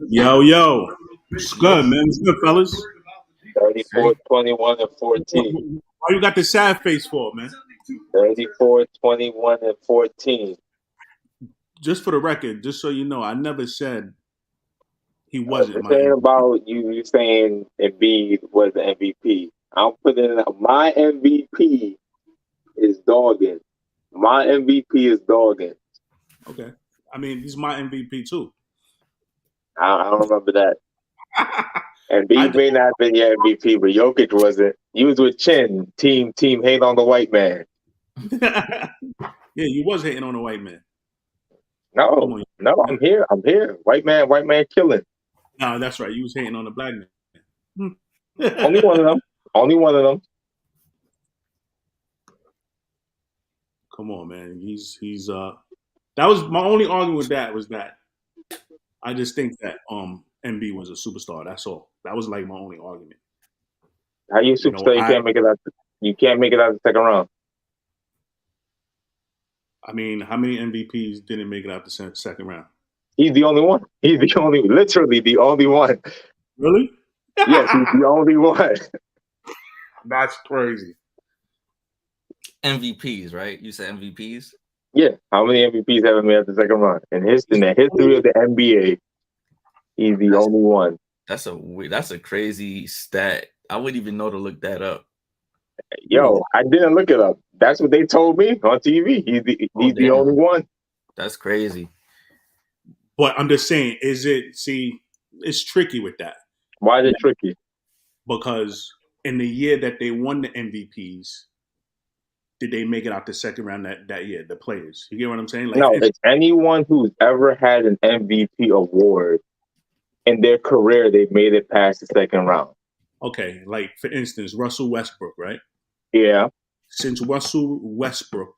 Yo. It's good, man. It's good, fellas. 34, 21, and 14. Why you got the sad face for, man? 34, 21, and 14. Just for the record, just so you know, I never said he wasn't We're my saying MVP. about you saying Embiid was the MVP. I'm putting my MVP is dogging. My MVP is dogging. Okay. I mean, he's my MVP too. I don't remember that. I, Embiid may not have been your MVP, but Jokic wasn't. You was with Chin. Team hate on the white man. yeah, you was hating on a white man. Come No, on. no, I'm here. White man killing. No, that's right. You was hating on the black man. Only one of them. Only one of them. Come on, man. He's that was my only argument with that was that I just think that MB was a superstar. That's all. That was like my only argument. How you You know, superstar? You can't make it out. You can't make it out the second round. I mean, how many MVPs didn't make it out the second round? He's the only one. He's the only, literally the only one. Really? Yes, he's the only one. That's crazy. MVPs, right? You said MVPs? Yeah. How many MVPs have made it out the second round? In the history of the NBA, he's the only one. That's a crazy stat. I wouldn't even know to look that up. Yo, I didn't look it up. That's what they told me on TV. He's the only one. That's crazy. But I'm just saying, it's tricky with that. Why is it tricky? Because in the year that they won the MVPs, did they make it out the second round that year, the players? You get what I'm saying? Like, no, it's anyone who's ever had an MVP award in their career, they've made it past the second round. Okay, like for instance, Russell Westbrook, right? Yeah. Since Russell Westbrook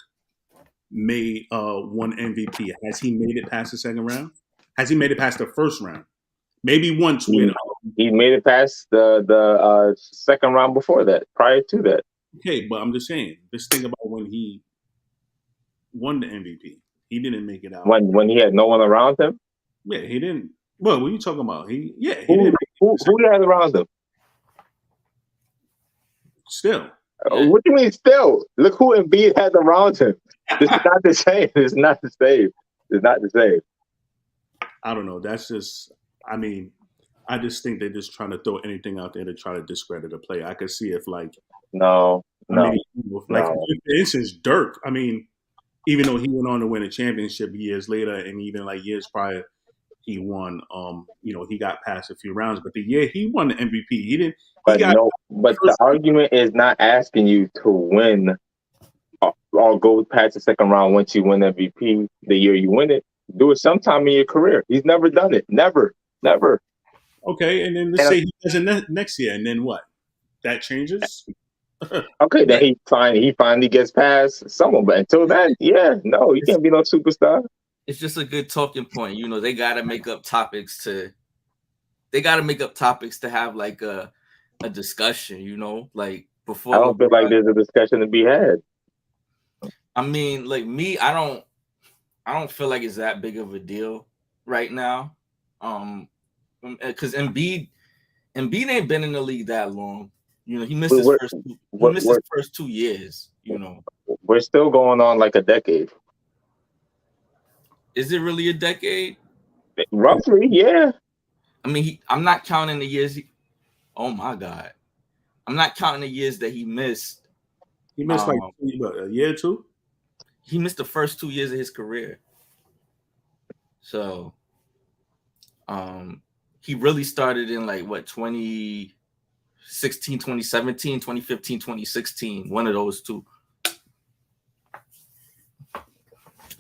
made one MVP, has he made it past the second round? Has he made it past the first round? Maybe once. He made it past the second round before that, prior to that. Okay, but I'm just saying, just think about when he won the MVP. He didn't make it out. When he had no one around him? Yeah, he didn't. Well, what are you talking about? He didn't. Who he had around him? Still. What do you mean still? Look who Embiid had around him. It's not the same. It's not the same. It's not the same. I don't know. That's just, I mean, I just think they're just trying to throw anything out there to try to discredit a player. I could see if No. For instance, Dirk, I mean, even though he went on to win a championship years later and even like years prior, he won, he got past a few rounds. But the year he won the MVP, he didn't. But the argument is not asking you to win or go past the second round once you win MVP the year you win it. Do it sometime in your career. He's never done it. Never. Okay, and then let's say he does it next year, and then what? That changes? Okay, then he finally gets past someone. But until then, you can't be no superstar. It's just a good talking point. You know, they got to make up topics to have like a discussion, you know, like before. I don't feel like there's a discussion to be had. I mean, like me, I don't feel like it's that big of a deal right now. Because Embiid ain't been in the league that long. You know, he missed his first 2 years, you know. We're still going on like a decade. Is it really a decade? Roughly, yeah. I mean, I'm not counting the years. Oh my God, I'm not counting the years that he missed. He missed like a year or two. He missed the first 2 years of his career. So, he really started in like what 2016, 2017, 2015, 2016. One of those two.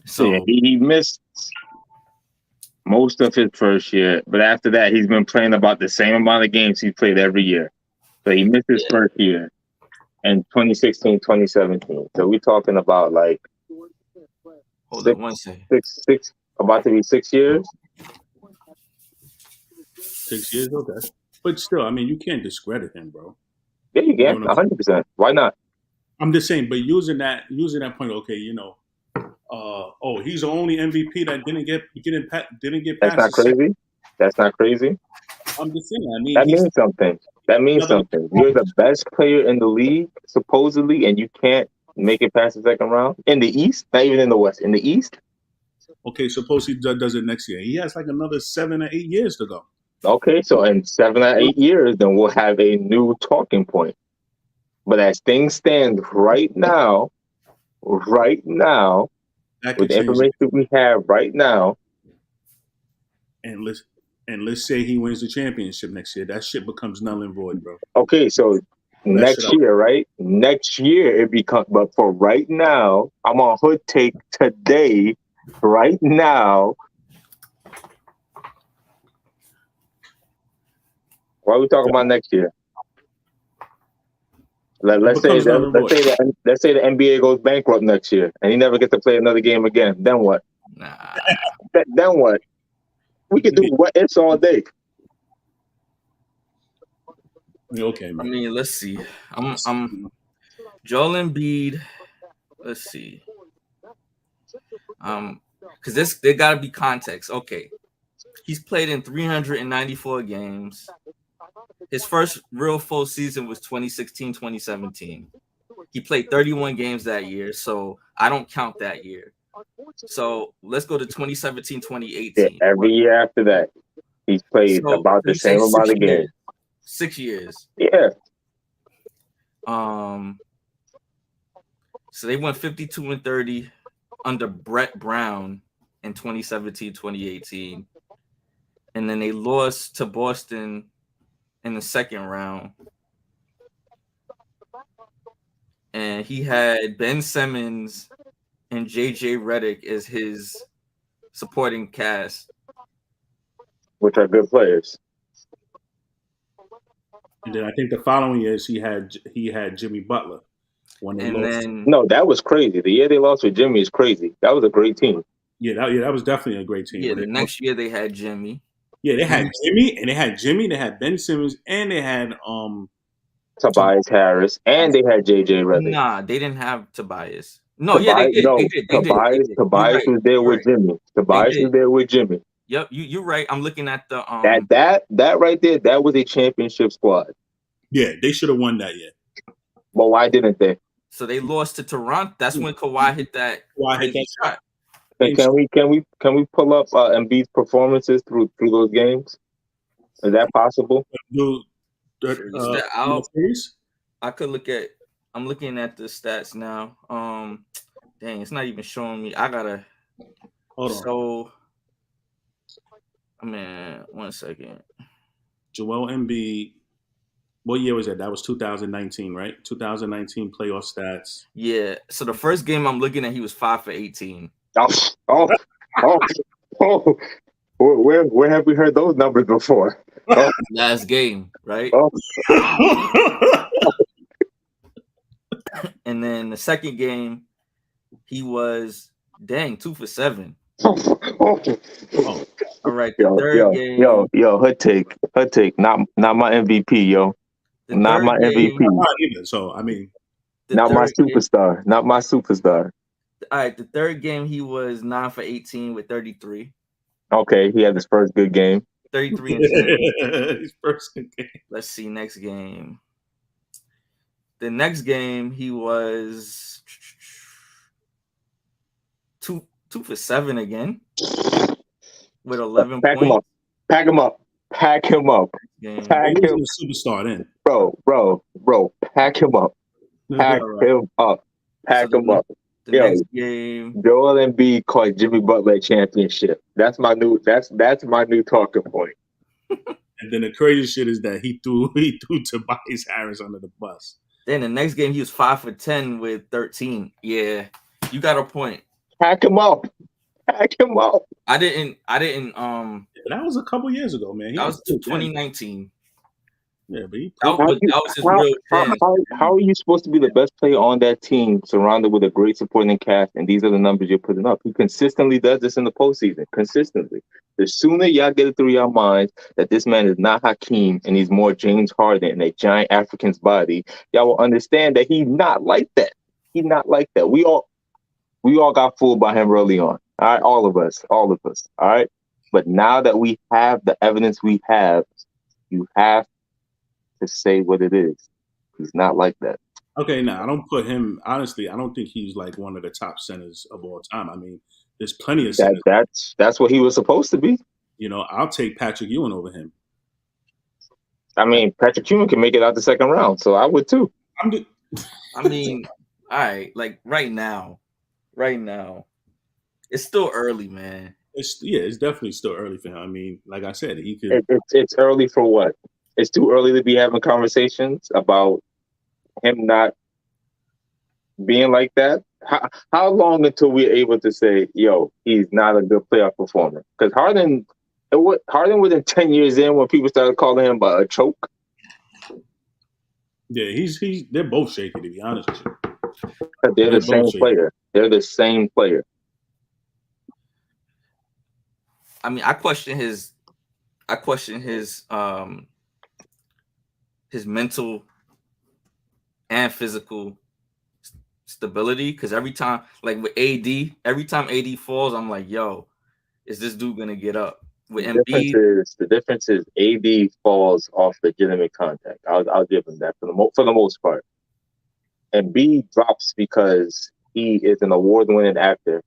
So yeah, he missed most of his first year, but after that, he's been playing about the same amount of games he played every year. So he missed his first year in 2016, 2017. So we're talking about like six, about to be 6 years. 6 years, okay. But still, I mean, you can't discredit him, bro. Yeah, you can, 100%. Why not? I'm just saying, but using that point, okay, you know, He's the only MVP that didn't get That's past not the second. crazy. That's not crazy. I'm just saying. I mean, That he's means something. That means another. something. You're the best player in the league, supposedly, and you can't make it past the second round in the East. Not even in the West. In the East. Okay, suppose he does it next year. He has like another 7 or 8 years to go. Okay, so in 7 or 8 years, then we'll have a new talking point. But as things stand right now, That with could the change. information we have right now, And let's say he wins the championship next year. That shit becomes null and void, bro. okay, so Throw that shit next out. year, right? Next year it becomes, but for right now, I'm on Hood Take today, right now. Why are we talking about next year? Let's say becomes null and void. the NBA goes bankrupt next year and he never gets to play another game again. Then what? Nah. Then what? We could do what ifs all day. Okay, man. I mean, let's see. I'm Joel Embiid. Let's see. Because there gotta be context. Okay, he's played in 394 games. His first real full season was 2016-2017. He played 31 games that year, so I don't count that year. So let's go to 2017-2018. Yeah, every year after that, he's played So about the you say same amount of 6 years. games. 6 years. Yeah. So they went 52-30 under Brett Brown in 2017-2018. And then they lost to Boston in the second round. And he had Ben Simmons and JJ Redick as his supporting cast, Which are good players. And then I think the following years he had Jimmy Butler. When they lost. No, that was crazy. The year they lost with Jimmy is crazy. That was a great team. Yeah, that was definitely a great team. Yeah, the next year they had Jimmy. Yeah, they had Jimmy, they had Ben Simmons, and they had Tobias Harris, and they had JJ Redick. Nah, they didn't have Tobias. No, yeah, they did. No, They did. Tobias was there with Jimmy. Tobias was there with Jimmy. Yep, you're right. I'm looking at the that right there. That was a championship squad. Yeah, they should have won that year. But why didn't they? So they lost to Toronto. That's when Kawhi hit that shot. Can we pull up Embiid's performances through those games? Is that possible? I could look at. I'm looking at the stats now. Dang, it's not even showing me. I gotta. Hold on. So, I mean, 1 second. Joel Embiid. What year was that? That was 2019, right? 2019 playoff stats. Yeah. So the first game I'm looking at, he was 5 for 18. Where have we heard those numbers before? Last game, right? And then the second game, he was 2 for 7. All right. The third game. Hood take. Not my MVP, yo. Not my MVP. Not either, so I mean, not my superstar. Not my superstar. All right. The third game, he was 9 for 18 with 33. Okay, he had his first good game. 33 and 10. His first good game. Let's see. Next game. The next game, he was 2 for 7 again with 11 points. Pack him up. Pack him up. Pack him. A superstar then. Bro. Pack him up. Pack him up. Pack him up. The next game, Joel Embiid called Jimmy Butler a championship. That's my new talking point. And then the crazy shit is that he threw Tobias Harris under the bus. Then the next game, he was 5 for 10 with 13. Yeah, you got a point. Pack him up. Pack him up. I didn't. That was a couple years ago, man. That was 2019. Yeah, but that was his real chance. How are you supposed to be the best player on that team, surrounded with a great supporting cast, and these are the numbers you're putting up? He consistently does this in the postseason. Consistently. The sooner y'all get it through your minds that this man is not Hakeem and he's more James Harden in a giant African's body, y'all will understand that he's not like that. He's not like that. We all We all got fooled by him early on. All right, all of us. All right. But now that we have the evidence we have, you have to say what it is. He's not like that. Okay, now I don't put him. Honestly, I don't think he's like one of the top centers of all time. I mean, there's plenty of centers. That's what he was supposed to be. You know, I'll take Patrick Ewing over him. I mean, Patrick Ewing can make it out the second round, so I would too. I mean, all right, like right now, it's still early, man. It's definitely still early for him. I mean, like I said, he could. It's early for what? It's too early to be having conversations about him not being like that. How long until we're able to say, "Yo, he's not a good playoff performer"? Because Harden within 10 years in, when people started calling him a choke. Yeah, they're both shaky, to be honest with you. They're the same player. They're the same player. I mean, I question his mental and physical stability, because every time, like with AD, every time AD falls, I'm like, yo, is this dude gonna get up? With Embiid, the difference is AD falls off legitimate contact. I'll give him that for the most part. Embiid drops because he is an award-winning actor.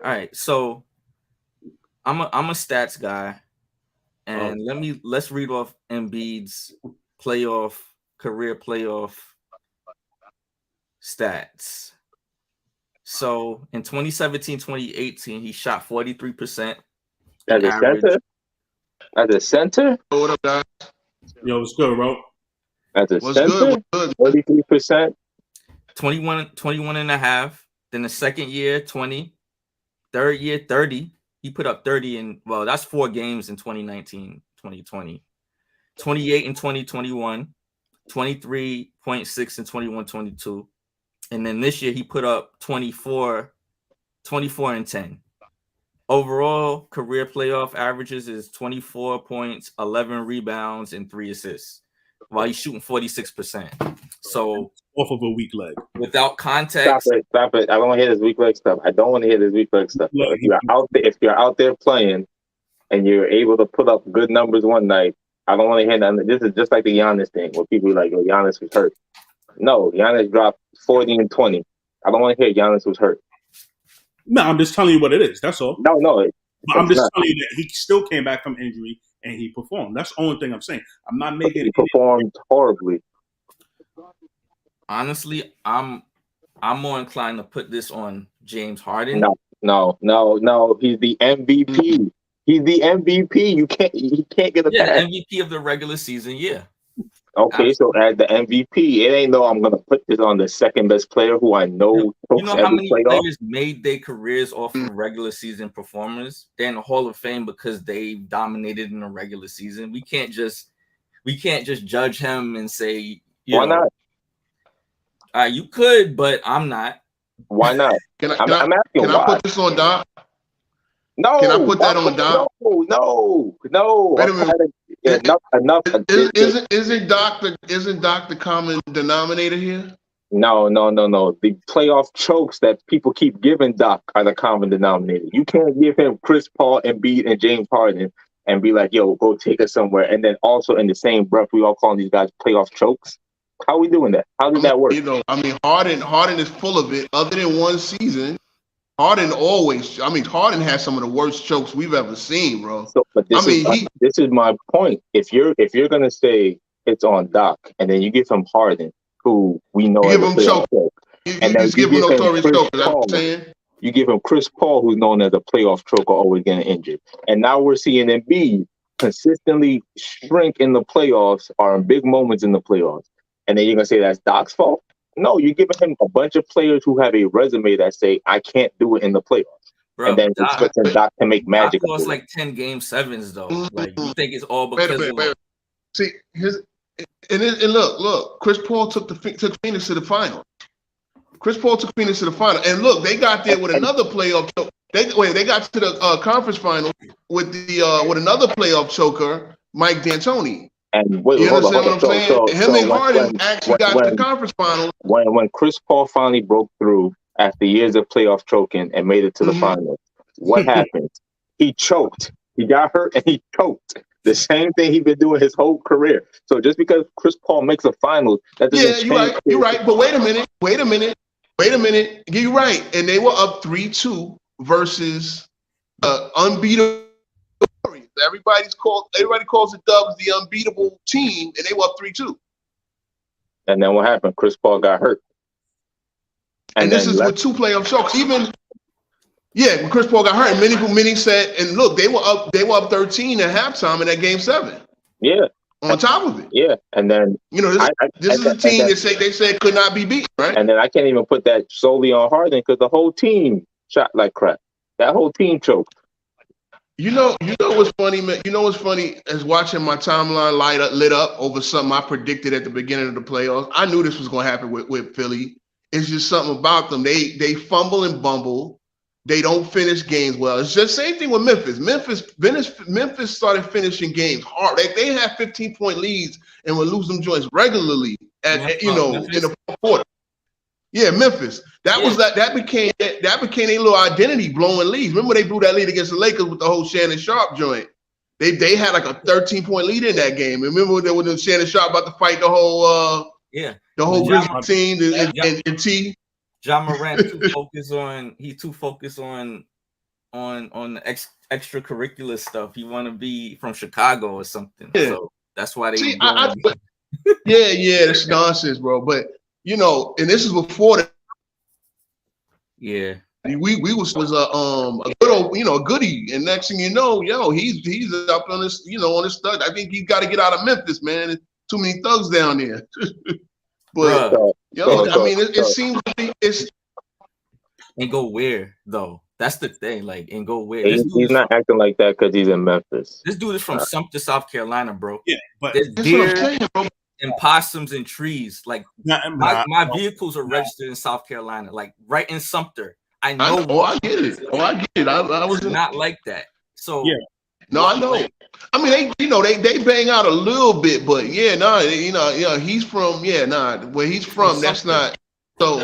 All right, so I'm a stats guy, and let's read off Embiid's career playoff stats. So in 2017-2018, he shot 43%. As a center? As a center? What up, guys? Yo, what's good, bro? As a center? 43%? 21 and a half. Then the second year, 20. Third year, 30. He put up 30 in, well, that's 4 games in 2019, 2020. 28 in 2021. 23.6 in 21-22. And then this year he put up 24 and 10. Overall career playoff averages is 24 points, 11 rebounds, and 3 assists, while he's shooting 46%. So off of a weak leg. Without context. Stop it. I don't want to hear this week leg stuff. I don't want to hear this week leg stuff. Look, if you're out there playing and you're able to put up good numbers one night, I don't want to hear that. This is just like the Giannis thing, where people are like, "Oh, Giannis was hurt." No, Giannis dropped 40 and 20. I don't want to hear Giannis was hurt. No, I'm just telling you what it is. That's all. No. But I'm just telling you that he still came back from injury and he performed. That's the only thing I'm saying. I'm not making. He performed horribly. Honestly, I'm more inclined to put this on James Harden. No. He's the MVP. He's the MVP. He can't get a pass. MVP of the regular season. Yeah. Okay, so as the MVP, it ain't no I'm gonna put this on the second best player who I know. You know how many players made their careers off of regular season performers? They're in the Hall of Fame because they dominated in the regular season. We can't just judge him and say, why not? You could, but I'm not. Why not? Can I put this on Doc? No. Can I put that on Doc? No. Wait a minute. Enough. Isn't Doc the common denominator here? No. The playoff chokes that people keep giving Doc are the common denominator. You can't give him Chris Paul, Embiid, and James Harden and be like, "Yo, go take us somewhere." And then also in the same breath, we all calling these guys playoff chokes. How are we doing that? How did that work? Harden is full of it. Other than one season, Harden has some of the worst chokes we've ever seen, bro. This is my point. If you're gonna say it's on Doc, and then you give him Harden, who we know give him choke, and then you give him notorious choke. That's what I'm saying. You give him Chris Paul, who's known as a playoff choker, always getting injured, and now we're seeing Embiid consistently shrink in the playoffs or in big moments in the playoffs, and then you're gonna say that's Doc's fault. No, you're giving him a bunch of players who have a resume that say, I can't do it in the playoffs. Bro, and then expecting Doc to make magic. Doc lost like 10 game sevens, though. Like, you think it's all because of... See, look, Chris Paul took Phoenix to the final. And look, they got there with another playoff choke. They got to the conference final with another playoff choker, Mike D'Antoni. And you understand what I'm saying? Him and Harden actually got to the conference final. When Chris Paul finally broke through after years of playoff choking and made it to the finals. What happened? He choked. He got hurt and he choked. The same thing he's been doing his whole career. So just because Chris Paul makes a finals, that doesn't change. You're right. But wait a minute. You're right. And they were up 3-2 versus unbeatable. Everybody calls the Dubs the unbeatable team, and they were up 3-2. And then what happened? Chris Paul got hurt. And this is with 2 playoff chokes. Even when Chris Paul got hurt, and many said, and look, they were up 13 at halftime in that game 7. Yeah. On top of it. Yeah. And then this is a team that they said could not be beat, right? And then I can't even put that solely on Harden because the whole team shot like crap. That whole team choked. You know what's funny, man? You know what's funny is watching my timeline lit up over something I predicted at the beginning of the playoffs. I knew this was going to happen with Philly. It's just something about them. They fumble and bumble. They don't finish games well. It's just the same thing with Memphis. Memphis started finishing games hard. They had 15-point leads and would lose them joints regularly in the fourth quarter. Yeah, Memphis. That became a little identity, blowing leads. Remember they blew that lead against the Lakers with the whole Shannon Sharp joint. They had like a 13-point lead in that game. Remember when Shannon Sharp about to fight the whole Grizzlies team and T. Ja Morant too focused on the extracurricular stuff. He want to be from Chicago or something. Yeah. So that's why they. It's nonsense, bro. But and this is before the. Yeah. We was a good old a goodie, and next thing you know, he's up on this on this thug. I think he's got to get out of Memphis, man. There's too many thugs down there. But it seems to be and go where though. That's the thing. Like and go where. He's not acting like that because he's in Memphis. This dude is from Sumter, South Carolina, bro. Yeah, but there's deer and possums and trees. Like my vehicles are registered in South Carolina, like right in Sumter. I know. I get it. I was not like that. So yeah. No, I know. I mean, they bang out a little bit, but he's from where he's from. That's not so.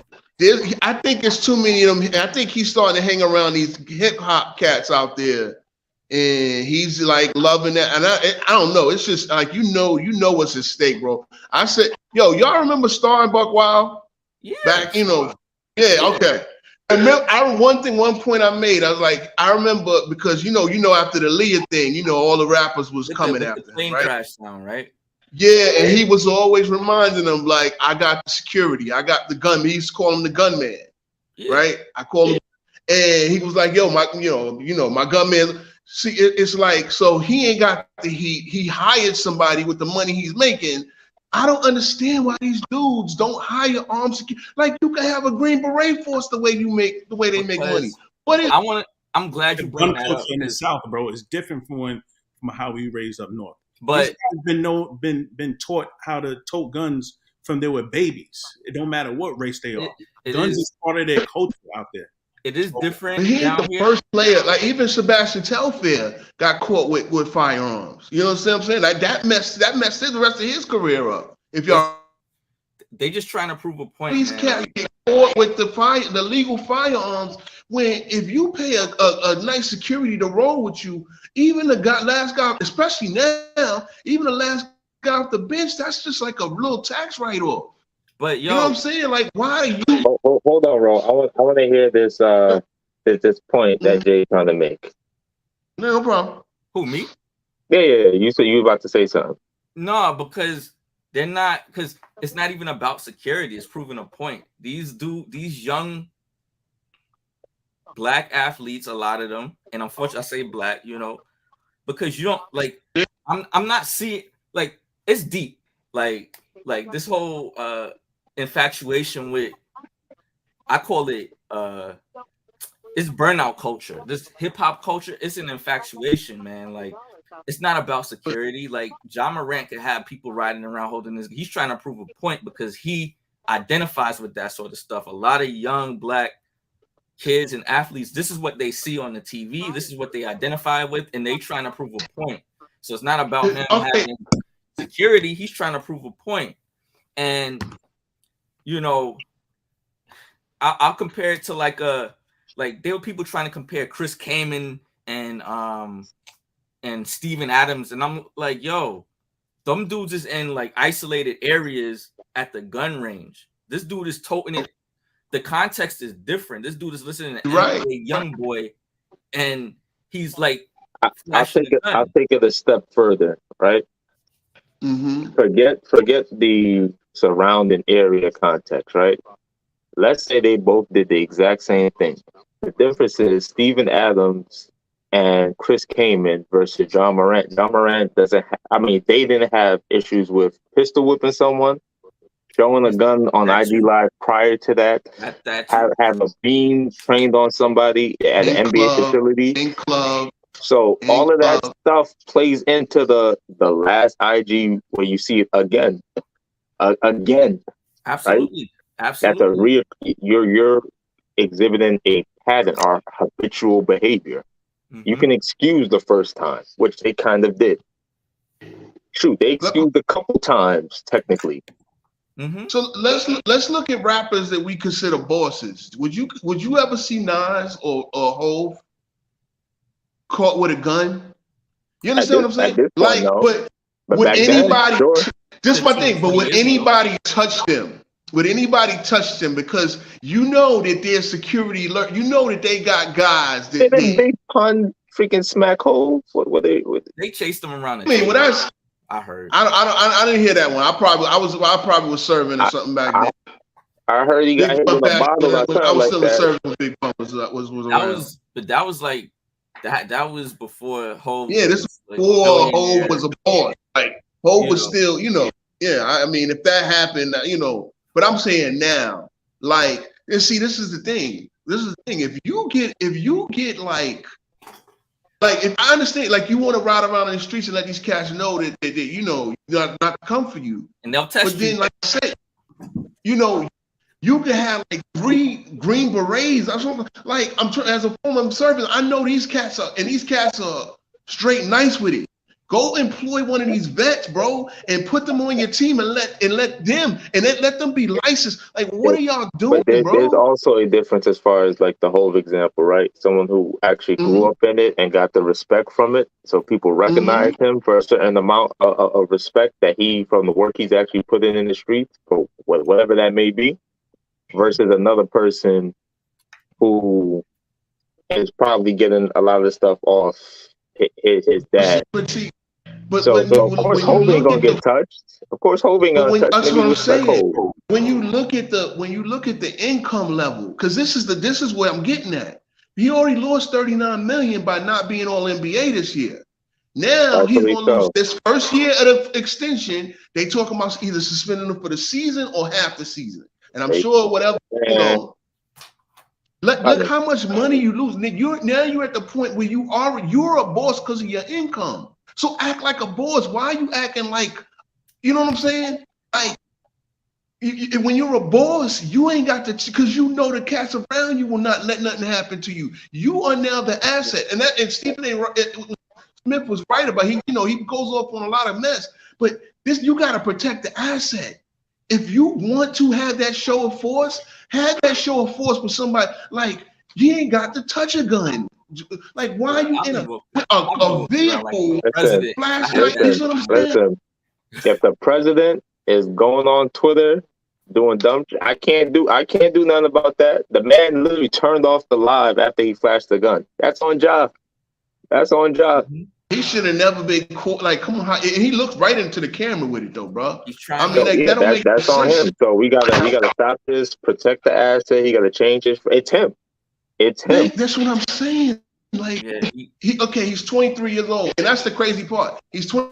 I think there's too many of them. I think he's starting to hang around these hip hop cats out there, and he's like loving that. And I don't know. It's just like what's at stake, bro. I said, y'all remember Star and Buck Wild? Yeah. Back, yeah, okay. And one point I made, I was like, I remember because after the Leah thing, all the rappers was coming after him, right? Crash sound, right? Yeah, and he was always reminding them, like, I got the security, I got the gun. He used to call him the gunman, right? I call him, and he was like, my gunman. See, it's like, so he ain't got the heat. He hired somebody with the money he's making. I don't understand why these dudes don't hire armed security. Like you can have a Green Beret force the way they make money. I'm glad you brought that up. In the South, bro, it's different from how we raised up north. But been taught how to tote guns from they were babies. It don't matter what race they are. Guns is part of their culture out there. It is different. He ain't the first player. Like even Sebastian Telfair got caught with firearms. You know what I'm saying? Like that messed the rest of his career up. If y'all, they just trying to prove a point. These cats get caught with the legal firearms. When if you pay a nice security to roll with you, even the last guy, especially now, even the last guy off the bench, that's just like a little tax write-off. But you know what I'm saying? Like, why are you? Hold on, Ro. I want to hear this point that Jay's trying to make. No problem. Who, me? Yeah. You said you were about to say something. No, because they're not. Because it's not even about security. It's proving a point. These young black athletes, a lot of them, and unfortunately, I say black. Because you don't like. I'm not seeing like it's deep. Like this whole infatuation with, I call it it's burnout culture. This hip hop culture, it's an infatuation, man. Like it's not about security. Like Ja Morant could have people riding around holding this. He's trying to prove a point because he identifies with that sort of stuff. A lot of young black kids and athletes, this is what they see on the TV. This is what they identify with, and they trying to prove a point. So it's not about him having security. He's trying to prove a point. And I'll compare it to like there were people trying to compare Chris Kaman and Steven Adams, and I'm like, yo, them dudes is in like isolated areas at the gun range. This dude is toting it. The context is different. This dude is listening to NBA Youngboy, and he's like, I'll take it a step further, right? Mm-hmm. Forget the surrounding area context, right? Let's say they both did the exact same thing. The difference is Steven Adams and Chris Kaman versus John Morant. John Morant doesn't. They didn't have issues with pistol whipping someone, showing a gun on IG Live prior to that. Have a beam trained on somebody at an NBA facility. So all of that stuff plays into the last IG where you see it again. Absolutely. Right? Absolutely. That's you're exhibiting a pattern or habitual behavior. Mm-hmm. You can excuse the first time, which they kind of did. Shoot, they excused a couple times technically. Mm-hmm. So let's look at rappers that we consider bosses. Would you ever see Nas or Hov caught with a gun? You understand what I'm saying? Like, but would anybody? Then, sure. This is my thing. But would anybody touch them? Would anybody touch them? Because you know that there's security alert. You know that they got guys that they pun freaking smack Hov. What they chased them around. I heard. I didn't hear that one. I probably was serving or something back then. I heard he got hit with a bottle. I was still serving with Big Pump was around. That was like that was before Hov. Yeah, this was before Hov was a boss. Like Hov was still, yeah. I mean, if that happened, but I'm saying now, like, and see, this is the thing. If you get like if I understand, like you want to ride around in the streets and let these cats know that not come for you, and they'll test you. But then, like I said, you can have like 3 Green Berets. As a former servant, I know these cats are straight nice with it. Go employ one of these vets, bro, and put them on your team and let them be licensed. Like, what are y'all doing, bro? There's also a difference as far as like the Hov example, right? Someone who actually grew up in it and got the respect from it, so people recognize him for a certain amount of respect that from the work he's actually put in the streets, or whatever that may be, versus another person who is probably getting a lot of the stuff off his dad. Of course, Hov ain't gonna get touched. Of course, Hov ain't gonna touch. That's what I'm saying. When you look at the income level, because this is where I'm getting at. He already lost $39 million by not being all NBA this year. Now he's gonna lose this first year of the extension. They talking about either suspending him for the season or half the season. And I'm sure whatever. Look how much money you lose. You're at the point where you're a boss because of your income. So act like a boss. Why are you acting like, you know what I'm saying? Like, when you're a boss, you ain't got to, because you know the cats around you will not let nothing happen to you. You are now the asset. And Stephen Smith was right about, he goes off on a lot of mess. But you got to protect the asset. If you want to have that show of force, have that show of force with somebody. Like, you ain't got to touch a gun. Like, why are you in a vehicle? Flashlight? Listen, if the president is going on Twitter doing dumb shit, I can't do nothing about that. The man literally turned off the live after he flashed the gun. That's on job. He should have never been caught. Like, come on, and he looks right into the camera with it, though, bro. He's trying. That's on him. So we gotta stop this. Protect the asset. He gotta change it. It's him. Like, that's what I'm saying. Like, he's 23 years old, and that's the crazy part. He's 20.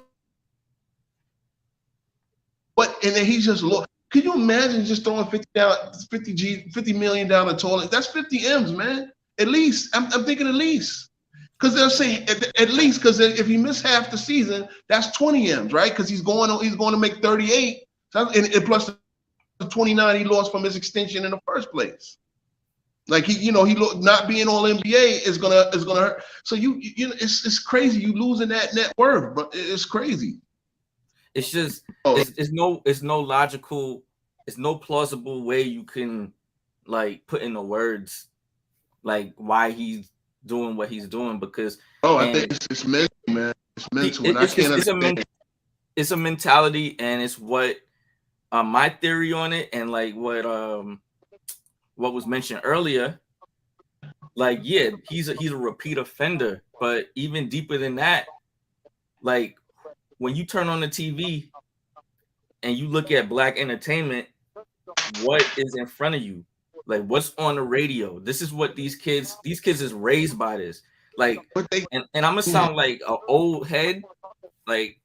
And then he's just look. Can you imagine just throwing $50 million down the toilet? That's 50 M's, man. At least I'm thinking at least, because they'll say at least, because if he missed half the season, that's 20 M's, right? Because he's going to make 38, and plus the 29 he lost from his extension in the first place. Like he not being all NBA is gonna hurt. So it's crazy. You losing that net worth, but it's crazy. It's just it's no logical, it's no plausible way you can like put into words like why he's doing what he's doing, because I think it's mental, man. It's mental, and I can't understand. It's a mentality, and it's what my theory on it, and like what was mentioned earlier. Like, yeah, he's a repeat offender, but even deeper than that, like when you turn on the TV and you look at black entertainment, what is in front of you? Like, what's on the radio? This is what these kids is raised by this. Like, and I'm gonna sound like an old head, like,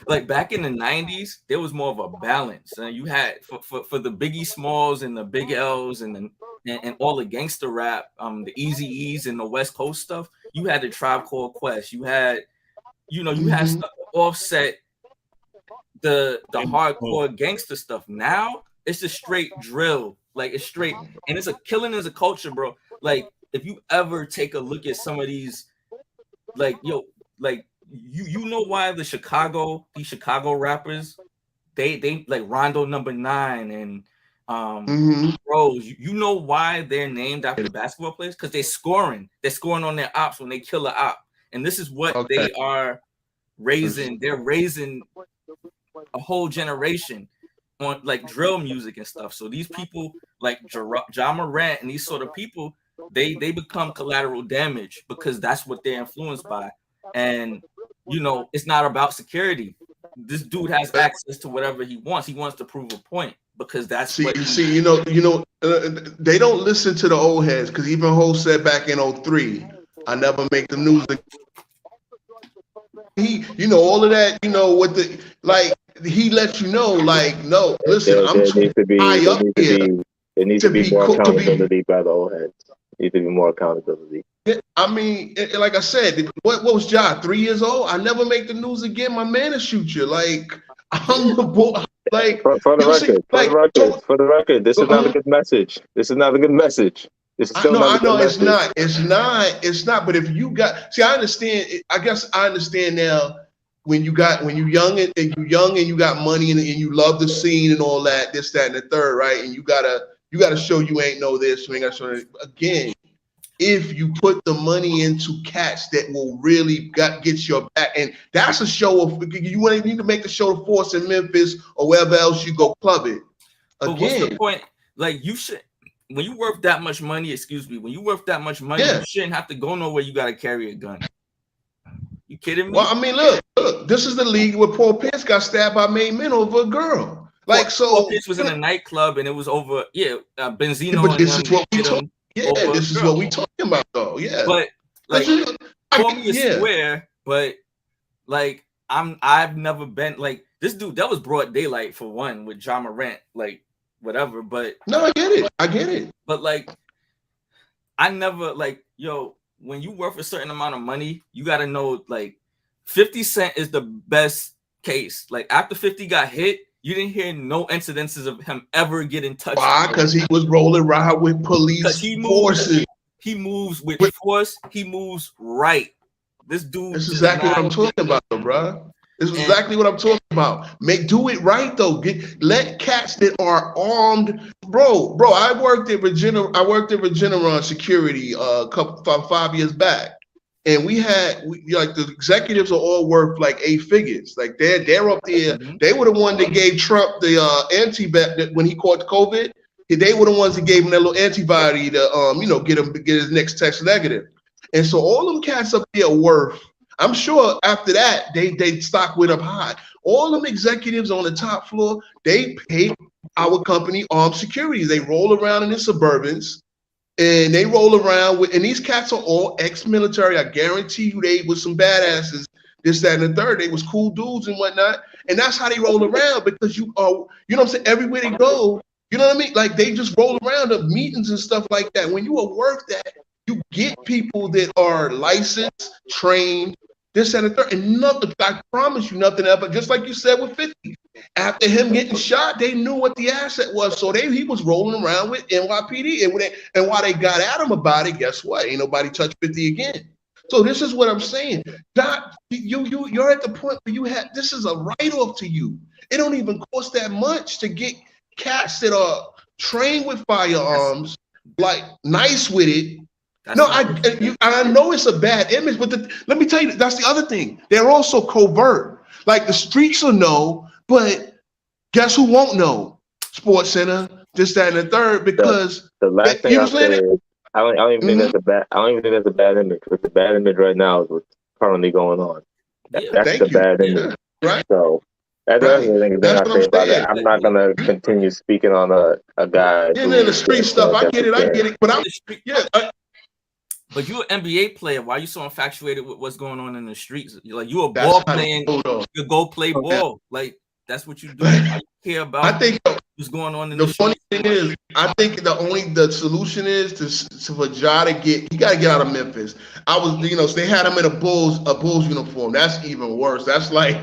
but back in the 90s, there was more of a balance. And you had for the Biggie Smalls and the Big L's and all the gangster rap, the Easy E's and the West Coast stuff. You had the Tribe Called Quest. You had, you had stuff to offset the hardcore gangster stuff. Now it's just straight drill. Like, it's straight, and it's a killing as a culture, bro. Like, if you ever take a look at some of these, like, like you know why these Chicago rappers, they like Rondo number 9 and Rose, you know why they're named after basketball players? Because they're scoring on their ops when they kill an op. And this is what they are raising. They're raising a whole generation on like drill music and stuff. So these people like Ja Morant and these sort of people, they become collateral damage because that's what they're influenced by. And it's not about security. This dude has access to whatever he wants. He wants to prove a point because that's they don't listen to the old heads, because even Ho said back in 03, I never make the news. He, all of that, what the, like, he lets you know, like, no, listen, I'm high up here. There needs to be more accountability by the old heads. There needs to be more accountability. I mean, like I said, what was Ja, 3 years old? I never make the news again. My man will shoot you. Like, I'm the boy. Like, for the record, this is not a good message. This is not a good message. This is still not a good message. It's not. But if you got, I understand. I guess I understand now. When you young and you got money and you love the scene and all that, this, that, and the third, right? And you gotta show you ain't know this, you ain't gotta show that. Again, if you put the money into cats that will really get your back, and that's a show of, you need to make the show of force in Memphis or wherever else you go club it. Again, but what's the point? Like, you should, when you worth that much money, you shouldn't have to go nowhere. You gotta carry a gun. You kidding me? Well, I mean, look, this is the league where Paul Pierce got stabbed by main men over a girl. Like, Paul Pierce was in a nightclub and it was over. Yeah, Benzino. But this is what we talking. Yeah, this is what we talking about, though. Yeah, but like, call me a square, but like, I've never been like this dude. That was broad daylight for one with Ja Morant, like whatever. But no, I get it. But like, I never like, when you worth a certain amount of money, you got to know, like, 50 Cent is the best case. Like, after 50 got hit, you didn't hear no incidences of him ever getting touched. Why? Because he was rolling around with police forces. He moves with force. He moves right. This dude. This is exactly what I'm talking about, bro. This is exactly what I'm talking about. Do it right, though. Let cats that are armed, bro. I worked at Regeneron Security 5 years back, and we like the executives are all worth like 8 figures. Like they're up there. Mm-hmm. They were the one that gave Trump the antibody when he caught COVID. They were the ones that gave him that little antibody to get his next test negative. And so all them cats up there are worth. I'm sure after that, they stock went up high. All them executives on the top floor, they pay our company armed security. They roll around in the Suburbans, and they roll around with, and these cats are all ex-military. I guarantee you they was some badasses, this, that, and the third. They was cool dudes and whatnot. And that's how they roll around, because you know what I'm saying? Everywhere they go, you know what I mean? Like, they just roll around at meetings and stuff like that. When you are worth that, you get people that are licensed, trained, this and the third, and nothing. I promise you, nothing ever. Just like you said with 50, after him getting shot, they knew what the asset was, so he was rolling around with NYPD, and while they got at him about it, guess what? Ain't nobody touched 50 again. So this is what I'm saying. You're at the point where this is a write-off to you. It don't even cost that much to get cats that are trained with firearms, like nice with it. No, I know it's a bad image, but let me tell you, that's the other thing. They're also covert. Like the streets will know, but guess who won't know? Sports Center, this, that, and the third, because the last thing I say is, I don't even think that's a bad. I don't even think that's a bad image. Because the bad image right now is what's currently going on. That's the bad image. Right. So that's the other thing I say about it. I'm not gonna continue speaking on a guy. Yeah, the street stuff. I get it. But but you're an NBA player. Why are you so infatuated with what's going on in the streets? Like you a ball playing, you go play ball. Like that's what you do. You care about. I think what's going on in the funny thing is, I think the solution is for Ja to he got to get out of Memphis. So they had him in a Bulls uniform. That's even worse. That's like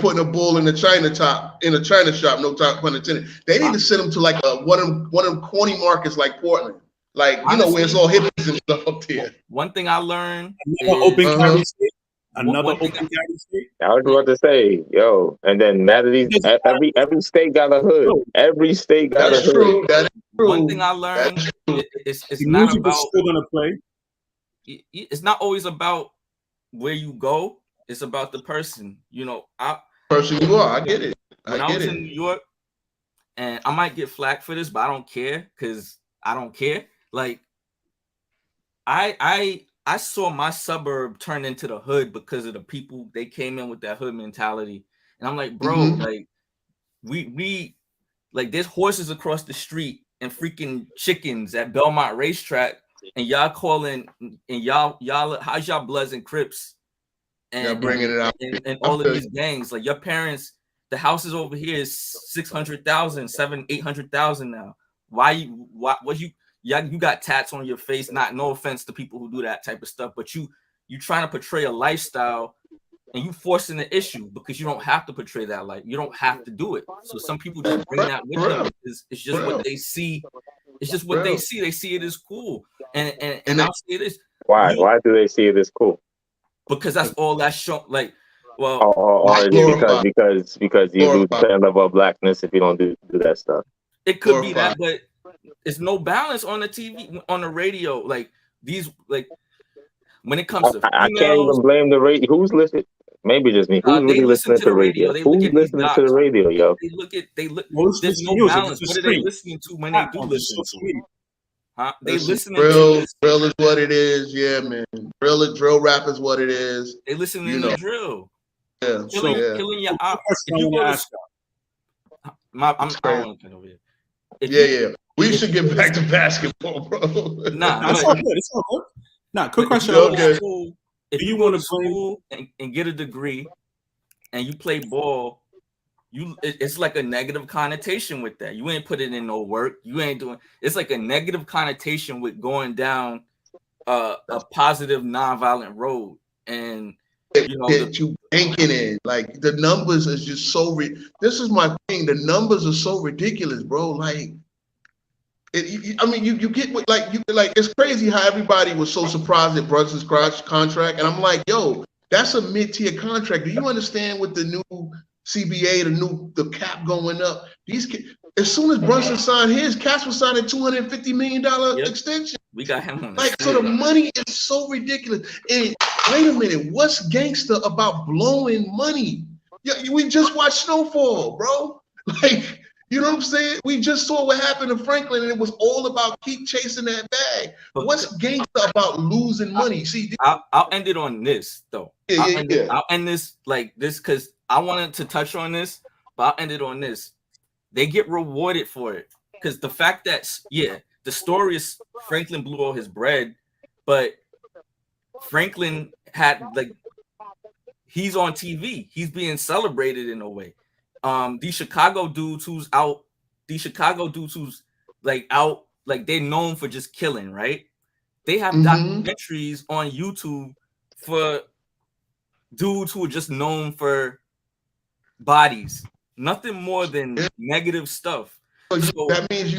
putting a bull in a China shop. No pun intended. They need to send him to like one of them corny markets like Portland. Like, honestly, where it's all hippies and stuff up there. One thing I learned Another open carry state. I was about to say, and then every state got a hood. Every state got a hood. That is true. One thing I learned it's not about still gonna play. It's not always about where you go. It's about the person. Person you are. I get it. When I was in New York, and I might get flack for this, but I don't care because I don't care. Like I saw my suburb turn into the hood because of the people. They came in with that hood mentality, and I'm like, bro, like we like there's horses across the street and freaking chickens at Belmont Racetrack, and y'all calling and y'all how's y'all Bloods and Crips and bringing it out and all of these gangs. Like your parents, the houses over here is 600,000, 800,000 now. You got tats on your face. No offense to people who do that type of stuff, but you trying to portray a lifestyle and you forcing the issue because you don't have to portray that life. You don't have to do it. So some people just bring that with them. It's just what they see. It's just what they see. They see it as cool. And I'll say this. Why do they see it as cool? Because that's all that's shown. Like, well, or because you lose stand above blackness if you don't do that stuff. It could be that, but it's no balance on the TV, on the radio. Like these, like when it comes to I can't even blame the radio. Who's listening? Maybe just me. Who's really listening to the radio? Who's listening to the radio, yo? There's no balance. What are they listening to when they do listen to it? Huh? They listening to drill is what it is. Yeah, man. Drill rap is what it is. They listening to drill. Yeah. Killing your eye. If you go to I don't want to cut over here. Yeah. We should get back to basketball, bro. It's all good. It's all good. Quick question. If you go to school and get a degree and you play ball, it's like a negative connotation with that. You ain't put it in no work. You ain't doing. It's like a negative connotation with going down a positive nonviolent road. And you banking in, like the numbers is just so. This is my thing. The numbers are so ridiculous, bro. Like, you get like it's crazy how everybody was so surprised at Brunson's contract, and I'm like, yo, that's a mid-tier contract. Do you understand with the new CBA, the cap going up? As soon as Brunson signed his, Cash was signing $250 million extension. We got him on so the money is so ridiculous. And wait a minute, what's gangster about blowing money? Yeah, we just watched Snowfall, bro. Like, you know what I'm saying? We just saw what happened to Franklin, and it was all about keep chasing that bag. But what's gangster about losing money? See, I'll end it on this though. I'll end this like this because I wanted to touch on this, but I'll end it on this. They get rewarded for it because the fact that the story is Franklin blew all his bread, but Franklin had he's on TV. He's being celebrated in a way. These Chicago dudes who's out, out, they're known for just killing, right? They have documentaries on YouTube for dudes who are just known for bodies, nothing more than negative stuff. So that means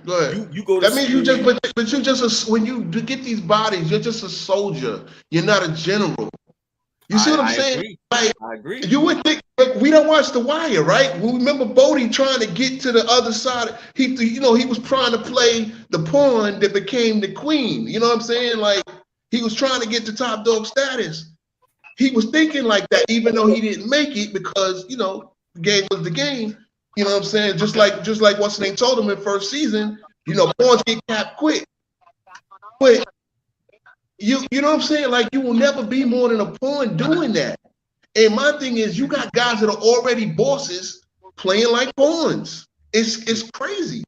go ahead. You go to that means you just, but you just when you get these bodies, you're just a soldier. You're not a general. You see what I'm saying? Agree. Like, I agree. You would think But we don't watch The Wire, right? We remember Bodie trying to get to the other side. He was trying to play the pawn that became the queen. You know what I'm saying? Like, he was trying to get to top dog status. He was thinking like that, even though he didn't make it because, the game was the game. You know what I'm saying? Just like what's the name told him in first season, pawns get capped quick. But you know what I'm saying? Like, you will never be more than a pawn doing that. And my thing is, you got guys that are already bosses playing like pawns. It's crazy.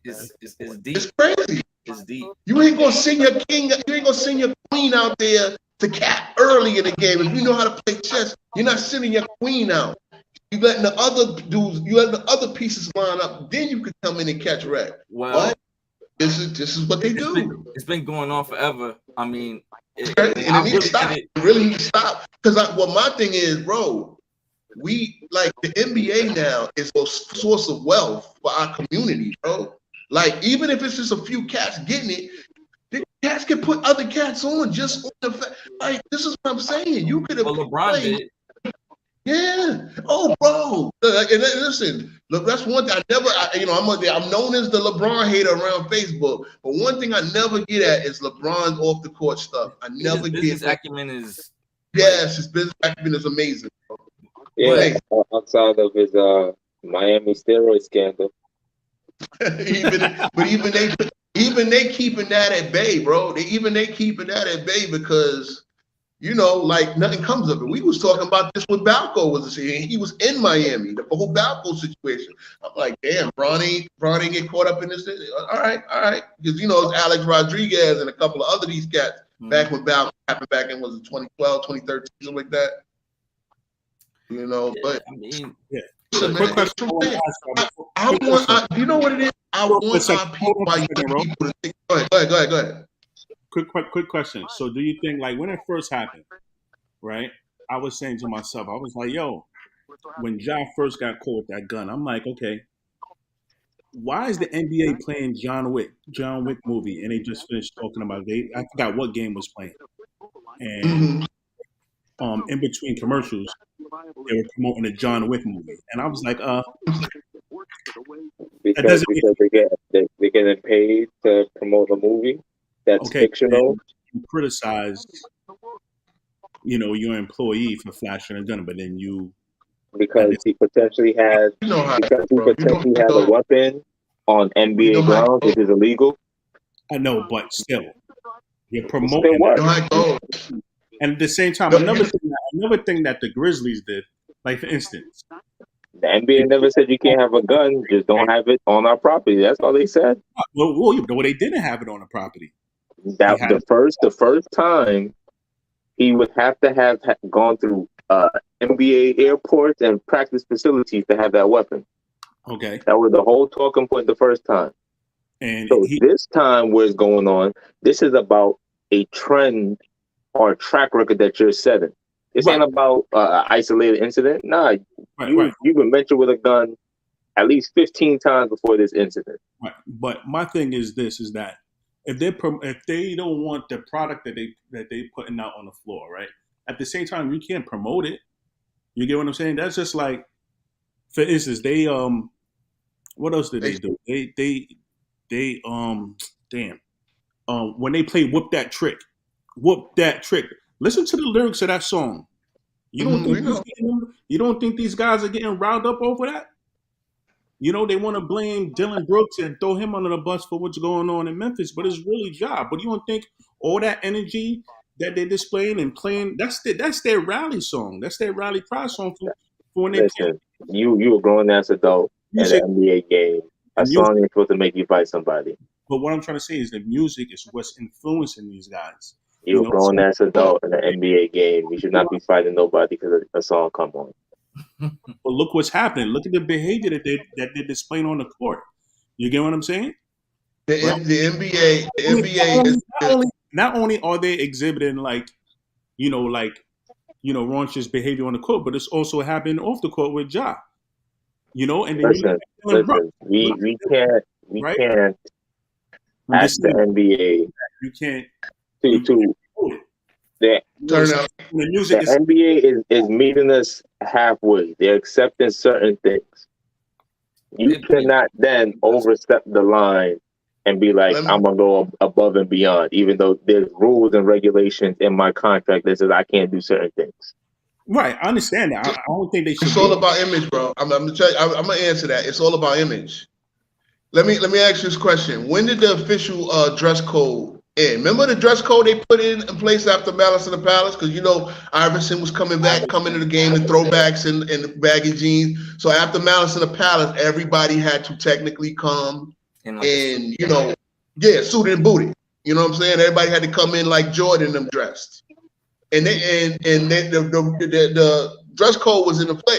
It's deep. It's crazy. It's deep. You ain't gonna send your king. You ain't gonna send your queen out there to cap early in the game. If you know how to play chess, you're not sending your queen out. You letting the other dudes, you letting the other pieces line up. Then you can come in and catch wreck. Well, but this is what they do. It's been going on forever. I mean, it needs to stop. It really needs to stop. Because my thing is, bro, we like the NBA now is a source of wealth for our community, bro. Like, even if it's just a few cats getting it, the cats can put other cats on just on the fact. Like, this is what I'm saying. You could have LeBron did. Yeah. Oh, bro. And listen, look, that's one thing I'm known as the LeBron hater around Facebook. But one thing I never get at is LeBron's off the court stuff. I never get. His acumen is. Yes, his business acumen is amazing. Bro. Yeah, outside of his Miami steroid scandal. even they keeping that at bay, bro. They keeping that at bay because. Like nothing comes of it. We was talking about this when Balco he was in Miami, the whole Balco situation. I'm like, damn, Bronny get caught up in this. All right. Because, it's Alex Rodriguez and a couple of other these cats back when Balco happened back in, was it 2012, 2013, something like that? But I mean, listen, man, you know what it is? I want our people to think. Go ahead. Quick question. So do you think, like, when it first happened, right, I was saying to myself, I was like, yo, when Ja first got caught with that gun, I'm like, okay, why is the NBA playing John Wick movie, and they just finished talking about it? I forgot what game was playing. And in between commercials, they were promoting a John Wick movie. And I was like, because they're getting paid to promote a movie that's fictional. You criticize, your employee for flashing a gun, but then because he potentially has a weapon on NBA grounds, which is illegal. I know, but still, you're promoting it. And at the same time, another thing that the Grizzlies did, like for instance, the NBA never said you can't have a gun, just don't have it on our property. That's all they said. Well, they didn't have it on the property. That the first time he would have to have gone through NBA airports and practice facilities to have that weapon. Okay, that was the whole talking point the first time. And so this time, where it's going on, this is about a trend or a track record that you're setting. This ain't about an isolated incident. Nah, you've been mentioned with a gun at least 15 times before this incident. Right. But my thing is this: is that if they don't want the product that they putting out on the floor, right? At the same time, you can't promote it. You get what I'm saying? That's just like, for instance, they what else did they do? When they play Whoop That Trick. Listen to the lyrics of that song. You don't think these guys are getting riled up over that? They want to blame Dylan Brooks and throw him under the bus for what's going on in Memphis, but it's really Ja. But you don't think all that energy that they're displaying and playing, that's their rally song. That's their rally cry song for when they play. You a grown ass adult at an NBA game. A song ain't supposed to make you fight somebody. But what I'm trying to say is that music is what's influencing these guys. You're a grown ass adult in an NBA game. You should not be fighting nobody because a song come on. But look what's happening. Look at the behavior that they're displaying on the court. You get what I'm saying? The NBA is not only are they exhibiting raunchous behavior on the court, but it's also happening off the court with Ja. And then we can't ask the NBA you can't to turn out the music the is NBA is meeting us halfway. They're accepting certain things. You cannot then overstep the line and be like, I'm gonna go above and beyond, even though there's rules and regulations in my contract that says I can't do certain things. right. I understand that. I don't think they should. It's all about image, bro. I'm gonna tell you, I'm gonna answer that. It's all about image. Let me ask you this question. When did the official dress code end? Remember the dress code they put in place after Malice in the Palace? Because you know Iverson was coming to the game in throwbacks and baggy jeans. So after Malice in the Palace, everybody had to technically come and you know, suited and booted. You know what I'm saying? Everybody had to come in like Jordan and them dressed. And the dress code was in the play.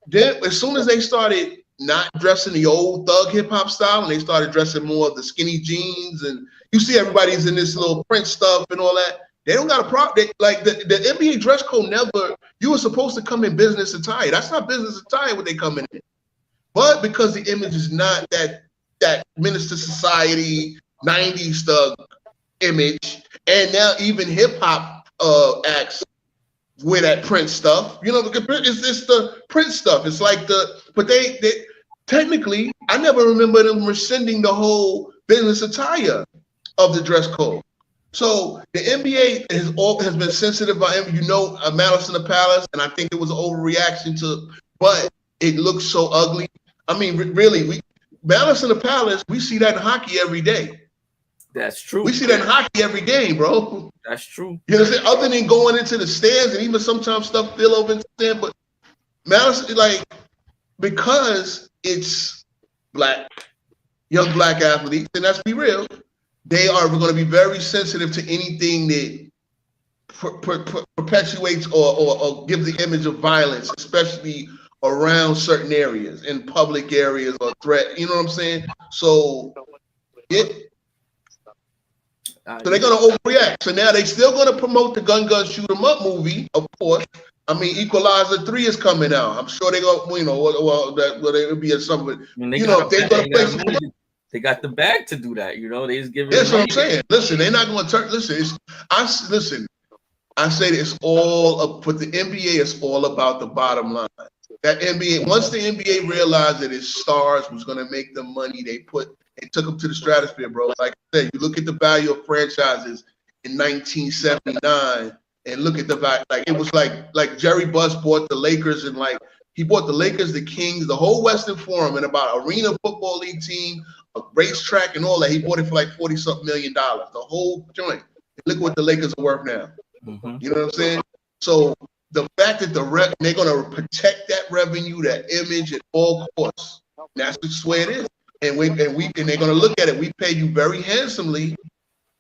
Then as soon as they started not dressing the old thug hip hop style, and they started dressing more of the skinny jeans, and you see everybody's in this little print stuff and all that. They don't got a problem. Like the NBA dress code never. You were supposed to come in business attire. That's not business attire what they come in. But because the image is not that minister society 90s thug image, and now even hip hop acts wear that print stuff. You know, it's the print stuff. It's like but they technically, I never remember them rescinding the whole business attire of the dress code. So the NBA has been sensitive about, you know, Malice in the Palace, and I think it was an overreaction but it looks so ugly. I mean, really, Malice in the Palace, we see that in hockey every day. That's true. We see that in hockey every game, bro. That's true. You know what I'm saying? Other than going into the stands and even sometimes stuff spill over into the stand, but Malice, like, because it's young black athletes, and let's be real, they are going to be very sensitive to anything that perpetuates or gives the image of violence, especially around certain areas, in public areas or threat. You know what I'm saying? So they're going to overreact. So now they still going to promote the gun shoot 'em up movie, of course. I mean, Equalizer 3 is coming out. I'm sure they're going to, you know, it'll be at some. You know, if they're going to play some. They got the bag to do that, you know. They just give it. That's what I'm saying. Listen, they're not going to turn. Listen, I say it's all up. But the NBA is all about the bottom line. That NBA, once the NBA realized that its stars was going to make them money, they took them to the stratosphere, bro. Like I said, you look at the value of franchises in 1979, and look at the value. Like it was like Jerry Buss bought the Lakers, and like he bought the Lakers, the Kings, the whole Western Forum, and about Arena Football League team, a racetrack, and all that. He bought it for like $40-something million. The whole joint. Look what the Lakers are worth now. Mm-hmm. You know what I'm saying? So the fact that they're going to protect that revenue, that image at all costs. That's just the way it is. And they're going to look at it. We pay you very handsomely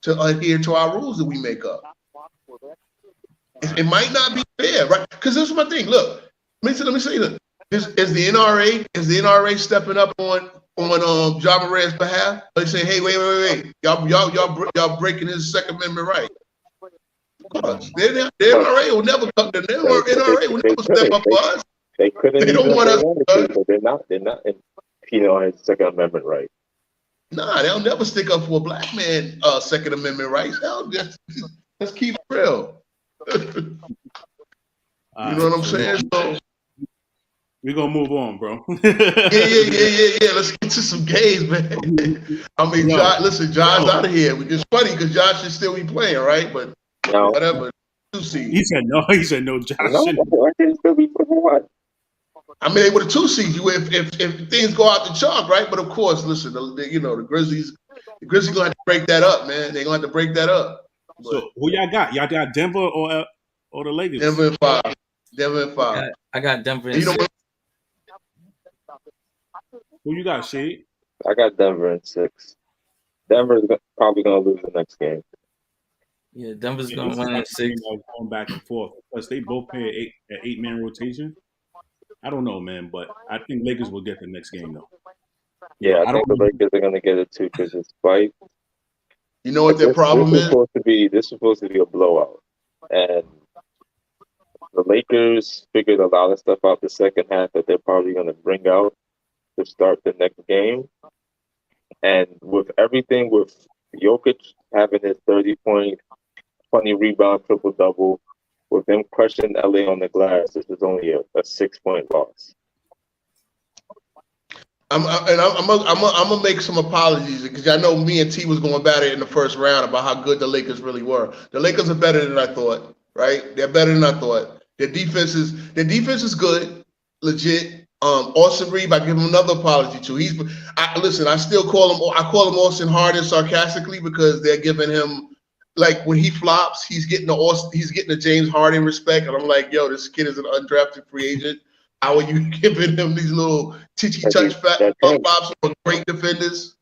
to adhere to our rules that we make up. It might not be fair, right? Because this is my thing. Look, let me say this: is the NRA stepping up on Ja Morant's behalf? They say, hey, wait, y'all breaking his Second Amendment right. The NRA will never come. The NRA will never step up for us. They couldn't. They don't want us. But they're not. His Second Amendment right. Nah, they'll never stick up for a black man Second Amendment rights. Let's keep it real. You know what I'm saying? So we're gonna move on, bro. Yeah. Let's get to some games, man. I mean, John's out of here. It's funny because Josh should still be playing, right? But no. Whatever. 2 seed. He said no. Josh shouldn't. I mean, they would have 2 seeds you if things go out the chalk, right? But of course, listen, the Grizzlies gonna have to break that up, man. They're gonna have to break that up. So who y'all got? Y'all got Denver or the Lakers? Denver and 5. I got Denver and 6. Who you got, Shade? I got Denver in 6. Denver's probably gonna lose the next game. Yeah, Denver's gonna win in 6. Going back and forth because they both play an 8-man rotation. I don't know, man, but I think Lakers will get the next game though. Yeah, I think the Lakers are gonna get it too because it's fight. You know what their problem is? This is supposed to be a blowout, and the Lakers figured a lot of stuff out the second half that they're probably gonna bring out to start the next game. And with everything, with Jokic having his 30-point, 20 rebound triple double, with them crushing LA on the glass, this is only a 6-point loss. I'm gonna make some apologies because I know me and T was going about it in the first round about how good the Lakers really were. The Lakers are better than I thought, right? They're better than I thought. Their defense is good, legit. Austin Reeves, I give him another apology too. I still call him Austin Harden sarcastically because they're giving him, like, when he flops, he's getting the James Harden respect, and I'm like, yo, this kid is an undrafted free agent. How are you giving him these little titchy touch flops for great defenders?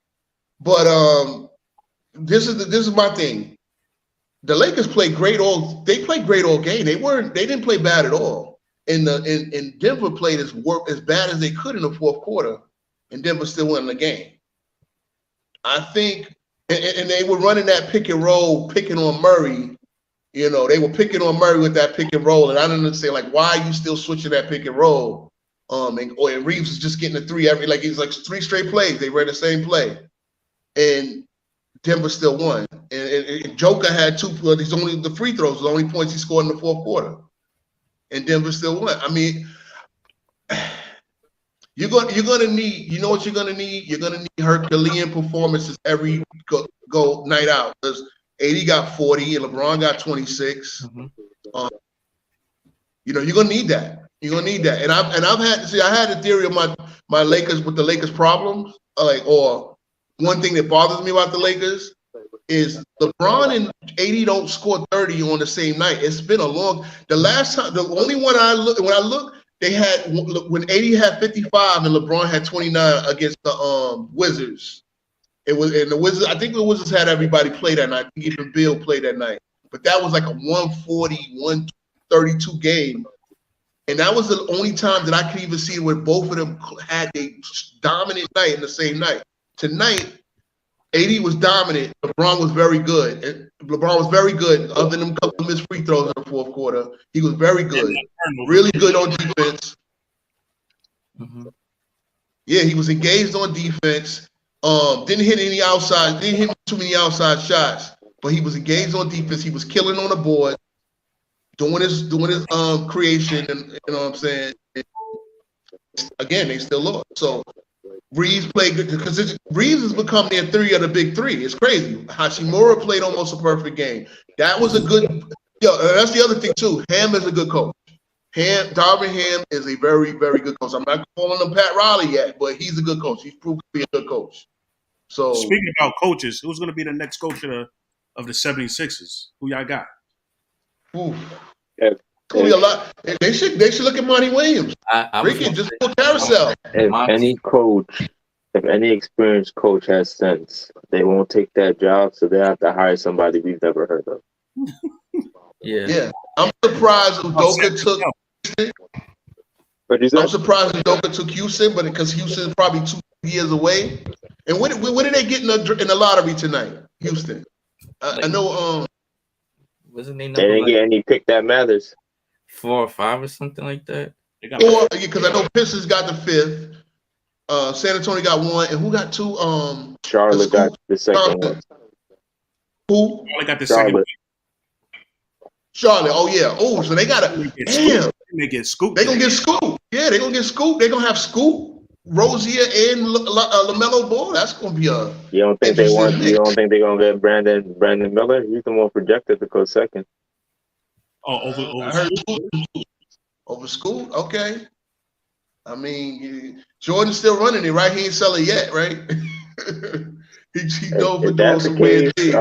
But this is my thing. The Lakers play great all game. They didn't play bad at all. And Denver played as bad as they could in the fourth quarter, and Denver still won the game. I think, and they were running that pick and roll, picking on Murray. You know, they were picking on Murray with that pick and roll, and I didn't understand, like, why are you still switching that pick and roll? And Reeves is just getting a three it's like 3 straight plays. They ran the same play, and Denver still won. And Joker had the free throws, the only points he scored in the fourth quarter, and Denver still won. I mean, you're gonna need, you know what you're gonna need? You're gonna need Herculean performances every go night out, because AD got 40 and LeBron got 26. Mm-hmm. You know, you're gonna need that. You're gonna need that. And I had a theory of my Lakers with the Lakers problems, or one thing that bothers me about the Lakers is LeBron and AD don't score 30 on the same night. It's been the only one when I look, they had, when AD had 55 and LeBron had 29 against the Wizards. It was, and the Wizards, I think the Wizards had everybody play that night. I think even Bill played that night. But that was like a 140, 132 game. And that was the only time that I could even see where both of them had a dominant night in the same night. Tonight, AD was dominant. LeBron was very good. Other than a couple of missed free throws in the fourth quarter. He was very good. Really good on defense. Mm-hmm. Yeah, he was engaged on defense. Didn't hit too many outside shots, but he was engaged on defense. He was killing on the board, doing his creation, and you know what I'm saying. And again, they still lost. So Reeves played good because Reeves has become their three of the big three. It's crazy. Hashimura played almost a perfect game. That was a good. That's the other thing too. Ham is a good coach. Darvin Ham is a very, very good coach. I'm not calling him Pat Riley yet, but he's a good coach. He's proved to be a good coach. So, speaking about coaches, who's going to be the next coach of the 76ers? Who y'all got? Oof. Yeah. Could be a lot. They should look at Monty Williams. Ricky, just pull carousel. If any experienced coach has sense, they won't take that job, so they have to hire somebody we've never heard of. Yeah. I'm surprised Udoka took Houston. I'm surprised Udoka took Houston, but because Houston is probably 2 years away. And when did they get in the lottery tonight? Houston. I know. Wasn't they didn't get any pick that matters. 4 or 5 or something like that. Because I know Pistons got the 5th. San Antonio got 1, and who got 2? Charlotte got the second one. Who? Charlotte got the second. Charlotte. Oh yeah. Oh, so they got to. Damn. They get scooped. They gonna get scooped. Yeah, they gonna get scooped. They gonna have Scoop, Rozier, and LaMelo Ball. That's gonna be a. You don't think they're gonna get Brandon Miller? He's the one projected to go second. Oh, over Scoop. Okay. I mean, Jordan's still running it, right? He ain't selling yet, right? he known for doing some weird things.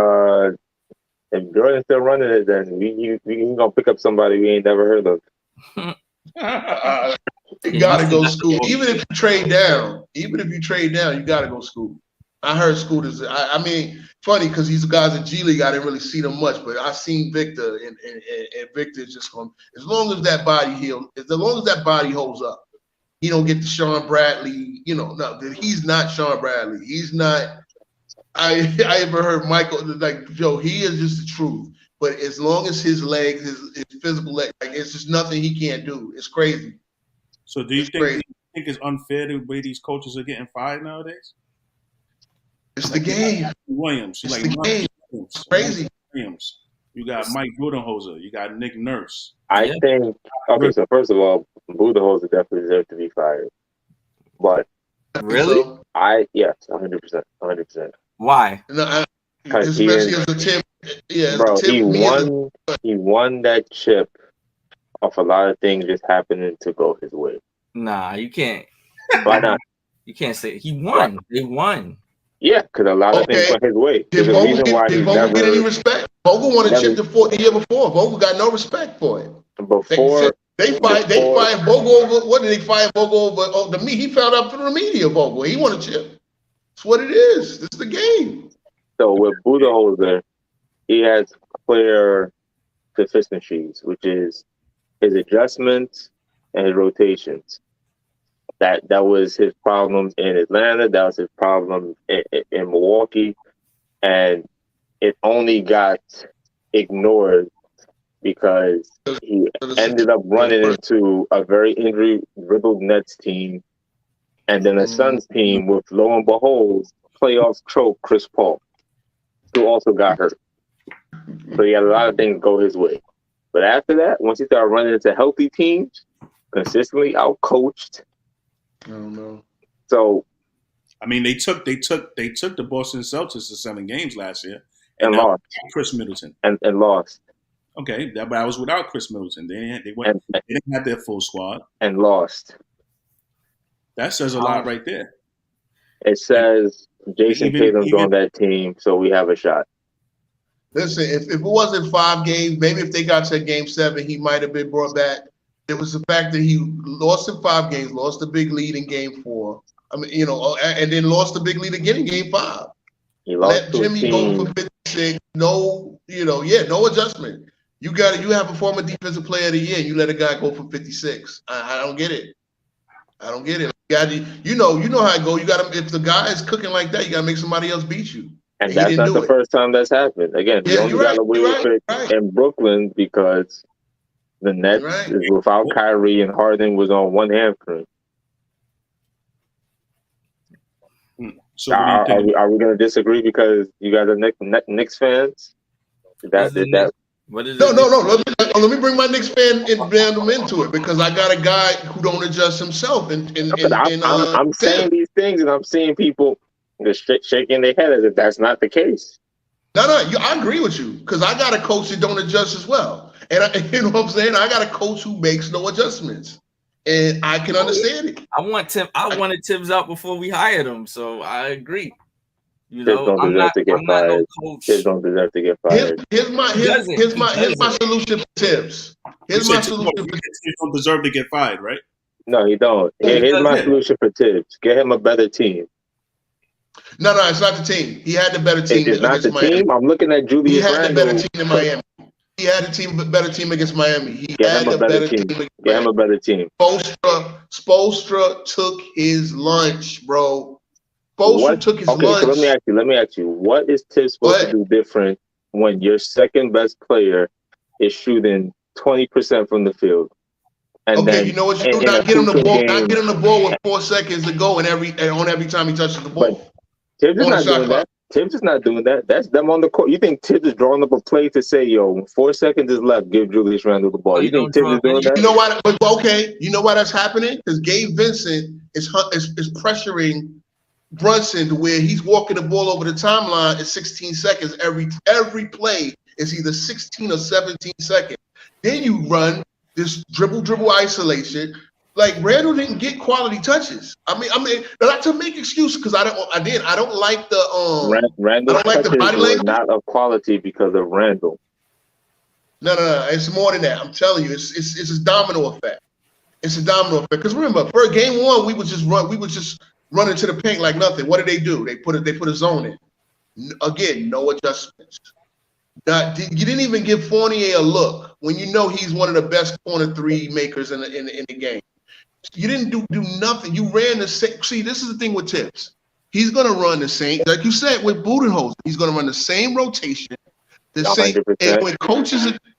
If Jordan's still running it, then we gonna pick up somebody we ain't never heard of. You gotta go Scoop. Even if you trade down, you gotta go Scoop. I heard Scoop is. I mean, funny because these guys in G League, I didn't really see them much, but I seen Victor, and Victor's just going. As long as that body holds up, he don't get to Sean Bradley. You know, no, he's not Sean Bradley. He's not. I ever heard Michael like Joe. He is just the truth. But as long as his legs, his physical leg, like, it's just nothing he can't do. It's crazy. So do you think it's unfair the way these coaches are getting fired nowadays? It's the game. Williams. It's the game. It's crazy. Williams. You got Mike Budenholzer. You got Nick Nurse. I think. Okay, so first of all, Budenholzer definitely deserves to be fired. But Really? yes, 100%. Why? No, Because especially as a tip. Yeah, bro, as a tip, he won that chip off a lot of things just happening to go his way. Nah, you can't. Why not? You can't say he won. Right. They won. Yeah, because a lot of things went his way. Did Vogel get any respect? Vogel won a chip the year before. Vogel got no respect for it. They fired Vogel over. What did they fire Vogel over? Oh, to me, he found out through the media. Vogel, he won a chip. That's what it is. This is the game. So with Budenholzer, he has clear deficiencies, which is his adjustments and his rotations. That was his problem in Atlanta. That was his problem in Milwaukee, and it only got ignored because he ended up running into a very injury-riddled Nets team, and then a Suns team with, lo and behold, playoff trope Chris Paul, who also got hurt. So he had a lot of things go his way. But after that, once he started running into healthy teams, consistently outcoached. I don't know. So, I mean, they took the Boston Celtics to 7 games last year and lost. Chris Middleton and lost. Okay, but I was without Chris Middleton. They didn't have their full squad and lost. That says a lot right there. It says Jason Tatum's on that team, so we have a shot. Listen, if it wasn't 5 games, maybe if they got to Game 7, he might have been brought back. It was the fact that he lost in 5 games, lost the big lead in Game 4. I mean, and then lost the big lead again in Game 5. He lost. Let Jimmy go for 56. No, no adjustment. You have a former defensive player of the year, and you let a guy go for 56. I don't get it. I don't get it. You know how it goes. You got to, if the guy is cooking like that, you got to make somebody else beat you. And that's not the first time that's happened. Again, he only got away with it in Brooklyn because the Nets is without Kyrie and Harden was on one hamstring. So are we going to disagree because you guys are Knicks fans? What is no. Let me bring my Knicks fan and band them into it because I got a guy who don't adjust himself. I'm saying these things and I'm seeing people just shaking their head as if that's not the case. No, I agree with you because I got a coach that don't adjust as well, and you know what I'm saying. I got a coach who makes no adjustments, and I can understand it. I wanted Tibbs out before we hired him, so I agree. Tibbs don't deserve to get fired. Tibbs don't deserve to get fired. Here's my solution for Tibbs. Here's my solution. Tibbs don't deserve to get fired, right? No, he don't. Here's my solution for Tibbs. Get him a better team. No, it's not the team. He had the better team. It's not the team. I'm looking at Julius Randle. He had the better team in Miami. He had a better team against Miami. He had a better team. Get him a better team. Spoelstra took his lunch, bro. Spoelstra took his lunch. So let me ask you. What is Tibbs supposed to do different when your second best player is shooting 20% from the field? And then, you know what you do? Not get him the ball with 4 seconds to go and on every time he touches the ball. But Tibbs is not doing that. Tibbs is not doing that. That's them on the court. You think Tibbs is drawing up a play to say, 4 seconds is left, give Julius Randle the ball. You think Tibbs is doing that? You know why? You know why that's happening? Because Gabe Vincent is pressuring Brunson to where he's walking the ball over the timeline at 16 seconds. Every play is either 16 or 17 seconds. Then you run this dribble isolation. Like Randall didn't get quality touches. I mean, not to make excuses because I don't like the Randall I don't like the body language. Not of quality because of Randall. No, it's more than that. I'm telling you, it's a domino effect. It's a domino effect. Because remember, for Game 1, we would just run into the paint like nothing. What did they do? They put a zone in. Again, no adjustments. You didn't even give Fournier a look when you know he's one of the best corner 3 makers in the game. You didn't do nothing. You ran the same. See, this is the thing with Tibbs. He's going to run the same, like you said with Budenholzer. He's going to run the same rotation, the 100%. Same.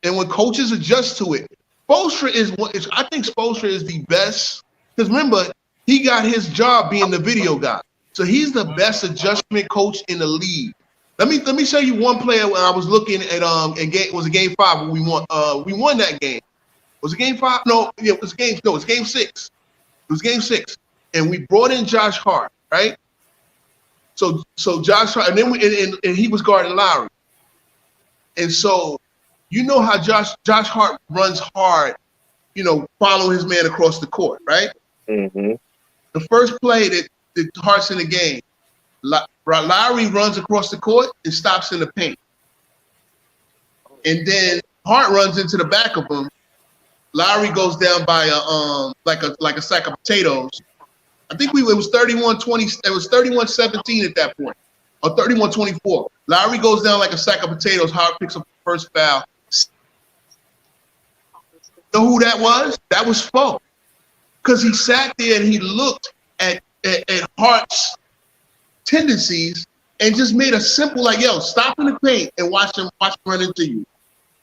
And when coaches adjust to it, Spoelstra I think Spoelstra is the best. Because remember, he got his job being the video guy, so he's the best adjustment coach in the league. Let me show you one player when I was looking at it was a game 5 when we won that game. Was it game 5? No, yeah, it was game 6. It was game 6. And we brought in Josh Hart, right? So Josh Hart, and then and he was guarding Lowry. And so you know how Josh Hart runs hard, following his man across the court, right? Mm-hmm. The first play that Hart's in the game, Lowry runs across the court and stops in the paint. And then Hart runs into the back of him. Lowry goes down by like a sack of potatoes. I think it was 31-20. It was 31-17 at that point, or 31-24. Lowry goes down like a sack of potatoes. Hart picks up the first foul. You know who that was? That was Spo, because he sat there and he looked at Hart's tendencies and just made a simple stop in the paint and watch him run into you.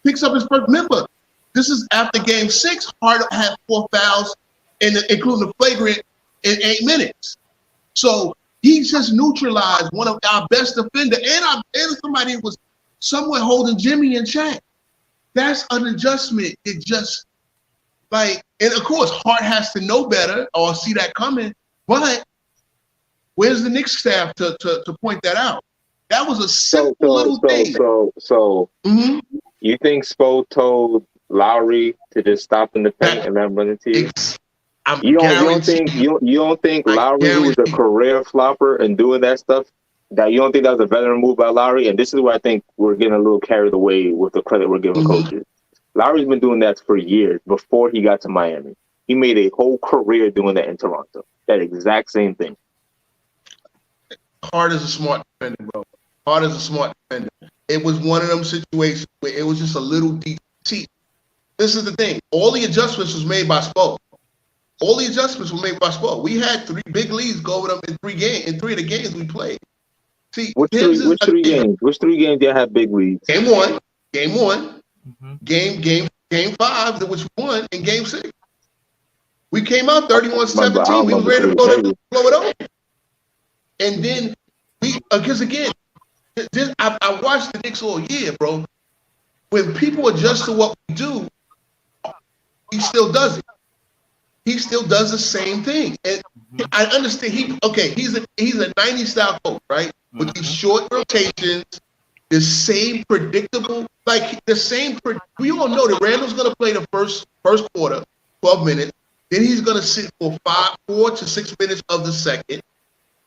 Picks up his first. Remember, this is after game 6. Hart had 4 fouls, including the flagrant, in 8 minutes. So he just neutralized one of our best defenders and somebody who was somewhere holding Jimmy in check. That's an adjustment. It just and of course Hart has to know better or see that coming. But where's the Knicks staff to point that out? That was a simple little thing. So you think Spo told Lowry to just stop in the paint and then run into you? You don't think Lowry, who's a career flopper and doing that stuff, that you don't think that was a veteran move by Lowry? And this is where I think we're getting a little carried away with the credit we're giving coaches. Lowry's been doing that for years before he got to Miami. He made a whole career doing that in Toronto. That exact same thing. Hart is a smart defender, bro. Hart is a smart defender. It was one of them situations where it was just a little deep. See, this is the thing. All the adjustments was made by Spo. All the adjustments were made by Spo. We had 3 big leads go over them in 3 games. In 3 of the games we played. See, which 3 games? Which 3 games did you have big leads? Game 1, game 5, which we won, and game 6. We came out 31-17. We was ready to blow it over. And then because again, I watched the Knicks all year, bro. When people adjust to what we do, he still does it. He still does the same thing. And I understand he's a 90s style coach, right? With these short rotations, the same predictable, we all know that Randall's gonna play the first quarter, 12 minutes, then he's gonna sit for 4 to 6 minutes of the second,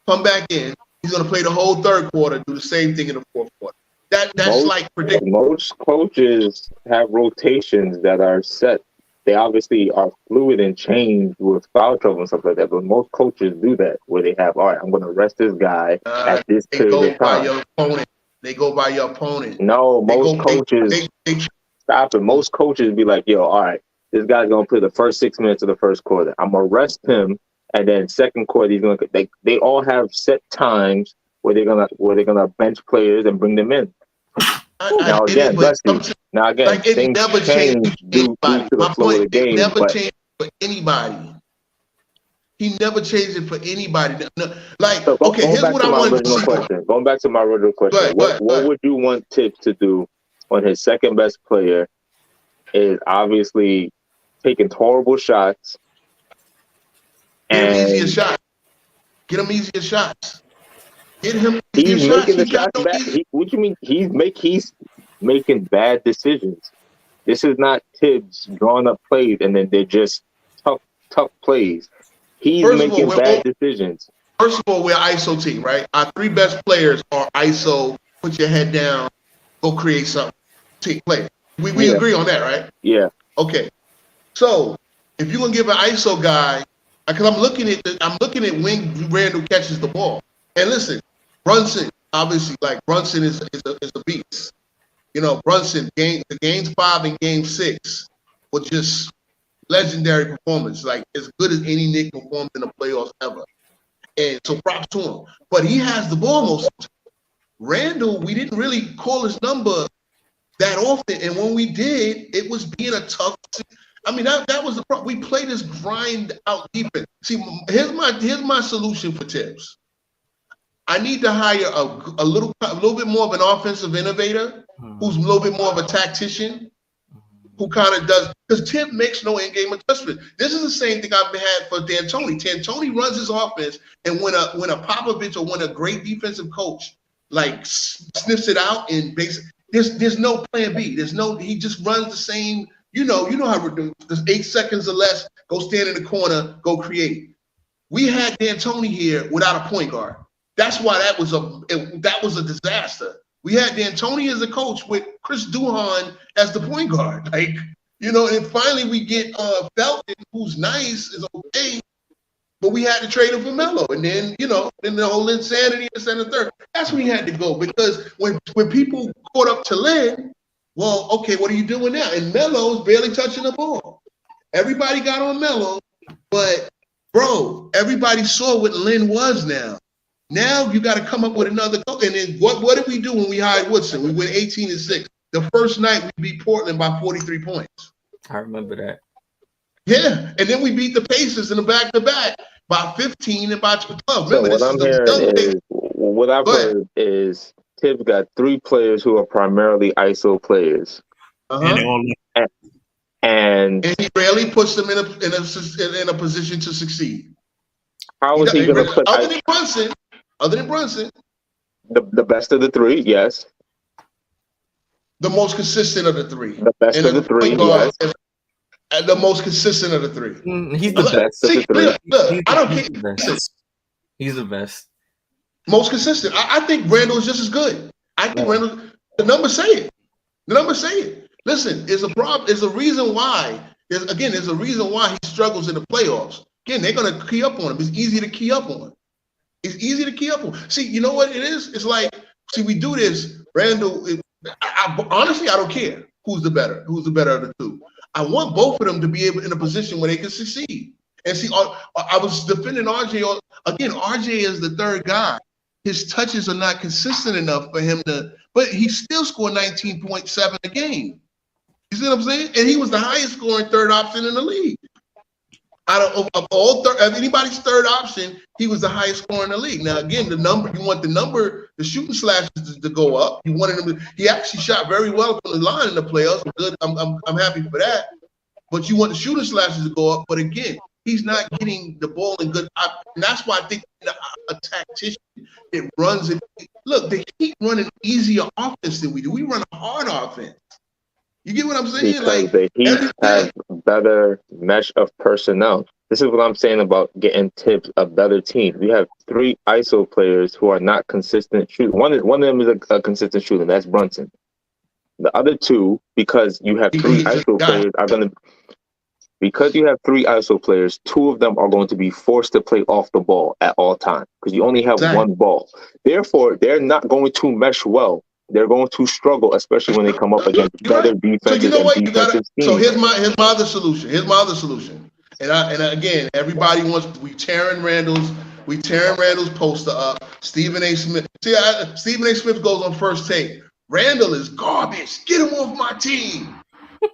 come back in, he's gonna play the whole third quarter, do the same thing in the fourth quarter. That's predictable. Most coaches have rotations that are set. They obviously are fluid and change with foul trouble and stuff like that, but most coaches do that, where they have, all right, I'm going to rest this guy at this period of time. They go by your opponent. No, most coaches stop it. Most coaches be like, yo, all right, this guy's going to play the first 6 minutes of the first quarter. I'm going to rest him, and then second quarter, he's going to. They all have set times where they're gonna bench players and bring them in. Now again, things never change due to the flow of the game. It never changed for anybody. He never changed it for anybody. No, here's what I want to see. Going back to my original question, what would you want Tibbs to do when his second best player is obviously taking horrible shots? Get him easier shots. Get him easier shots. Get him. He's making the shots bad. What do you mean? He's making bad decisions. This is not Tibbs drawing up plays and then they're just tough plays. He's making bad decisions. First of all, we're ISO team, right? Our 3 best players are ISO. Put your head down. Go create something. Take play. We agree on that, right? Yeah. Okay. So if you're gonna give an ISO guy, because I'm looking at when Randall catches the ball. And listen, Brunson, obviously, Brunson is a beast. Brunson, games 5 and game 6 were just legendary performance, as good as any Knick performed in the playoffs ever. And so props to him. But he has the ball most of the time. Randall, we didn't really call his number that often. And when we did, it was being a tough. I mean, that was the problem. We played this grind out defense. See, here's my solution for Tibbs. I need to hire a little bit more of an offensive innovator who's a little bit more of a tactician who kind of does, because Tim makes no in-game adjustment. This is the same thing I've had for D'Antoni. D'Antoni runs his offense, and when a Popovich or when a great defensive coach like sniffs it out and there's no plan B. He just runs the same. You know how we're doing. There's 8 seconds or less. Go stand in the corner. Go create. We had D'Antoni here without a point guard. That's why that was a disaster. We had D'Antoni as a coach with Chris Duhon as the point guard. Like, and finally we get Felton, who's nice, is okay, but we had to trade him for Melo. And then, then the whole insanity in the center third. That's when he had to go, because when people caught up to Lynn, well, okay, what are you doing now? And Melo's barely touching the ball. Everybody got on Melo, but bro, everybody saw what Lynn was now. Now you got to come up with another coach. And then what did we do when we hired Woodson? We went 18-6. The first night we beat Portland by 43 points. I remember that. Yeah, and then we beat the Pacers in the back-to-back by 15 and by 12. Remember, what I've heard is Tibbs got 3 players who are primarily ISO players. And he rarely puts them in a position to succeed. How is he going to put other than Brunson, the best of the 3? Yes. The most consistent of the 3. The best of the 3. Yes. And the most consistent of the 3. He's the best of the 3. Look, I don't care. He's the best. Most consistent. I think Randall is just as good. I think Randall. The numbers say it. Listen, there's a problem. There's a reason why. There's a reason why he struggles in the playoffs. Again, they're gonna key up on him. It's easy to key up on. See, you know what it is? It's like, we do this. Randall. Honestly, I don't care who's the better of the 2. I want both of them to be able in a position where they can succeed. And see, I was defending RJ. Again, RJ is the 3rd guy. His touches are not consistent enough for him to, but he still scored 19.7 a game. You see what I'm saying? And he was the highest scoring 3rd option in the league. Out of all anybody's 3rd option, he was the highest scorer in the league. Now, again, you want the shooting slashes to go up. You wanted him he actually shot very well from the line in the playoffs. Good. I'm happy for that. But you want the shooting slashes to go up. But again, he's not getting the ball in good. And that's why I think a tactician, it runs it. Look, they keep running easier offense than we do. We run a hard offense. You get what I'm saying? Because like the Heat have better mesh of personnel. This is what I'm saying about getting Tibbs a better team. We have 3 ISO players who are not consistent shooters. One of them is a consistent shooter. That's Brunson. The other 2, because you have 3 ISO players, are going to. Because you have 3 ISO players, 2 of them are going to be forced to play off the ball at all times because you only have 1 ball. Therefore, they're not going to mesh well. They're going to struggle, especially when they come up against better defenses and defensive teams. So here's my other solution. And again, everybody we tearing Randall's poster up. Stephen A. Smith. Stephen A. Smith goes on First Take. Randall is garbage. Get him off my team.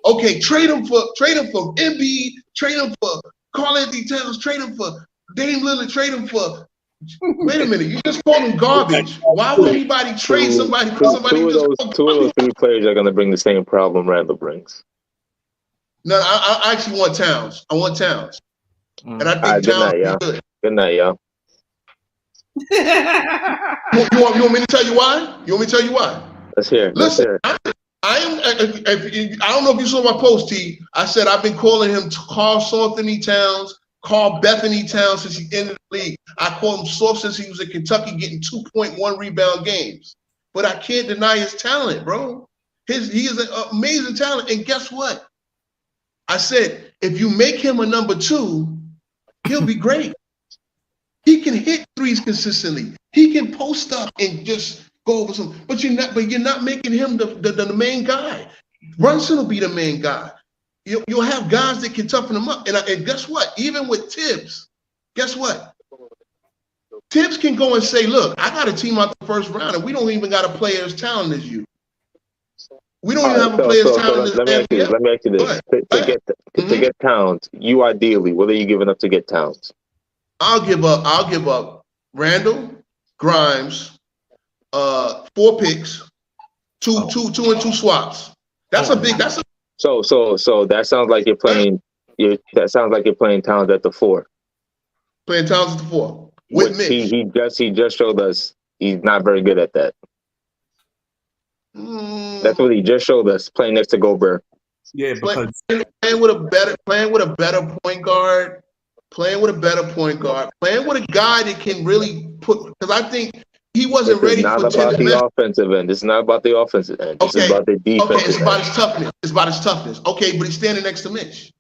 Okay, trade him for Embiid, trade him for Karl-Anthony Towns, trade him for Dame Lillard, trade him for. Wait a minute, you just called him garbage. Why would anybody trade somebody for somebody who just called Two of those 3 players are going to bring the same problem Randall brings. No, I actually want Towns. I want Towns. And I think Towns is good. Good night, y'all. You want me to tell you why? Let's hear it. Listen, I don't know if you saw my post, T. I said I've been calling him Karl-Anthony Towns, Carl Bethany Towns since he entered the league. I call him soft since he was in Kentucky getting 2.1 rebound games. But I can't deny his talent, bro. He is an amazing talent. And guess what? I said, if you make him a number 2, he'll be great. He can hit 3s consistently. He can post up and just go over some. But you're not making him the main guy. Brunson will be the main guy. You'll have guys that can toughen him up. And guess what? Even with Tibbs, guess what? Tibbs can go and say, look, I got a team out the first round, and we don't even got a player as talented as you. We don't even have a player as talented as you. Let me ask you this. To get Towns, you ideally, what are you giving up to get Towns? I'll give up Randall, Grimes, 4 picks, two and 2 swaps. That's a big. That's a So that sounds like you're playing. That sounds like you're playing Towns at the 4. playing Towns at the 4 with Mitch. He just showed us he's not very good at that. That's what he just showed us, playing next to Gobert. Yeah, because playing with a better point guard, playing with a guy that can really put. Because I think he wasn't ready for. It's not about the offensive end. It's not about the offensive end. It's about the defense. Okay, it's about his toughness. It's about his toughness. Okay, but he's standing next to Mitch.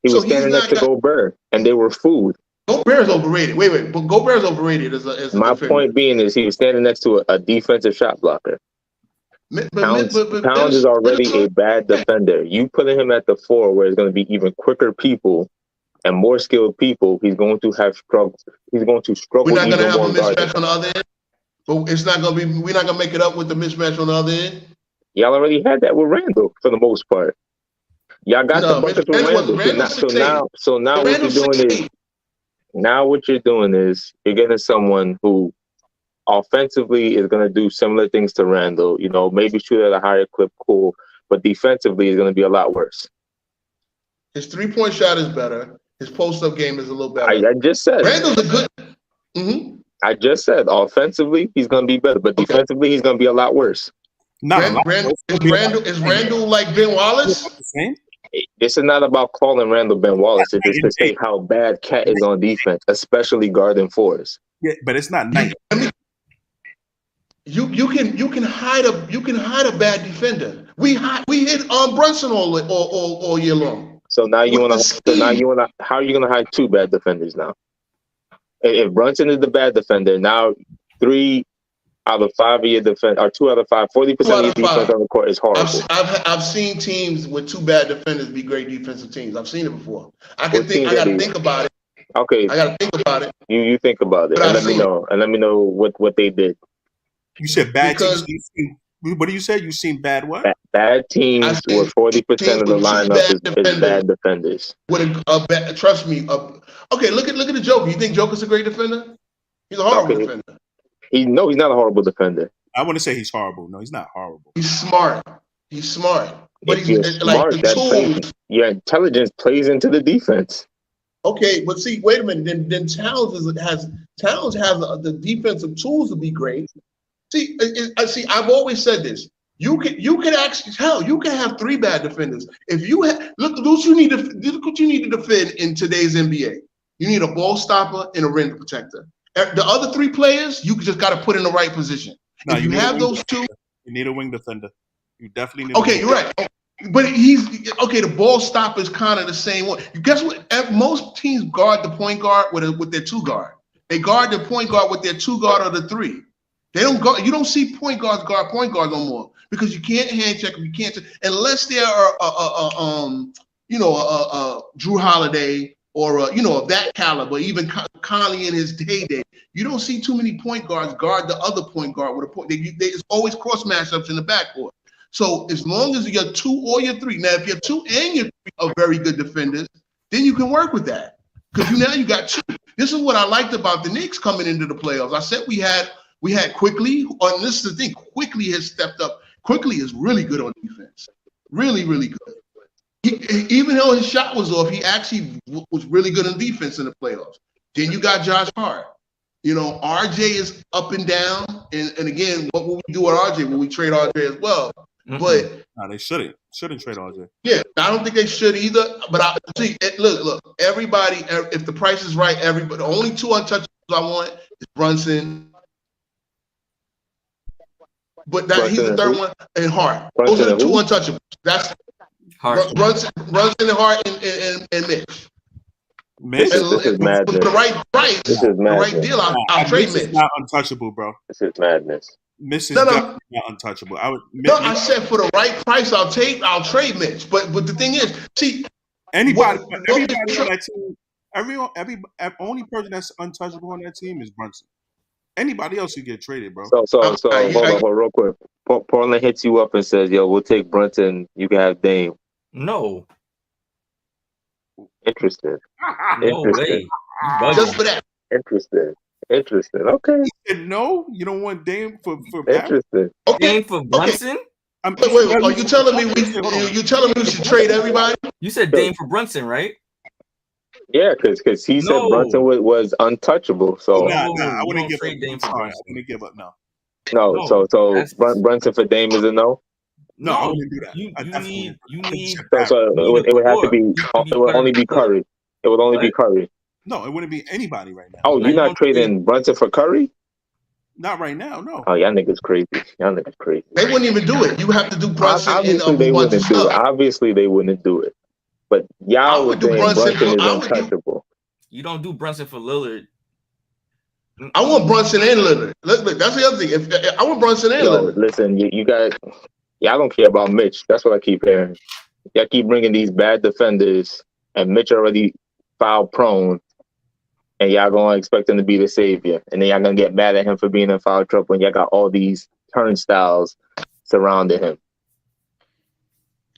He was standing next to Gobert, and they were food. Gobert's overrated. Wait, but Gobert's overrated as a My point being is he was standing next to a defensive shot blocker. Towns is already a bad defender. You putting him at the 4 where it's going to be even quicker people and more skilled people, he's going to struggle. We're not going to have a mismatch on the other end. But it's not going to be. We're not going to make it up with the mismatch on the other end. Y'all already had that with Randall for the most part. Y'all got the buckets with Randall. So now what you're doing is you're getting someone who offensively is going to do similar things to Randall. You know, maybe shoot at a higher clip, cool, but defensively is going to be a lot worse. His 3-point shot is better. His post-up game is a little better. I just said Randall's a good. Mm-hmm. I just said offensively he's going to be better, but defensively he's going to be a lot worse. Is Randall like Ben Wallace? This is not about calling Randall Ben Wallace. It's just to say how bad Cat is on defense, especially guarding 4s. Yeah, but it's not nice. You can hide a bad defender. We hit Brunson all year long. So now you want to how are you going to hide 2 bad defenders now? If Brunson is the bad defender, now 3 out of 5 of your defense, or 2 out of 5, 40% of your defense on the court is horrible. I've seen teams with 2 bad defenders be great defensive teams. I've seen it before. I got to think about it. Okay. I got to think about it. You think about it, and let me know. And let me know what they did. You said bad teams. What do you say? You seen bad what? Bad teams where 40% of the lineup is bad defenders. Trust me. Okay, look at the Joker. You think Joker's a great defender? He's a horrible defender. He's not a horrible defender. I want to say he's horrible. No, he's not horrible. He's smart. But he's smart, like the tools. Your intelligence plays into the defense. Okay, but see, wait a minute. Then Towns has the defensive tools to be great. See, I've always said this. You can actually you can have 3 bad defenders. If you look what you need to defend in today's NBA. You need a ball stopper and a rim protector. The other 3 players, you just got to put in the right position. No, if you have those 2, you need a wing defender. You definitely need. You're right. But the ball stopper is kind of the same one. Guess what? Most teams guard the point guard with their 2 guard. They guard the point guard with their 2 guard or the 3. They don't go. You don't see point guards guard point guards no more because you can't hand check them. You can't unless they are Drew Holiday or of that caliber. Even Conley in his heyday, you don't see too many point guards guard the other point guard with a point. It's always cross matchups in the backcourt. So as long as you're 2 or you're 3, now if you're 2 and you're 3 are very good defenders, then you can work with that because now you got 2. This is what I liked about the Knicks coming into the playoffs. I said we had Quickly, and this is the thing. Quickly has stepped up. Quickly is really good on defense. Really, really good. Even though his shot was off, he actually was really good on defense in the playoffs. Then you got Josh Hart. RJ is up and down. And again, what will we do with RJ? Will we trade RJ as well? Mm-hmm. But no, they shouldn't trade RJ. Yeah, I don't think they should either. But look, everybody, if the price is right, everybody. The only 2 untouchables I want is Brunson. But he's the 3rd one, and Hart. Those are the 2 untouchables. That's Brunson and Hart and Mitch. This is madness. For the right price, the right deal, I'll trade Mitch. Mitch is not untouchable, bro. This is madness. Mitch is not untouchable. I said for the right price, I'll trade Mitch. But the thing is, see, everybody on that team, every only person that's untouchable on that team is Brunson. Anybody else you get traded, bro. So hold on real quick. Portland hits you up and says, "Yo, we'll take Brunson. You can have Dame." No. Interested. No way. Just for that. Interested. Interesting. Okay. He said no. You don't want Dame for Interesting. Dame for Brunson? Wait, are you telling me we should trade everybody? You said Dame for Brunson, right? Yeah, because he said Brunson was untouchable. So I wouldn't give up. Dame for Brunson. I wouldn't give up. No. So Brunson for Dame is a no. No, I wouldn't do that. You need. So it would have to be. It would only be Curry. It would only be Curry. No, it wouldn't be anybody right now. Oh, you're not trading Brunson for Curry? Not right now, no. Oh, y'all niggas crazy. They wouldn't even do it. You have to do Brunson. Obviously, they wouldn't do it. Obviously, they wouldn't do it. But y'all would think Brunson is untouchable. You don't do Brunson for Lillard. I want Brunson and Lillard. Look, that's the other thing. If I want Brunson and Lillard. Listen, you got. Y'all don't care about Mitch. That's what I keep hearing. Y'all keep bringing these bad defenders, and Mitch already foul prone. And y'all gonna expect him to be the savior, and then y'all gonna get mad at him for being in foul trouble, and y'all got all these turnstiles surrounding him.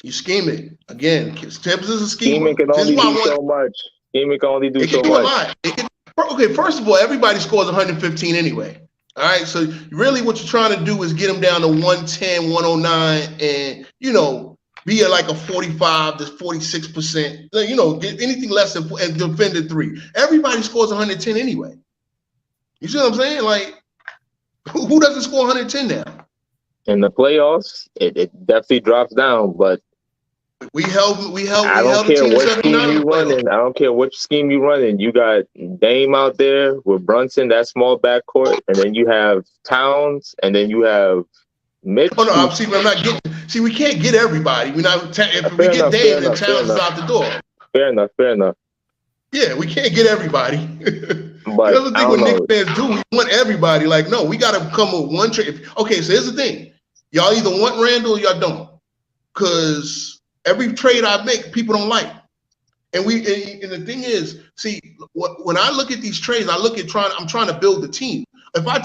You scheming again. Tibbs is a Scheming schemer. can only do so much. Scheming can only do so much. Okay, first of all, everybody scores 115 anyway. All right, so really what you're trying to do is get them down to 110, 109, and be at like a 45 to 46%. Get anything less than and defend at 3. Everybody scores 110 anyway. You see what I'm saying? Like, who doesn't score 110 now? In the playoffs, it definitely drops down, but we held. I don't care what scheme you running. I don't care which scheme you running. You got Dame out there with Brunson, that small backcourt, and then you have Towns, and then you have Mitch. Oh no, I'm not getting. See, we can't get everybody. We're not. If we get Dame, then Towns is out the door. Fair enough. Yeah, we can't get everybody. But the other thing what Knicks fans do, we want everybody. Like, no, we got to come with one trade. Okay, so here's the thing: y'all either want Randall or y'all don't, because every trade I make, people don't like. And the thing is, see, when I look at these trades, I'm trying to build the team. If I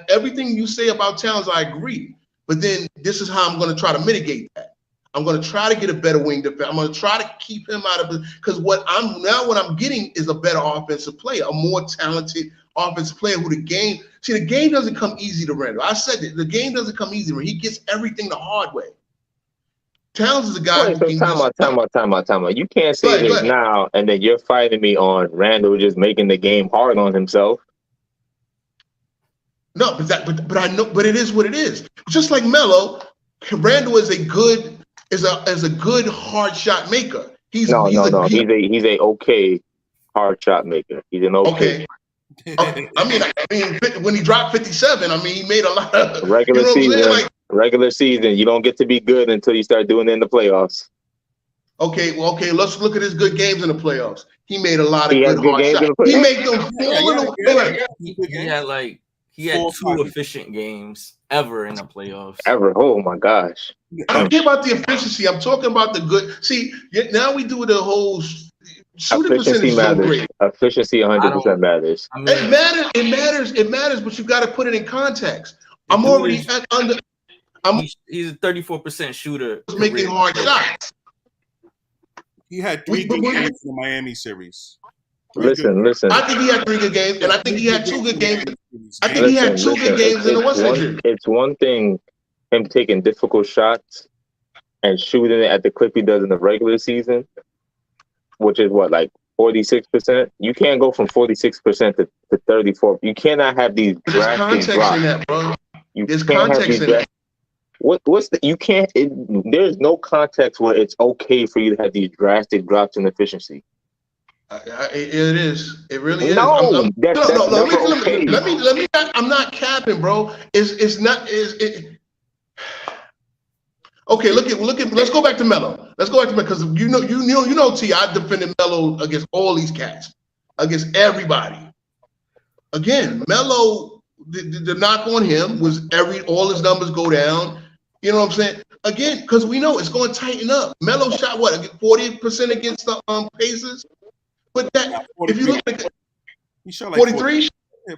everything you say about Towns, I agree. But then this is how I'm going to try to mitigate that. I'm going to try to get a better wing defense. I'm going to try to keep him out of it, because what I'm getting is a better offensive player, a more talented offensive player who the game doesn't come easy to Randall. I said it. The game doesn't come easy. He gets everything the hard way. Towns is a guy. Time out. You can't say this now, and then you're fighting me on Randall just making the game hard on himself. No, but I know, but it is what it is. Just like Melo, Randall is a good hard shot maker. He's a okay hard shot maker. He's an okay. I mean, when he dropped 57, he made a lot of regular season. You don't get to be good until you start doing it in the playoffs. Okay. Let's look at his good games in the playoffs. He made a lot of good hard shots. He made them fall away. He had 2 efficient games ever in the playoffs. Ever? Oh my gosh! I don't care about the efficiency. I'm talking about the good. See, now we do the whole shooting percentage. Matters. Efficiency 100% matters. It matters, but you got to put it in context. I'm already under. He's a 34% shooter. Making hard shots. He had 3 good games in the Miami series. Listen. I think he had 3 good games, and I think he had 2 good games. I think he had 2 good games in the Western Series. It's one thing him taking difficult shots and shooting it at the clip he does in the regular season, which is like 46%. You can't go from 46% to 34%. You cannot have these drastic drops. There's context in that, bro. There's context in that. There's no context where it's okay for you to have these drastic drops in efficiency. It is. It really is. No, let me. I'm not capping, bro. It's not. Okay, look at. Let's go back to Melo. Because you know, T. I defended Melo against all these cats, against everybody. Again, Melo. The knock on him was all his numbers go down. You know what I'm saying? Again, because we know it's going to tighten up. Melo shot 40% against the Pacers. But that, if you look at he shot like 43,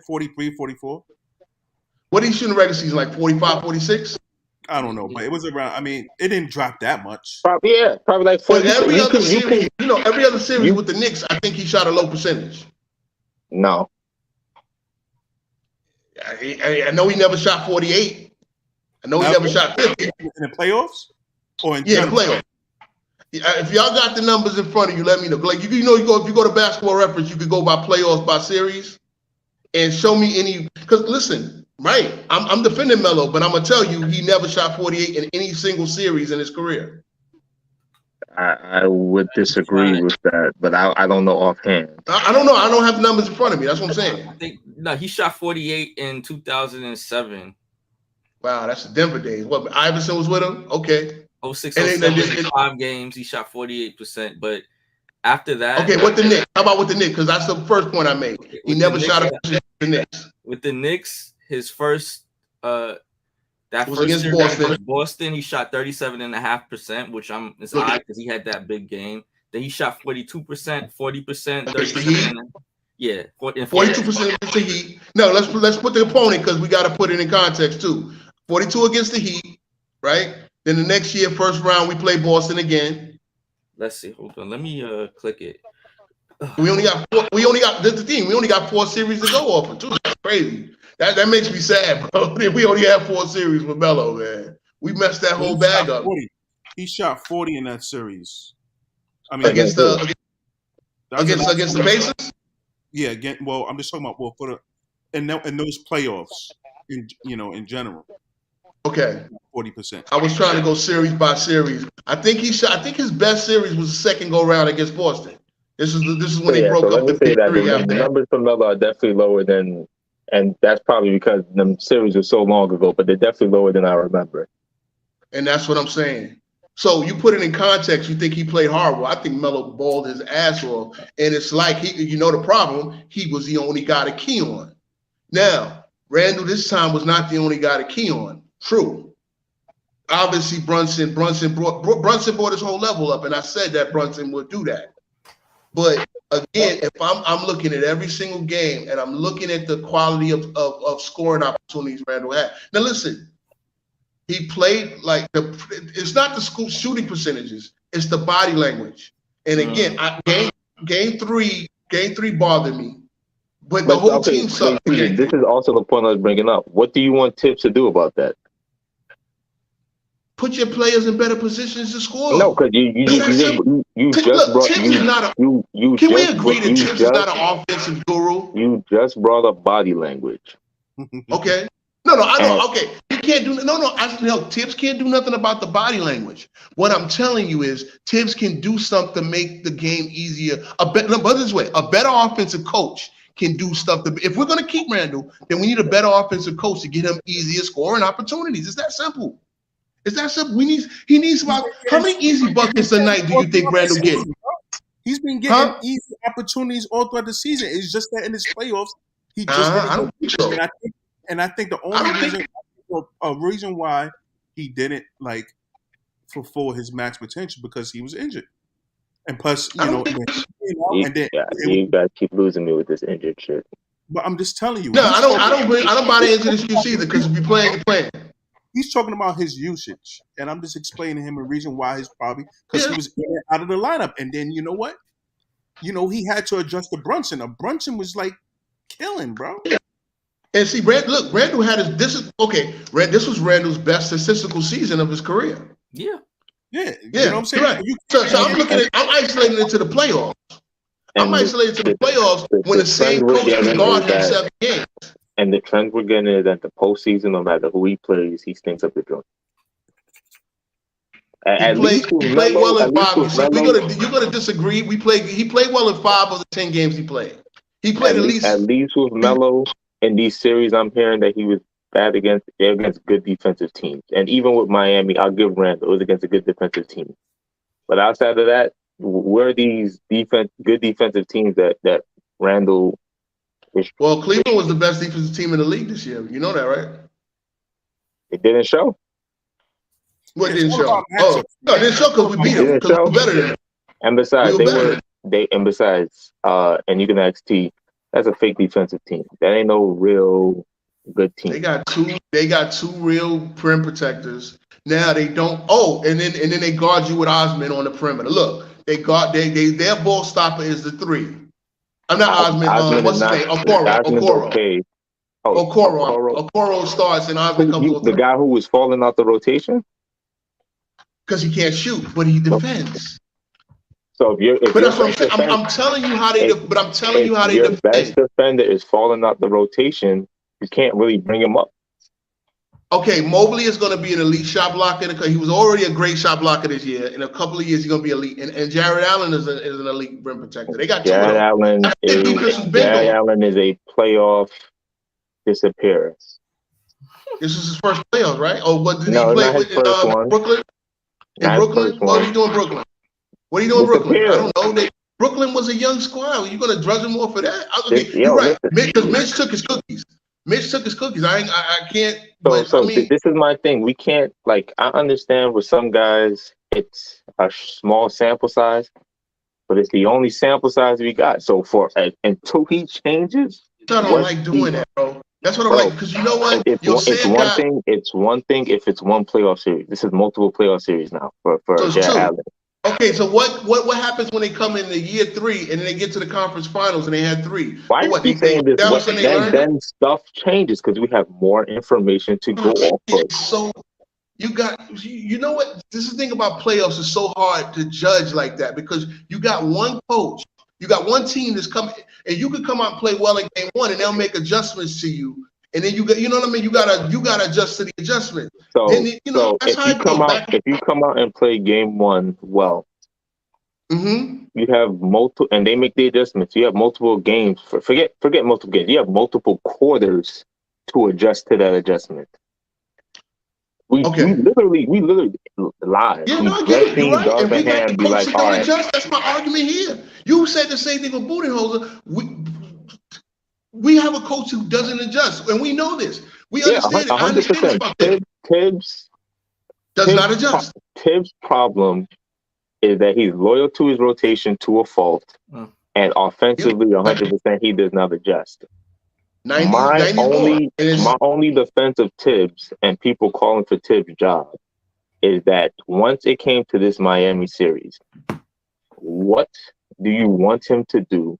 43, 44. What did he shoot in the regular season? Like 45, 46? I don't know, but it was around. It didn't drop that much. Probably like 40. Every other series with the Knicks, I think he shot a low percentage. No. I know he never shot 48. I know he never shot 50 in the playoffs or in general? Playoffs. If y'all got the numbers in front of you, let me know. Like if you go to Basketball Reference, you could go by playoffs by series and show me any. Because listen, right? I'm defending Melo, but I'm gonna tell you he never shot 48 in any single series in his career. I would disagree with that, but I don't know offhand. I don't know. I don't have the numbers in front of me. That's what I'm saying. I think he shot 48 in 2007. Wow, that's the Denver days. What, Iverson was with him? Okay. 06, 07, 5 games, he shot 48%. But after that, okay, what the Knicks? How about with the Knicks? Because that's the first point I made. He never shot a position with the Knicks. With the Knicks, his first that was first against Boston, he shot 37.5%, which is odd because he had that big game. Then he shot 42%, 40%, 30%. Yeah, 42% against the Heat. No, let's put the opponent because we got to put it in context too. 42 against the Heat, right? Then the next year, first round, we play Boston again. Let's see. Hold on. Let me click it. We only got the thing. We only got 4 series to go off of too. That's crazy. That makes me sad, bro. We only have 4 series with Melo, man. We messed that whole bag up. 40. He shot 40 in that series. I mean, against the Pacers. Yeah, again. Well, I'm just talking about for in those playoffs, in general. Okay. 40%. I was trying to go series by series. I think his best series was the second go round against Boston. This is when they broke up the three. The numbers for Melo are definitely lower than, and that's probably because the series was so long ago, but they're definitely lower than I remember. And that's what I'm saying. So you put it in context, you think he played horrible. I think Melo balled his ass off. And it's like, the problem, he was the only guy to key on. Now, Randall this time was not the only guy to key on. True. Obviously, Brunson brought his whole level up, and I said that Brunson would do that. But again, if I'm looking at every single game and I'm looking at the quality of scoring opportunities Randall had. Now listen, he played like it's not the school shooting percentages, it's the body language. And again, game three bothered me. But the whole team sucked. This is also the point I was bringing up. What do you want Tips to do about that? Put your players in better positions to score. No, because you just brought. Can we agree that Tips is not an offensive guru? You just brought up body language. Okay. No, I know. Okay, you can't do Tibbs can't do nothing about the body language. What I'm telling you is Tibbs can do something to make the game easier. But this way, a better offensive coach can do stuff. If we're going to keep Randall, then we need a better offensive coach to get him easier scoring opportunities. It's that simple. It's that simple. He needs about how many easy buckets a night do you think Randall gets? He's been getting easy opportunities all throughout the season. It's just that in his playoffs, he just didn't. I don't think so. And I think the only reason why he didn't fulfill his max potential because he was injured, and plus you guys keep losing me with this injured shit. But I'm just telling you. No, I don't buy the injured excuse either because if you're playing, you're playing. He's talking about his usage, and I'm just explaining to him a reason why he's probably because he was in and out of the lineup, and then you know what? He had to adjust to Brunson. Brunson was killing, bro. Yeah. And see, Randall had this was Randall's best statistical season of his career. Yeah. You know what I'm saying? Right. So I'm isolating it to the playoffs. I'm isolated to the playoffs when the same coach can guard him 7 games. And the trend we're getting is that the postseason, no matter who he plays, he stinks up the joint. He played well in 5. You're gonna disagree. He played well in 5 of the 10 games he played. He played at least with Melo. In these series, I'm hearing that he was bad against good defensive teams. And even with Miami, I'll give Randall, it was against a good defensive team. But outside of that, where are these good defensive teams that Randall is? Well, Cleveland was the best defensive team in the league this year. You know that, right? It didn't show. What didn't show? Oh, no, it didn't show because we beat them. Because we were better than them. And besides, and you can ask T, that's a fake defensive team. That ain't no real good team. They got two real rim protectors. Now they don't. Oh, and then they guard you with Osman on the perimeter. Look, their ball stopper is the 3. I'm not Osman. What's his name? Okoro. Okay. Okoro starts and Osman comes on. The guy who was falling out the rotation? Because he can't shoot, but he defends. So if but that's what I'm saying. I'm telling you how they. But I'm telling you how they defend. Your best defender is falling out the rotation. You can't really bring him up. Okay, Mobley is going to be an elite shot blocker. He was already a great shot blocker this year. In a couple of years, he's going to be elite. And Jared Allen is an elite rim protector. They got Jared Allen. Jared Allen is a playoff disappearance. This is his first playoffs, right? Oh, but did he play with Brooklyn? In Brooklyn? What are you doing in Brooklyn? What are you doing in Brooklyn? I don't know. Brooklyn was a young squad. You're going to drudge him off for that? Okay, you're right. Because Mitch took his cookies. I can't. This is my thing. We can't, I understand with some guys, it's a small sample size, but it's the only sample size we got. So until he changes. I don't like doing that, bro. That's what I like. Because you know what? It's one thing if it's one playoff series. This is multiple playoff series now for Jared Allen. Okay, so what happens when they come in the year 3 and then they get to the conference finals and they had 3? Why are you saying this? Then stuff changes because we have more information to go off of. So you know what? This is the thing about playoffs. It's so hard to judge like that because you got one coach, you got one team that's coming, and you could come out and play well in game 1, and they'll make adjustments to you. And then you know what I mean? You gotta adjust to the adjustment. So, if you come out and play game 1 well, you have multiple, and they make the adjustments. You have multiple games. Forget multiple games. You have multiple quarters to adjust to that adjustment. We literally live. Yeah, no, I get it. You're right. And we got the coach that don't adjust. That's my argument here. You said the same thing with Budenholzer. We have a coach who doesn't adjust, and we know this. We understand it. I understand about this. Tibbs does not adjust. Tibbs' problem is that he's loyal to his rotation to a fault, and offensively, 100%, he does not adjust. My only defense of Tibbs and people calling for Tibbs' job is that once it came to this Miami series, what do you want him to do?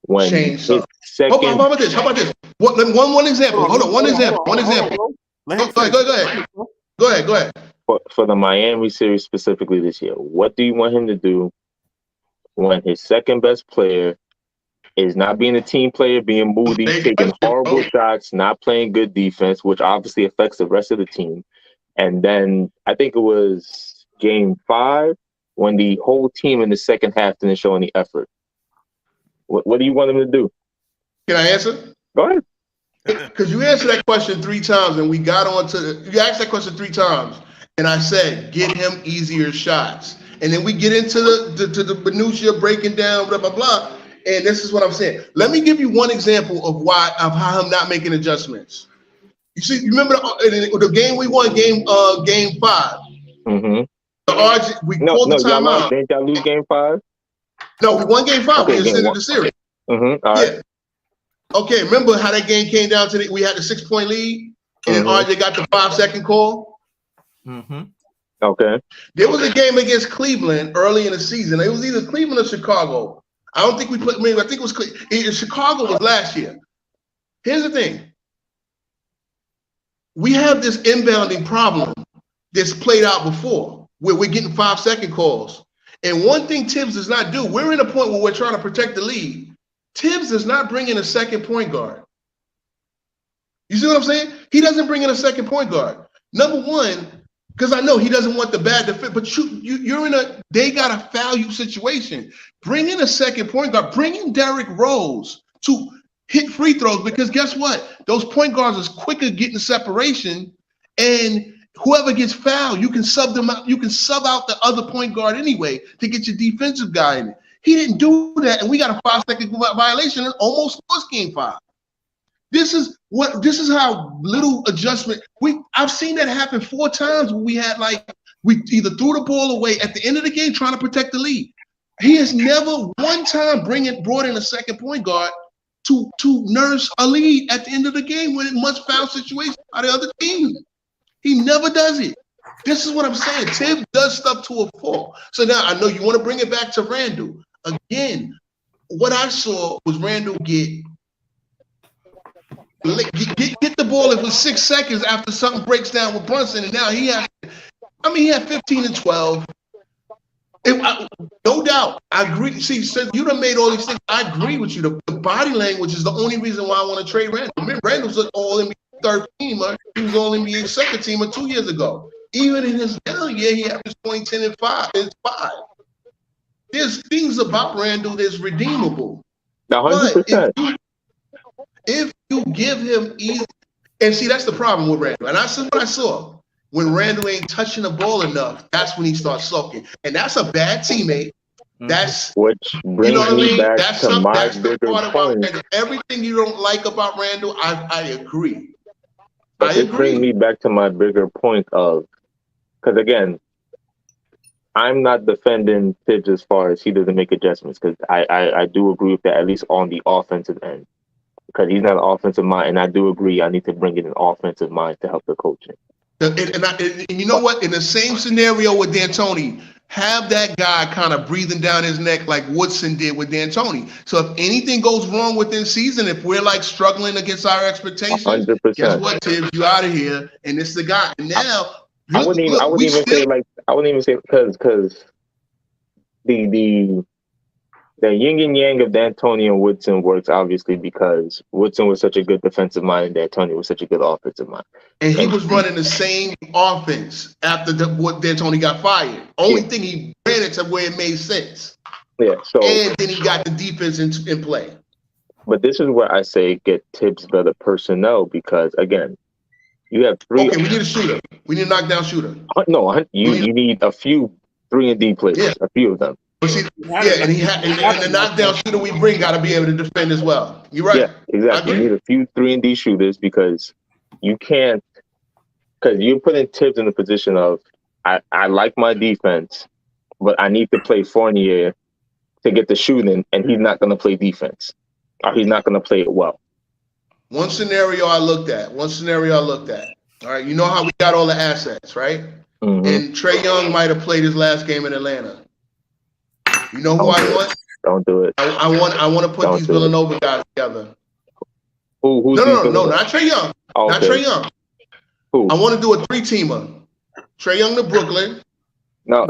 When his second... How about this? One example. Hold on. One example. Go ahead. For the Miami series specifically this year, what do you want him to do when his second best player is not being a team player, being moody, taking horrible shots, not playing good defense, which obviously affects the rest of the team? And then I think it was game 5 when the whole team in the second half didn't show any effort. What do you want him to do? Can I answer? Go ahead. Because you answered that question 3 times, and we got on to you asked that question 3 times, and I said get him easier shots, and then we get into the minutia breaking down blah blah blah, and this is what I'm saying. Let me give you one example of how I'm not making adjustments. You remember the game we won, game 5. Mm-hmm. We called the timeout. Didn't y'all lose game 5? No, we won game 5. We extended the series. Mm-hmm. All right. Yeah. Okay, remember how that game came down to we had the 6-point lead, and then RJ got the 5-second call? Mm-hmm. Okay. There was a game against Cleveland early in the season. It was either Cleveland or Chicago. I don't think we played. I think it was Chicago was last year. Here's the thing. We have this inbounding problem that's played out before, where we're getting 5-second calls. And one thing Tibbs does not do, we're in a point where we're trying to protect the lead. Tibbs does not bring in a second point guard. You see what I'm saying? He doesn't bring in a second point guard. Number one, because I know he doesn't want the bad to fit, but you're in they got a foul you situation. Bring in a second point guard. Bring in Derrick Rose to hit free throws, because guess what? Those point guards is quicker getting separation, and whoever gets fouled, you can sub them out. You can sub out the other point guard anyway to get your defensive guy in it. He didn't do that, and we got a 5-second violation and almost lost game 5. This is how little adjustment I've seen that happen 4 times when we had we either threw the ball away at the end of the game trying to protect the lead. He has never one time brought in a second point guard to nurse a lead at the end of the game when it must foul situation by the other team. He never does it. This is what I'm saying. Tibbs does stuff to a fault. So now I know you want to bring it back to Randall. Again, what I saw was Randall get get the ball. It was 6 seconds after something breaks down with Brunson, and now he had 15 and 12. No doubt, I agree. See, so you done made all these things. I agree with you. The body language is the only reason why I want to trade Randall. Randall's an all-NBA third teamer. He was all-NBA second teamer 2 years ago. Even in his down year, he averaged 20, 10, and 5. There's things about Randall that's redeemable. 100%. If you give him easy, and see, that's the problem with Randall. And I said what I saw. When Randall ain't touching the ball enough, that's when he starts sulking. And that's a bad teammate. That's which brings me back to my bigger point. Everything you don't like about Randall, I agree. But it brings me back to my bigger point of, because again, I'm not defending Tibbs as far as he doesn't make adjustments, because I do agree with that, at least on the offensive end. Because he's not an offensive mind, and I do agree I need to bring in an offensive mind to help the coaching. And you know what? In the same scenario with D'Antoni, have that guy kind of breathing down his neck like Woodson did with D'Antoni. So if anything goes wrong within season, if we're like struggling against our expectations, 100%. Guess what, Tibbs? You out of here, and it's the guy. And now I wouldn't even say because the yin and yang of D'Antoni and Woodson works obviously because Woodson was such a good defensive mind and D'Antoni was such a good offensive mind. And he was running the same offense after what D'Antoni got fired. Only thing he ran it to where it made sense. Yeah. So and then he got the defense in play. But this is where I say get Tibbs better personnel because again, you have three. Okay, we need a shooter. We need a knockdown shooter. No, you need a few 3-and-D players. Yeah. A few of them. See, and the knockdown shooter we bring got to be able to defend as well. You're right. Yeah, exactly. You need a few 3-and-D shooters because you can't, because you're putting Tibbs in the position of, I like my defense, but I need to play Fournier to get the shooting, and he's not going to play defense, or he's not going to play it well. One scenario I looked at. All right, you know how we got all the assets, right? Mm-hmm. And Trae Young might have played his last game in Atlanta. You know who I want? Don't do it. I want to put these Villanova guys together. Who's no, not Trae Young. Oh, okay. Not Trae Young. Who? I want to do a 3-teamer. Trae Young to Brooklyn. No.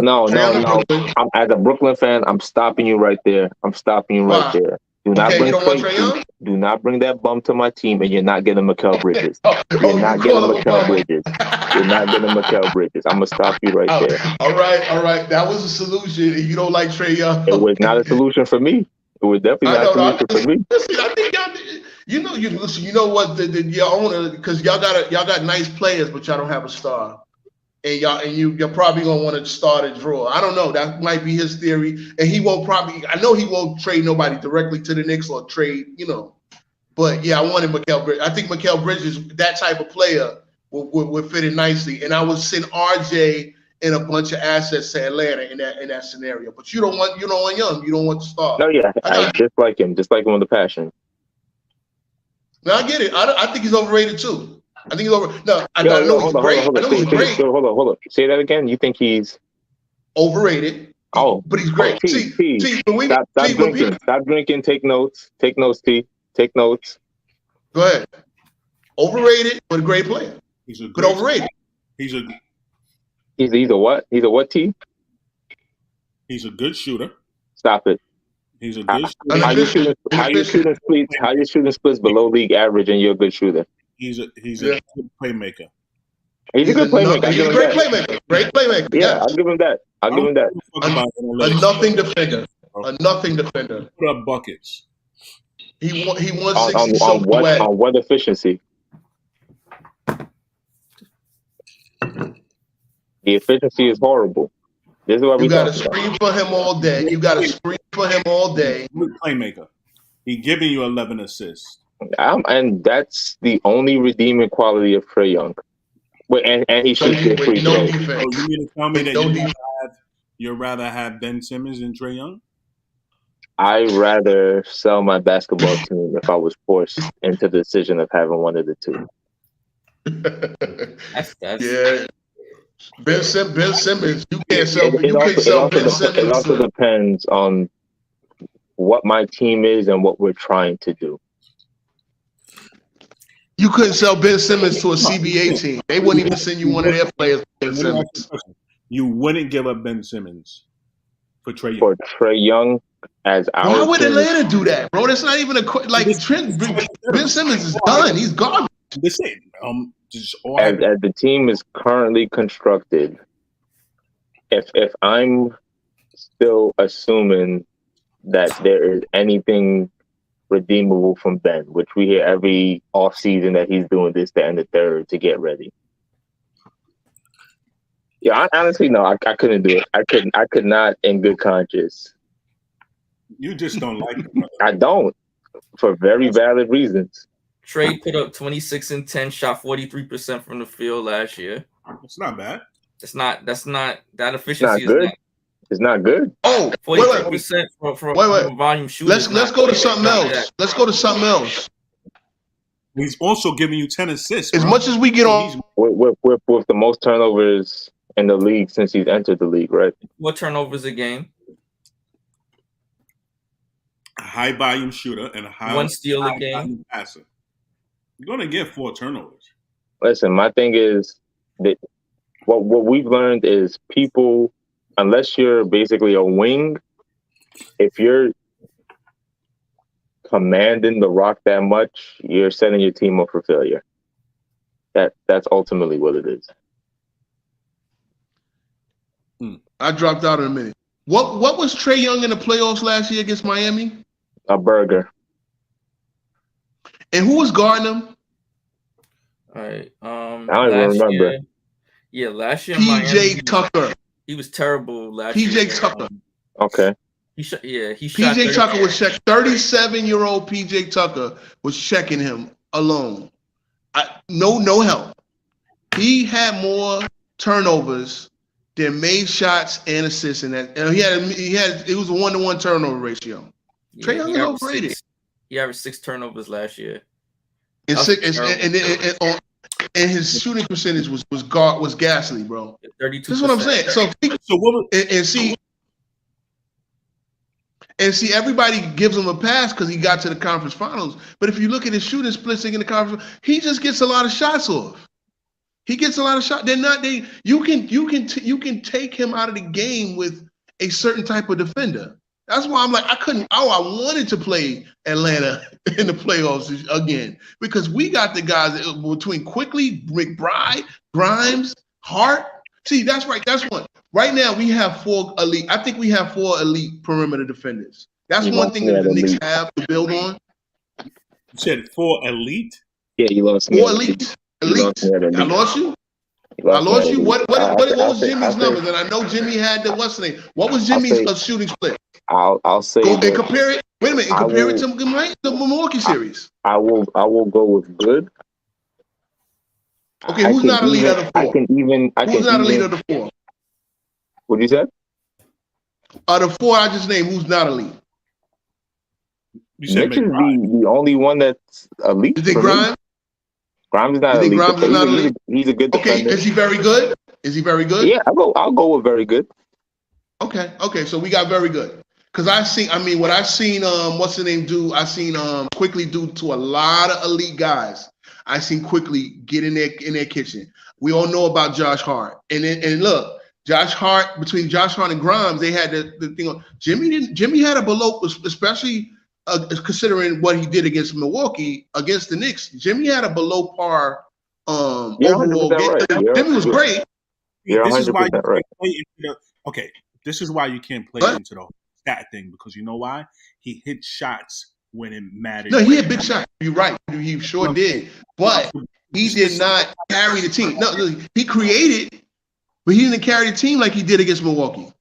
As a Brooklyn fan, I'm stopping you right there. There. Do not bring Trae Young? Do not bring that bum to my team, and you're not getting Mikal Bridges. You're not getting Mikal Bridges. I'm gonna stop you right there. All right. That was a solution. You don't like Trae Young. It was not a solution for me. It was definitely not a solution for me. Listen, I think y'all. You know what? Your owner, because y'all got nice players, but y'all don't have a star. And you're probably gonna want to start a draw. I don't know. That might be his theory. And he won't I know he won't trade nobody directly to the Knicks or trade, But yeah, I wanted Mikal Bridges. I think Mikal Bridges, that type of player, would fit in nicely. And I would send RJ and a bunch of assets to Atlanta in that scenario. But you don't want Young. You don't want to start. No, yeah, I just like him with a passion. No, I get it. I think he's overrated too. I think he's over. No, I know he's great. I know he's great. Hold on. Say that again. You think he's overrated? Oh, but he's great. Stop drinking. Take notes. Take notes, T. Take notes. Go ahead. Overrated, but a great player. But overrated. He's a what? He's a what, T? He's a good shooter. Stop it. He's a good shooter. How you shooting splits below league average and you're a good shooter? He's a good playmaker. He's a good playmaker. He's a great playmaker. Great playmaker. Yeah, I'll give him that. A nothing defender. A nothing defender. Put up buckets. He won 60 on what efficiency? The efficiency is horrible. This is what you got to scream for him all day. Good playmaker. He giving you 11 assists. And that's the only redeeming quality of Trae Young. And he shoots the free throw. Oh, you mean to tell me that you'd rather have Ben Simmons than Trae Young? I'd rather sell my basketball team if I was forced into the decision of having one of the two. Yeah. Ben Simmons, you can't sell Ben Simmons. It also depends on what my team is and what we're trying to do. You couldn't sell Ben Simmons to a CBA team. They wouldn't even send you one of their players. Ben Simmons. You wouldn't give up Ben Simmons for Trae Young. For Trae Young as our Why would team. Atlanta do that, bro? That's not even like Trent. Ben Simmons is done. He's garbage. Listen, as the team is currently constructed, if I'm still assuming that there is anything redeemable from Ben, which we hear every offseason that he's doing this, that, and the third to get ready. Yeah, honestly, no, I couldn't do it. I could not in good conscience. You just don't like him. I don't, for very valid reasons. Trae put up 26 and 10, shot 43% from the field last year. It's not bad. That's not that efficiency. It's not good. It's not good. Oh, 43% for volume shooting. Let's go to something else. Let's go to something else. He's also giving you 10 assists. As much as we get on with the most turnovers in the league since he's entered the league, right? What turnovers a game? A high volume shooter and a high steal a game. Passer. You're gonna get 4 turnovers. Listen, my thing is that what we've learned is people, unless you're basically a wing, if you're commanding the rock that much, you're setting your team up for failure. That's ultimately what it is. I dropped out in a minute. What was Trae Young in the playoffs last year against Miami? A burger. And who was guarding him? All right. I don't even remember. Last year PJ Tucker. He was terrible last year. PJ Tucker. Okay. He shot. PJ Tucker was checking. 37-year-old PJ Tucker was checking him alone. No help. He had more turnovers than made shots and assists in that. And it was a 1-to-1 turnover ratio. Trae Young is overrated. He averaged 6 turnovers last year. And his shooting percentage was ghastly, bro. 32%. That's what I'm saying. See, everybody gives him a pass because he got to the conference finals. But if you look at his shooting splits in the conference, he just gets a lot of shots off. He gets a lot of shots. You can take him out of the game with a certain type of defender. That's why I'm like, I wanted to play Atlanta in the playoffs again, because we got the guys between Quickly, McBride, Grimes, Hart. See, that's right. That's one. Right now we have 4 elite. I think we have 4 elite perimeter defenders. That's one thing that the Knicks have to build on. You said 4 elite? Yeah, you lost me. 4 elite. I lost you. I lost you. What was Jimmy's numbers? And I know Jimmy had the what's the name? What was Jimmy's shooting split? I'll say. Go and compare it. Wait a minute. And compare it to the Milwaukee series. I will go with good. Okay, who's not a lead of the 4? Who's not a lead of the 4? What you said? The 4 I just named, who's not a lead? You said Mitch is the only one that's elite. Is it Grimes? Grimes is not elite. Grimes is not elite? He's a good defender. Okay, is he very good? Yeah, I'll go with very good. Okay, so we got very good. Because what I've seen, what's the name do? I seen Quickly do to a lot of elite guys. I seen Quickly get in their kitchen. We all know about Josh Hart, and look, Josh Hart, between Josh Hart and Grimes, they had the thing on. Jimmy had a below, especially considering what he did against Milwaukee, against the Knicks. Jimmy had a below par overall game. Right. Jimmy was great. This is why right. This is why you can't play into the stat thing, because you know why? He hit shots when it mattered. No, he had big shots. You're right. He sure did. But he did not carry the team. No, he created, but he didn't carry the team like he did against Milwaukee.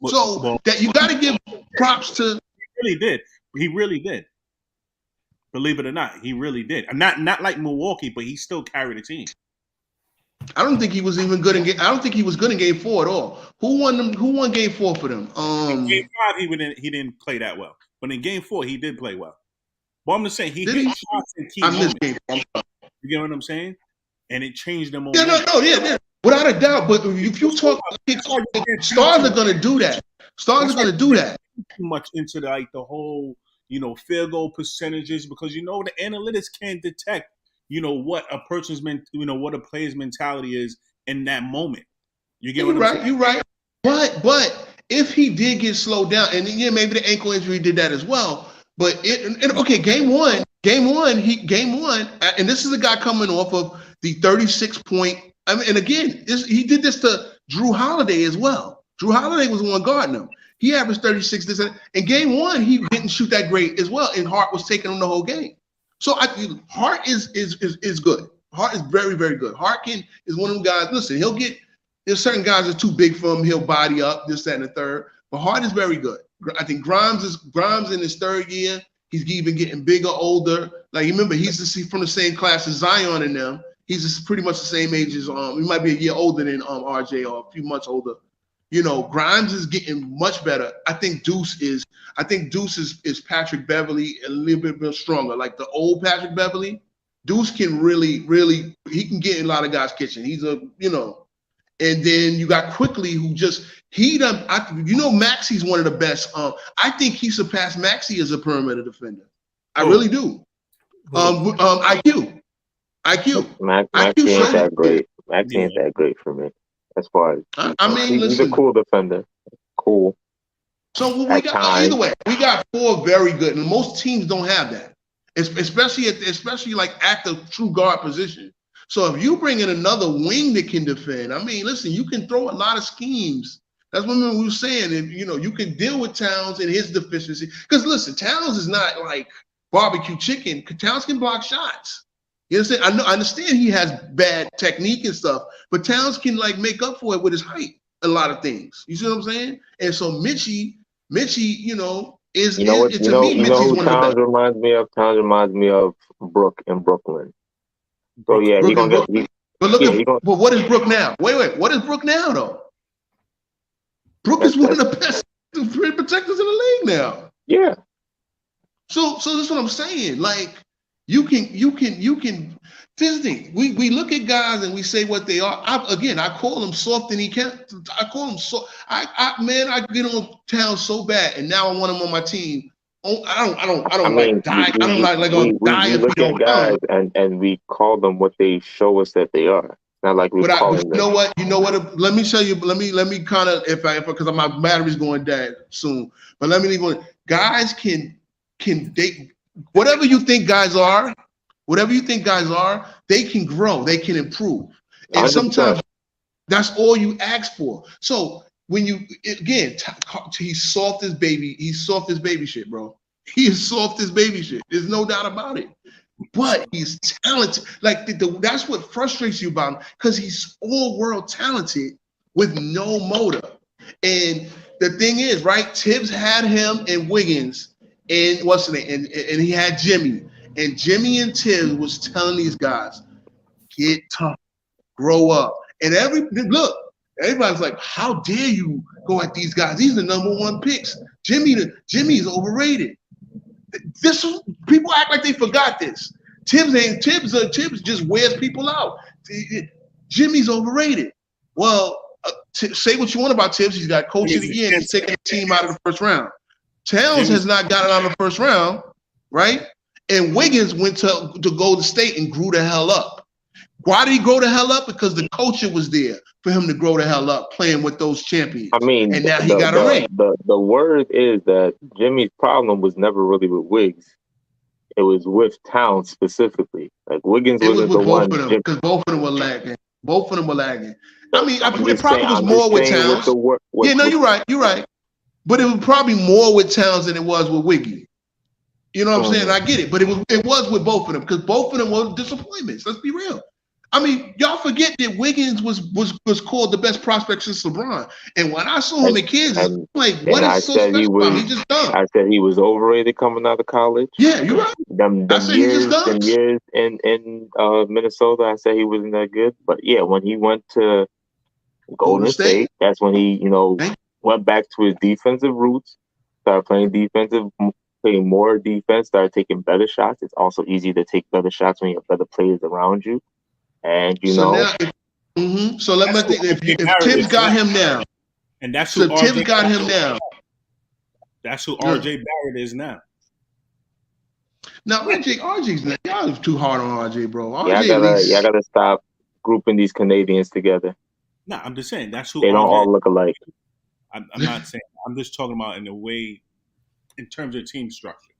So that you got to give props to. He really did. Believe it or not, he really did. Not like Milwaukee, but he still carried the team. I don't think he was even good in game. I don't think he was good in game 4 at all. Who won game 4 for them? In game 5, he didn't play that well. But in game 4, he did play well. But I'm just saying he hit shots in key moments. Game 4. You get what I'm saying? And it changed them. Yeah. Without a doubt. But if you talk, stars are going to do that. Stars are going to do that. Too much into the whole, field goal percentages, because the analytics can't detect what a what a player's mentality is in that moment. You get You're what I'm right. saying? You're right. But if he did get slowed down, and yeah, maybe the ankle injury did that as well. But okay, game one, and this is a guy coming off of the 36-point. I mean, and again, he did this to Drew Holiday as well. Drew Holiday was the one guarding him. He averaged 36. In game one, he didn't shoot that great as well, and Hart was taking him the whole game. So Hart is good. Hart is very, very good. Hart is one of them guys. Listen, there's certain guys that are too big for him. He'll body up, this, that, and the third. But Hart is very good. I think Grimes in his third year. He's even getting bigger, older. Like, remember, he's from the same class as Zion and them. He's just pretty much the same age as he might be a year older than RJ or a few months older. Grimes is getting much better. I think Deuce is Patrick Beverly a little bit stronger. Like the old Patrick Beverly. Deuce can really, really, he can get in a lot of guys' kitchen. He's and then you got Quickly, who Maxi's one of the best. I think he surpassed Maxi as a perimeter defender. I really do. IQ. Maxi ain't that great. Maxi ain't that great for me. As far as he's a cool defender. Cool. So we got either way, we got 4 very good, and most teams don't have that, especially like at the true guard position. So if you bring in another wing that can defend, I mean, listen, you can throw a lot of schemes. That's what we were saying. If you can deal with Towns and his deficiency. Because listen, Towns is not like barbecue chicken. Towns can block shots. You understand? I understand he has bad technique and stuff, but Towns can like make up for it with his height. A lot of things. You see what I'm saying? And so Mitchie, is to me, Mitchie's one of the best. Towns reminds me of Brook in Brooklyn. So yeah, he's gonna get. But what is Brook now? Wait, what is Brook now though? Brook is one of the best rim protectors in the league now. Yeah. So that's what I'm saying. Like you can. This thing, we look at guys and we say what they are. I call them soft and he can't. I call them soft. I get on Towns so bad, and now I want him on my team. I don't like die. I don't like die if look at guys and we call them what they show us that they are. Not like we call them. You know what? Let me show you. Let me kind of because my battery's going dead soon. But let me leave on. Guys can they whatever you think guys are. Whatever you think guys are, they can grow, they can improve. And sometimes that's all you ask for. So when he's soft as baby, shit, bro. He is soft as baby shit. There's no doubt about it. But he's talented. Like that's what frustrates you about him, because he's all world talented with no motor. And the thing is, right? Tibbs had him and Wiggins and what's the name? And he had Jimmy. And Jimmy and Tibbs was telling these guys, get tough, grow up. And everybody's like, how dare you go at these guys? These are the #1 picks. Jimmy's overrated. People act like they forgot this. Tibbs just wears people out. Jimmy's overrated. Well, say what you want about Tibbs. He's got coach of the year and he's taking the team out of the first round. Towns has not gotten out of the first round, right? And Wiggins went to Golden State and grew the hell up. Why did he grow the hell up? Because the culture was there for him to grow the hell up, playing with those champions. I mean, and now he got a ring. The word is that Jimmy's problem was never really with Wiggs. It was with Towns specifically. Like Wiggins wasn't the one. Because both of them were lagging. I mean, it probably was more with Towns. You're right. But it was probably more with Towns than it was with Wiggy. You know what I'm saying? I get it, but it was with both of them, because both of them were disappointments. Let's be real. I mean, y'all forget that Wiggins was called the best prospect since LeBron. And when I saw him in Kansas, I'm like, what is so special about him? He just done. I said he was overrated coming out of college. Yeah, you're right. Them years in Minnesota, I said he wasn't that good. But yeah, when he went to Golden State, that's when he, went back to his defensive roots, started playing more defense, started taking better shots. It's also easy to take better shots when you have better players around you. And So let me think. If Tibbs got him now, and that's who Tibbs got him now. That's who RJ Barrett is now. Now RJ's y'all too hard on RJ, bro. Y'all gotta stop grouping these Canadians together. No, I'm just saying that's who they don't RJ all look alike. I'm not saying. I'm just talking about in a way, in terms of team structure.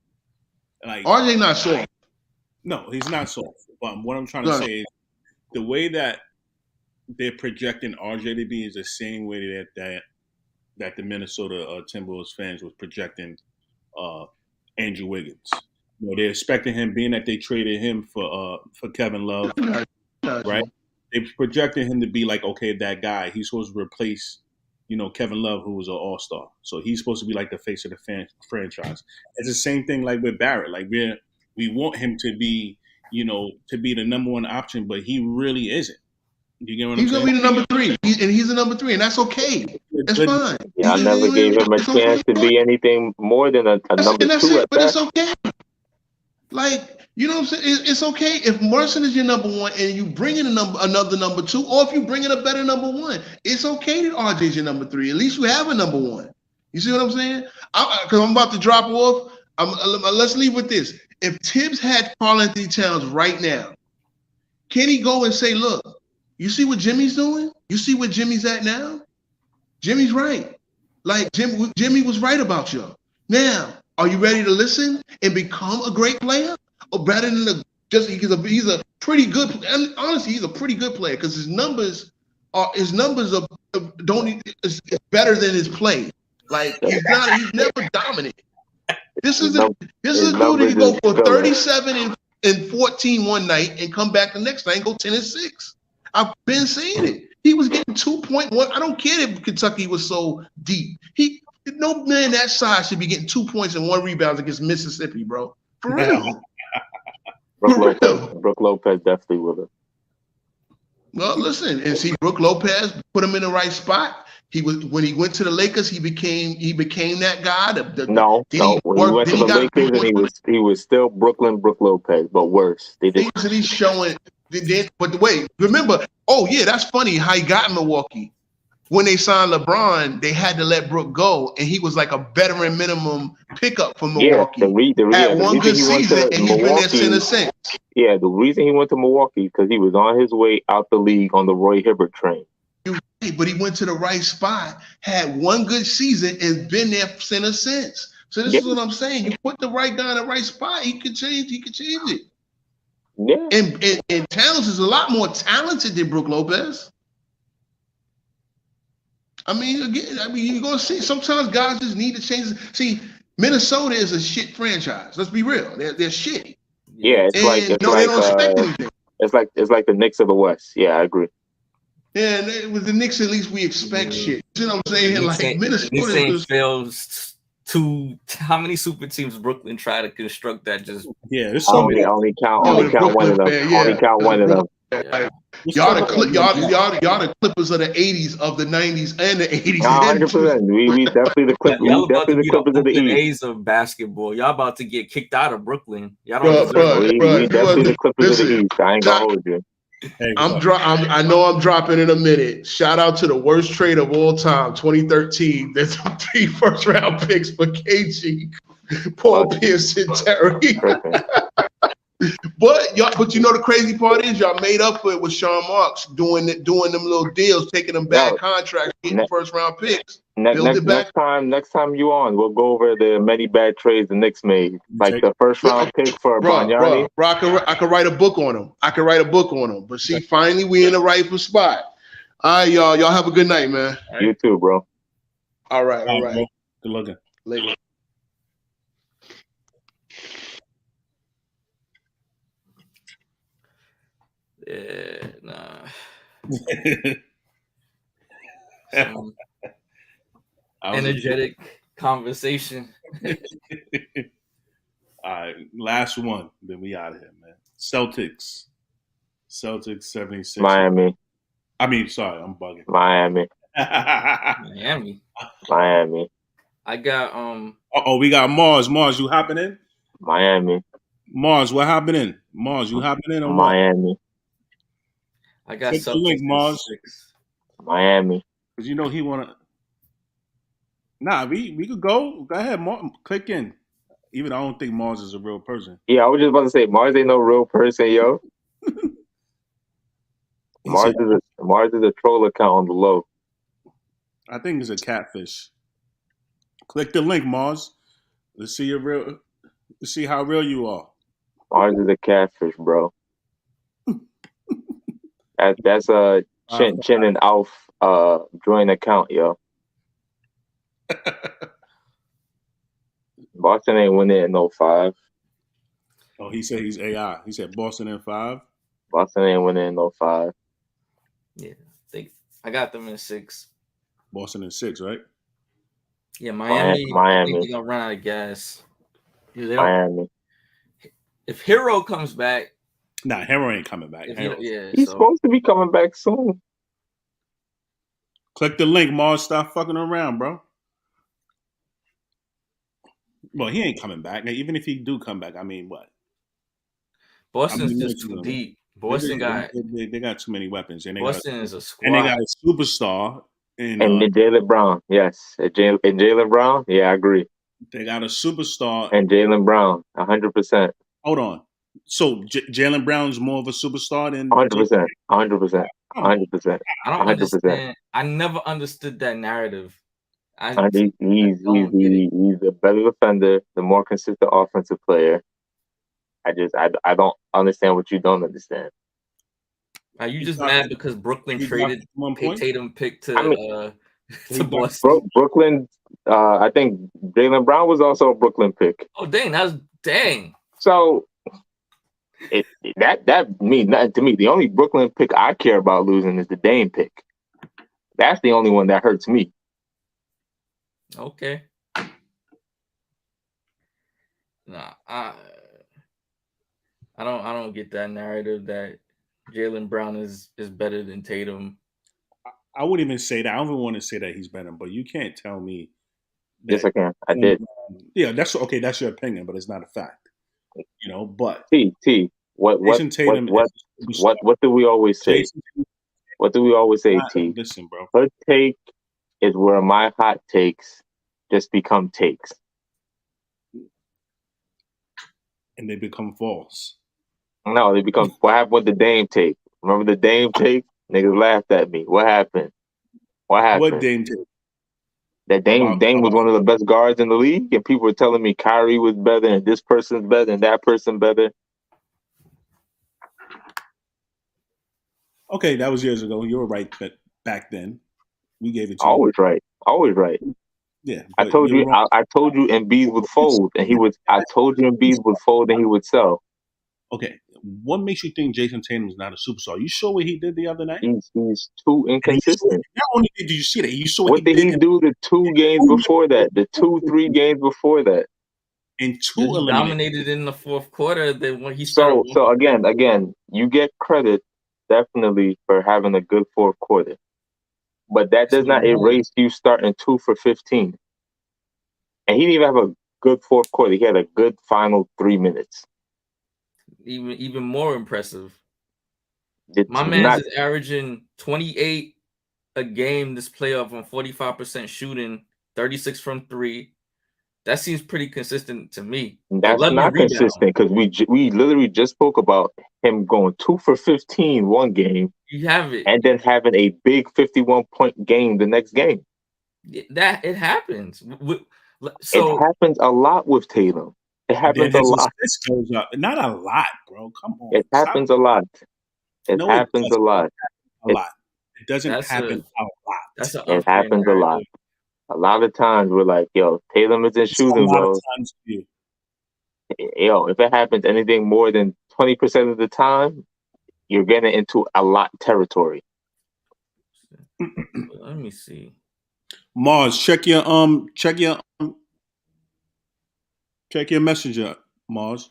Like RJ not soft. No, he's not soft. But what I'm trying to say is the way that they're projecting RJ to be is the same way that the Minnesota Timberwolves fans was projecting Andrew Wiggins. You know, they're expecting him, being that they traded him for Kevin Love, right? They projected him to be like, okay, that guy. He's supposed to replace, Kevin Love, who was an all-star. So he's supposed to be like the face of the franchise. It's the same thing like with Barrett. Like we want him to be, to be the number one option, but he really isn't. You get what I'm saying? He's gonna be the number 3, he's the number 3, and that's okay. That's fine. Yeah, I never gave him a chance to be anything more than a number 2 at but that. It's okay. Like, you know what I'm saying? It's okay if Marcin is your number 1 and you bring in another number 2, or if you bring in a better number 1. It's okay that RJ's your number 3. At least you have a number 1. You see what I'm saying? Because I'm about to drop off. Let's leave with this. If Tibbs had Karl-Anthony Towns right now, can he go and say, look, you see what Jimmy's doing? You see what Jimmy's at now? Jimmy's right. Like Jimmy was right about you. Now, are you ready to listen and become a great player? Or better than he's a pretty good, and honestly, he's a pretty good player because his numbers are better than his play. Like he's never dominant. This is a dude who can go for 37 and 14 one night and come back the next night and go 10 and 6. I've been saying it. He was getting 2.1. I don't care if Kentucky was so deep. No man that size should be getting 2 points and 1 rebound against Mississippi, bro. For real. Brook Lopez definitely would have. Well, listen, and see, Brook Lopez put him in the right spot. When he went to the Lakers, he became that guy. When he went to the Lakers, and he was still Brooklyn Brook Lopez, but worse. He's showing. But wait, remember? Oh yeah, that's funny how he got in Milwaukee. When they signed LeBron, they had to let Brook go, and he was like a veteran minimum pickup for Milwaukee. Had one good season, and he's been there since. Yeah, the reason he went to Milwaukee because he was on his way out the league on the Roy Hibbert train. But he went to the right spot, had one good season, and been there since. So this is what I'm saying. You put the right guy in the right spot, he could change it. Yeah. And Towns is a lot more talented than Brook Lopez. You're going to see sometimes guys just need to change. See, Minnesota is a shit franchise. Let's be real. They're shit. Yeah, they don't expect anything. It's like the Knicks of the West. Yeah, I agree. Yeah, and with the Knicks, at least we expect shit. You know what I'm saying? Like Minnesota fails to how many super teams Brooklyn try to construct that just there's so many. Only count one of them. Only count one of them. Yeah. Y'all the Clippers of the 80s, of the 90s, and the 80s. 100%. We definitely the Clippers. Y'all definitely the Clippers of the East. Of basketball. Y'all about to get kicked out of Brooklyn. Y'all don't we definitely the Clippers of the East. I ain't gonna hold you. I know I'm dropping in a minute. Shout out to the worst trade of all time, 2013. There's 3 first-round picks for KG, Paul Pierce, and Terry. But you know the crazy part is y'all made up for it with Sean Marks doing them little deals, taking them bad contracts, getting first-round picks. Next time you on, we'll go over the many bad trades the Knicks made, like the first-round pick for Banyani. I could write a book on them. But see, finally we in the rightful spot. All right, y'all. Y'all have a good night, man. You too, bro. All right. Good looking. Later. Yeah, nah. Energetic conversation. All right, last one. Then we out of here, man. Celtics 76. Miami. Sorry, I'm bugging. Miami. I got we got Mars. Mars, you hopping in? Miami. Mars, what happening? Mars, you hopping in or Miami. What? I got the link, Mars. Miami. Because he wanna. Nah, we could go. Go ahead, Mars. Click in. Even I don't think Mars is a real person. Yeah, I was just about to say Mars ain't no real person, yo. Mars is a troll account on the low. I think it's a catfish. Click the link, Mars. Let's see your real. Let's see how real you are. Mars is a catfish, bro. That's a Chin and Alf joint account, yo. Boston ain't winning in 05. Oh, he said he's AI. He said Boston in 5. Boston ain't winning in 05. Yeah, I got them in 6. Boston in 6, right? Yeah, Miami. I think they're gonna run out of gas. Yeah, Miami. If Hero comes back, nah, Hero ain't coming back. He's supposed to be coming back soon. Click the link, Mars. Stop fucking around, bro. Well, he ain't coming back. Now, even if he do come back, I mean, what? Boston's just too deep. Boston they got too many weapons. And Boston is a squad. And they got a superstar. And Jaylen Brown, yes. And Jaylen Brown, yeah, I agree. They got a superstar. And Jaylen Brown, 100%. Hold on. So Jaylen Brown's more of a superstar than 100%. 100%. 100%. I don't understand. I never understood that narrative. He's the better defender, the more consistent offensive player. I don't understand what you don't understand. Are you just mad because Brooklyn traded Tatum pick to Boston? Brooklyn, I think Jaylen Brown was also a Brooklyn pick. Oh dang! So that means nothing to me. The only Brooklyn pick I care about losing is the Dame pick. That's the only one that hurts me. Okay. Nah, I don't get that narrative that Jaylen Brown is better than Tatum. I wouldn't even say that. I don't even want to say that he's better, but you can't tell me. Yes, I can. I did. Yeah, that's okay. That's your opinion, but it's not a fact. But what do we always say? What do we always say, T? Listen, bro. Her take is where my hot takes just become takes. And they become false. No, they become. What happened with the Dame take? Remember the Dame take? Niggas laughed at me. What happened? What Dame take? That Dame was one of the best guards in the league, and people were telling me Kyrie was better, and this person's better, and that person better. Okay, that was years ago. You were right back then. We gave it to you. Always right. Yeah, I told you Embiid would fold, and he would. I told you Embiid would fold, and he would sell. Okay, what makes you think Jason Tatum is not a superstar? You saw what he did the other night? He's too inconsistent. Not only did you see that, you saw what did he do the 2 games before that? The 2-3 games before that. And he dominated in the fourth quarter. Then when he started. So again, you get credit definitely for having a good fourth quarter, but that does not erase you starting 2 for 15. And he didn't even have a good fourth quarter. He had a good final 3 minutes. Even more impressive. My man is averaging 28 a game this playoff on 45% shooting, 36 from 3. That seems pretty consistent to me. That's not consistent because we literally just spoke about him going 2 for 15 one game. You have it, and then having a big 51-point game the next game. That it happens. So it happens a lot with Tatum. It happens a lot. Goes up. Not a lot, bro. Come on. It happens a lot. It happens a lot. It doesn't happen a lot. It happens a lot. A lot of times we're like, yo, Tatum isn't shooting well. Yo, if it happens anything more than 20% of the time, you're getting into a lot territory. Let me see. Mars, check your messenger, Mars.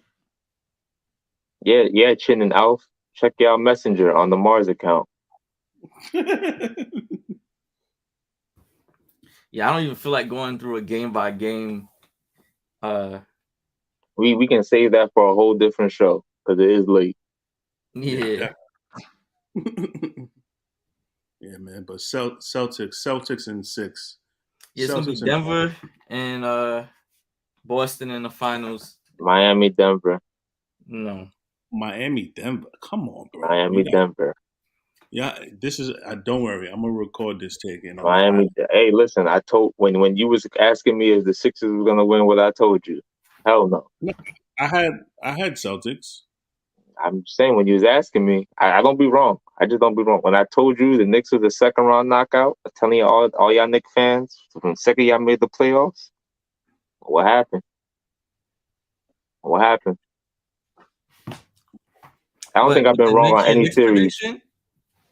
Yeah, Chin and Alf. Check your messenger on the Mars account. Yeah, I don't even feel like going through a game by game. We can save that for a whole different show because it is late. Yeah. Yeah, man. But Celtics in 6. Yeah, it's gonna be Denver and Boston in the finals. Miami, Denver. No. Miami, Denver. Come on, bro. Miami, Denver. Yeah, this is. Don't worry. I'm gonna record this take. And Miami. Hey, listen. I told when you was asking me if the Sixers was gonna win, what I told you. Hell no. I had Celtics. I'm saying when you was asking me, I don't be wrong. I just don't be wrong. When I told you the Knicks was a second round knockout, I'm telling you all y'all Knicks fans, from the second y'all made the playoffs, what happened? What happened? I don't think I've been wrong on any series.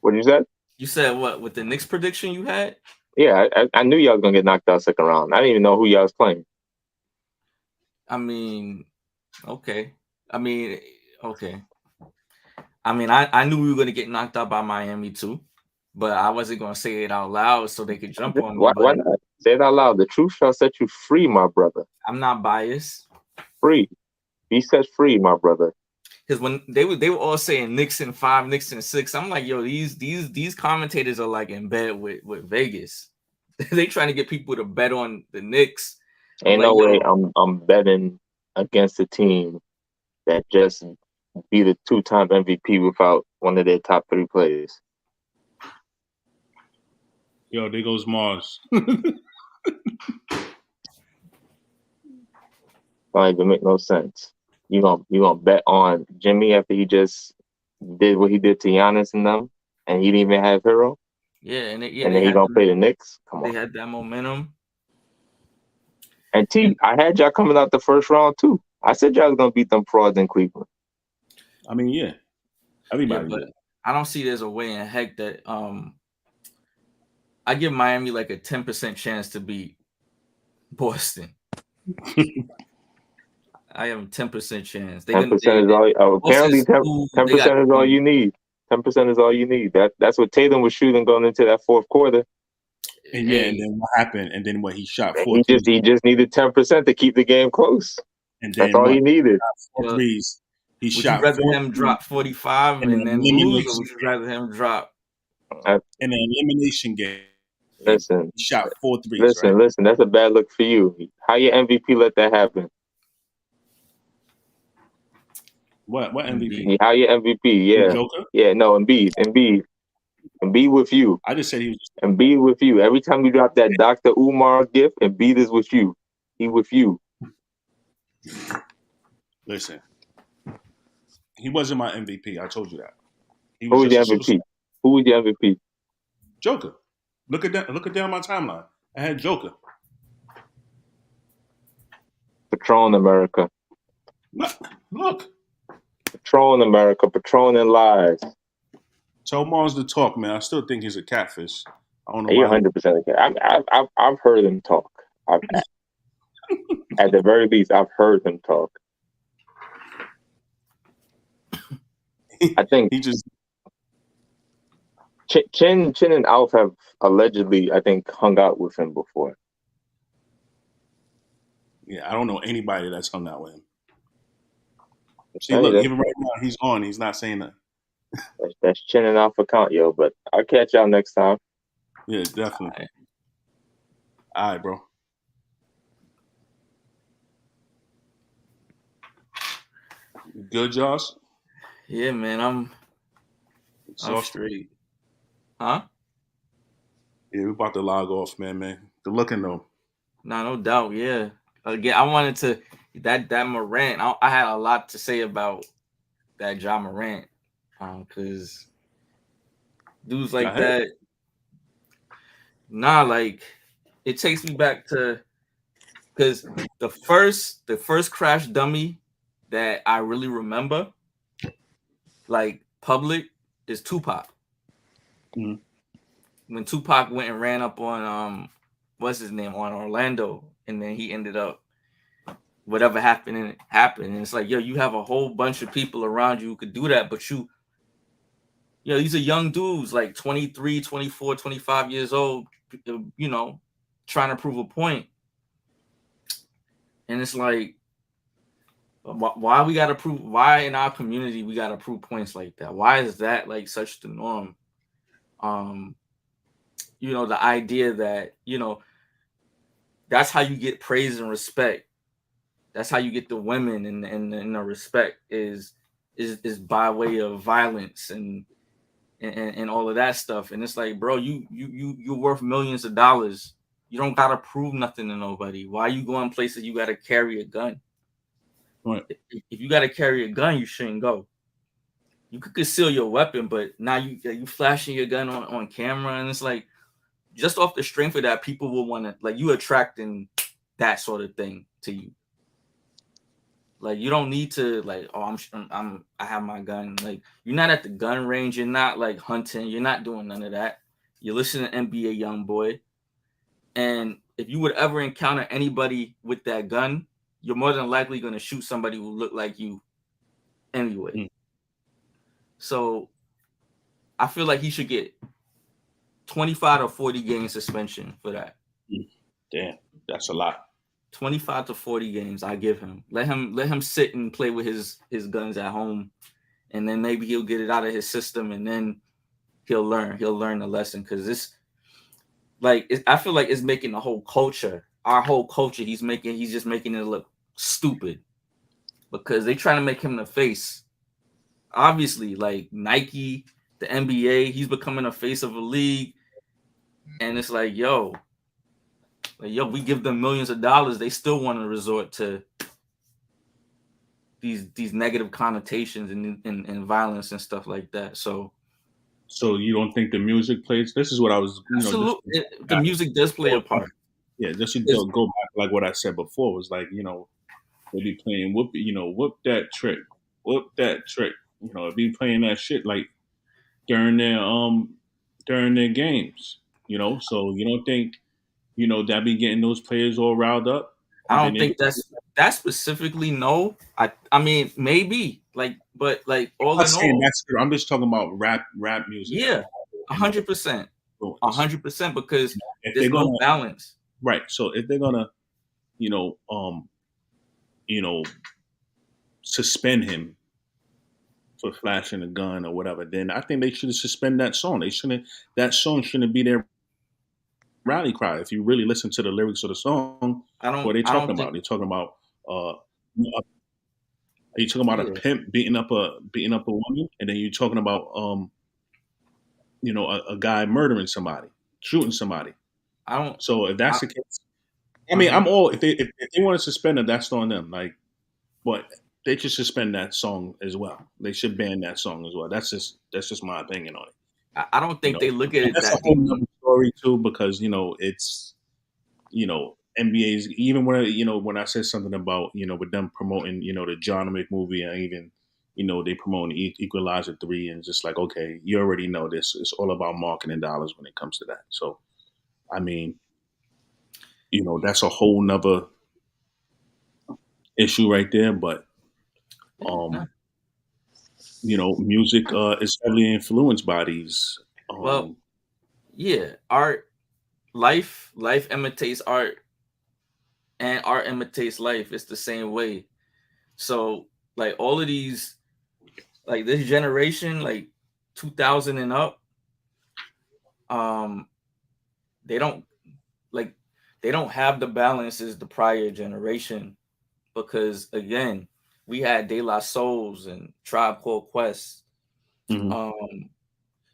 What you said? You said what with the Knicks prediction you had? Yeah, I knew y'all was gonna get knocked out second round. I didn't even know who y'all was playing. I mean, okay. I mean, I knew we were gonna get knocked out by Miami too, but I wasn't gonna say it out loud so they could jump on me. Why not? Say it out loud. The truth shall set you free, my brother. I'm not biased. Free. Be set free, my brother. Because when they were all saying Knicks in 5, Knicks in 6, I'm like, yo, these commentators are like in bed with Vegas. They trying to get people to bet on the Knicks. Ain't no way I'm betting against a team that just beat a 2-time MVP without one of their top 3 players. Yo, there goes Mars. Don't even make no sense. You gonna bet on Jimmy after he just did what he did to Giannis and them, and he didn't even have Hero? Yeah, and then he gonna play the Knicks? Come on. They had that momentum. And I had y'all coming out the first round too. I said y'all was gonna beat them frauds in Cleveland. I mean, yeah. Everybody. Yeah, but I don't see there's a way in heck that I give Miami like a 10% chance to beat Boston. I have a 10% chance. 10% is all. Apparently, 10% is all you need. 10% is all you need. That's what Tatum was shooting going into that fourth quarter. And yeah, and then what happened? And then what he shot 4 He just needed 10% to keep the game close. And then that's all he needed. 4 threes. He would shot. You rather him drop 45 and then lose, or would you rather him drop in an elimination game? Listen, he shot 4 threes. Listen. That's a bad look for you. How your MVP let that happen? What MVP? How your MVP? Yeah, Joker? Yeah, no, Embiid with you. I just said he was. Embiid with you. Every time you drop that Dr. Umar gift, Embiid is with you. He with you. Listen, he wasn't my MVP. I told you that. Who was your MVP? Who was your MVP? Joker. Look at that. Look at down my timeline. I had Joker. Patron America. Look. Patron America. Patron and lies. Tell Mars to talk, man. I still think he's a catfish. I don't know. You're 100% a cat. I've heard him talk. At the very least, I've heard him talk. I think he just. Chin and Alf have allegedly, I think, hung out with him before. Yeah, I don't know anybody that's hung out with him. See, look, even right now, he's on. He's not saying that. That's Chin and Alf account, yo. But I'll catch y'all next time. Yeah, definitely. All right, bro. Good, Josh? Yeah, man. I'm straight. Huh? Yeah, we're about to log off, man. Good looking though. Nah, no doubt. Yeah. Again, I wanted to that Morant. I had a lot to say about that Ja Morant, because dudes like that. Nah, like it takes me back to because the first crash dummy that I really remember, like public, is Tupac. Mm-hmm. When Tupac went and ran up on what's his name, on Orlando, and then he ended up whatever happened. And it's like, yo, you have a whole bunch of people around you who could do that, but these are young dudes like 23, 24, 25 years old, trying to prove a point. And it's like, why we gotta prove? Why in our community we gotta prove points like that? Why is that like such the norm? The idea that that's how you get praise and respect That's how you get the women and the respect is by way of violence and all of that stuff. And it's like, bro, you're worth millions of dollars. You don't gotta prove nothing to nobody. Why you going places you gotta carry a gun? Right. If you gotta carry a gun, you shouldn't go. You could conceal your weapon, but now you flashing your gun on camera, and it's like, just off the strength of that, people will want to, like, you attracting that sort of thing to you. Like, you don't need to, like, oh, I have my gun. Like, you're not at the gun range. You're not like hunting. You're not doing none of that. You're listening to NBA Youngboy, and if you would ever encounter anybody with that gun, you're more than likely going to shoot somebody who look like you anyway. Mm. So I feel like he should get 25 to 40 game suspension for that. Damn, that's a lot. 25 to 40 games, I give him. Let him sit and play with his guns at home, and then maybe he'll get it out of his system, and then he'll learn the lesson. Because this, like, I feel like it's making the whole culture, our whole culture, he's just making it look stupid, because they trying to make him the face. Obviously, like Nike, the NBA, he's becoming a face of a league, and it's like, yo, we give them millions of dollars, they still want to resort to these negative connotations and violence and stuff like that. So you don't think the music plays? This is what I was. Absolutely, the music does play a part. Yeah, just to go back, like what I said before, was like, they be playing whoop that trick, be playing that shit like during their games, So you don't think, that be getting those players all riled up? I don't think that specifically. No, I mean, maybe, like, but like, all in all, that's true. I'm just talking about rap music. Yeah, 100%, 100%, because there's no balance. Right. So if they're gonna, suspend him for flashing a gun or whatever, then I think they should suspend that song. That song shouldn't be their rally cry. If you really listen to the lyrics of the song, what are they talking about? They're talking about are you talking about a pimp beating up a woman, and then you're talking about a guy murdering somebody, shooting somebody. So if that's the case, I mean, I'm all, if they want to suspend it, that's on them. Like, but they should suspend that song as well. They should ban that song as well. That's just my opinion on it. I don't think they look at it. That's a whole other story too, because it's NBA's, even when I said something about with them promoting the John Wick movie, and even they promoting Equalizer 3, and just like, okay, you already know this. It's all about marketing dollars when it comes to that. So, I mean, that's a whole nother issue right there. But music is heavily influenced by these. Well, yeah, art, life imitates art, and art imitates life. It's the same way. So, like, all of these, like, this generation, like 2000 and up, they don't have the balance as the prior generation, because again, we had De La Souls and Tribe Called Quest, and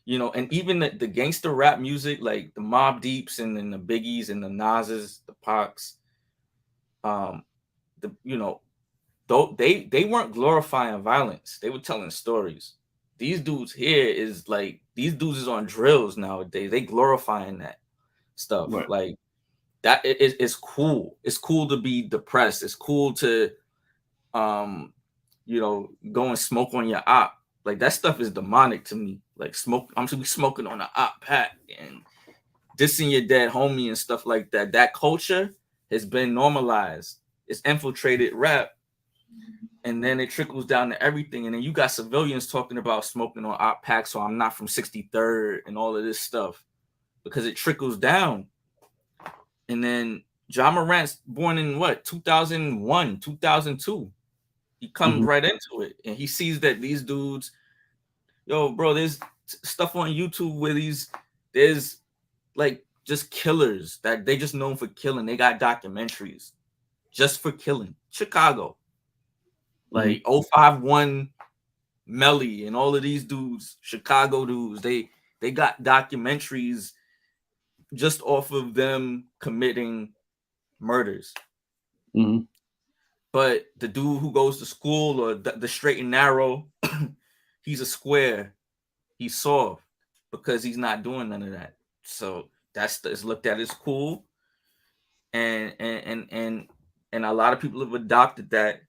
even the gangster rap music, like the Mobb Deeps and then the Biggies and the Nas's, the Pacs, they weren't glorifying violence. They were telling stories. These dudes is on drills nowadays. They glorifying that stuff. Right. Like, that it's cool. It's cool to be depressed. It's cool to go and smoke on your op. Like, that stuff is demonic to me. Like, I'm smoking on an op pack and dissing your dead homie and stuff like that. That culture has been normalized. It's infiltrated rap, and then it trickles down to everything. And then you got civilians talking about smoking on op packs, so I'm not from 63rd and all of this stuff, because it trickles down. And then Ja Morant's born in 2001, 2002. He comes right into it, and he sees that these dudes, bro, there's stuff on YouTube where there's like just killers that they just known for killing. They got documentaries just for killing. Chicago. Like 051 Melly and all of these dudes, Chicago dudes, they got documentaries just off of them committing murders. Mm-hmm. But the dude who goes to school or the straight and narrow, he's a square. He's soft because he's not doing none of that. So it's looked at as cool. And a lot of people have adopted that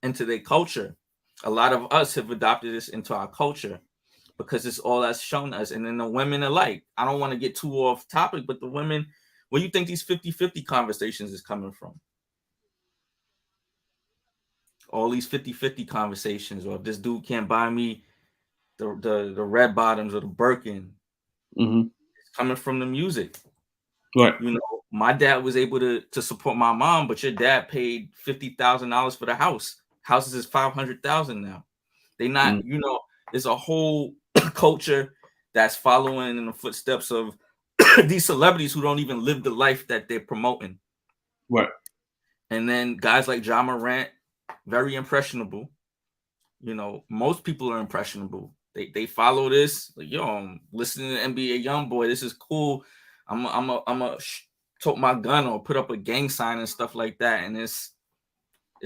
into their culture. A lot of us have adopted this into our culture because it's all that's shown us. And then the women alike. I don't want to get too off topic, but the women, where you think these 50-50 conversations is coming from? All these 50-50 conversations, or if this dude can't buy me the red bottoms or the Birkin, it's coming from the music. Right. You know, my dad was able to support my mom, but your dad paid $50,000 for the house. Houses is $500,000 now. They not, you know, there's a whole culture that's following in the footsteps of these celebrities who don't even live the life that they're promoting. Right. And then guys like Ja Morant, very impressionable. You know, most people are impressionable. They follow this. Like, yo, I'm listening to NBA YoungBoy. This is cool. I'm a tote my gun or put up a gang sign and stuff like that. And it's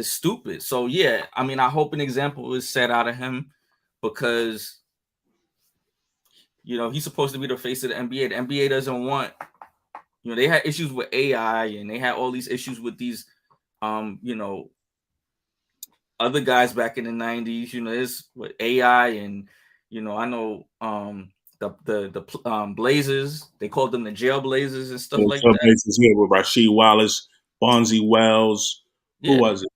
stupid. So yeah, I mean, I hope an example is set out of him because, you know, he's supposed to be the face of the NBA. The NBA doesn't want, you know, they had issues with AI and they had all these issues with these, you know, other guys back in the 90s. You know, there's with AI and, you know, I know the Blazers, they called them the Jail Blazers and stuff like that. Blazers, yeah, with Rasheed Wallace, Bonzi Wells. Yeah. Who was it?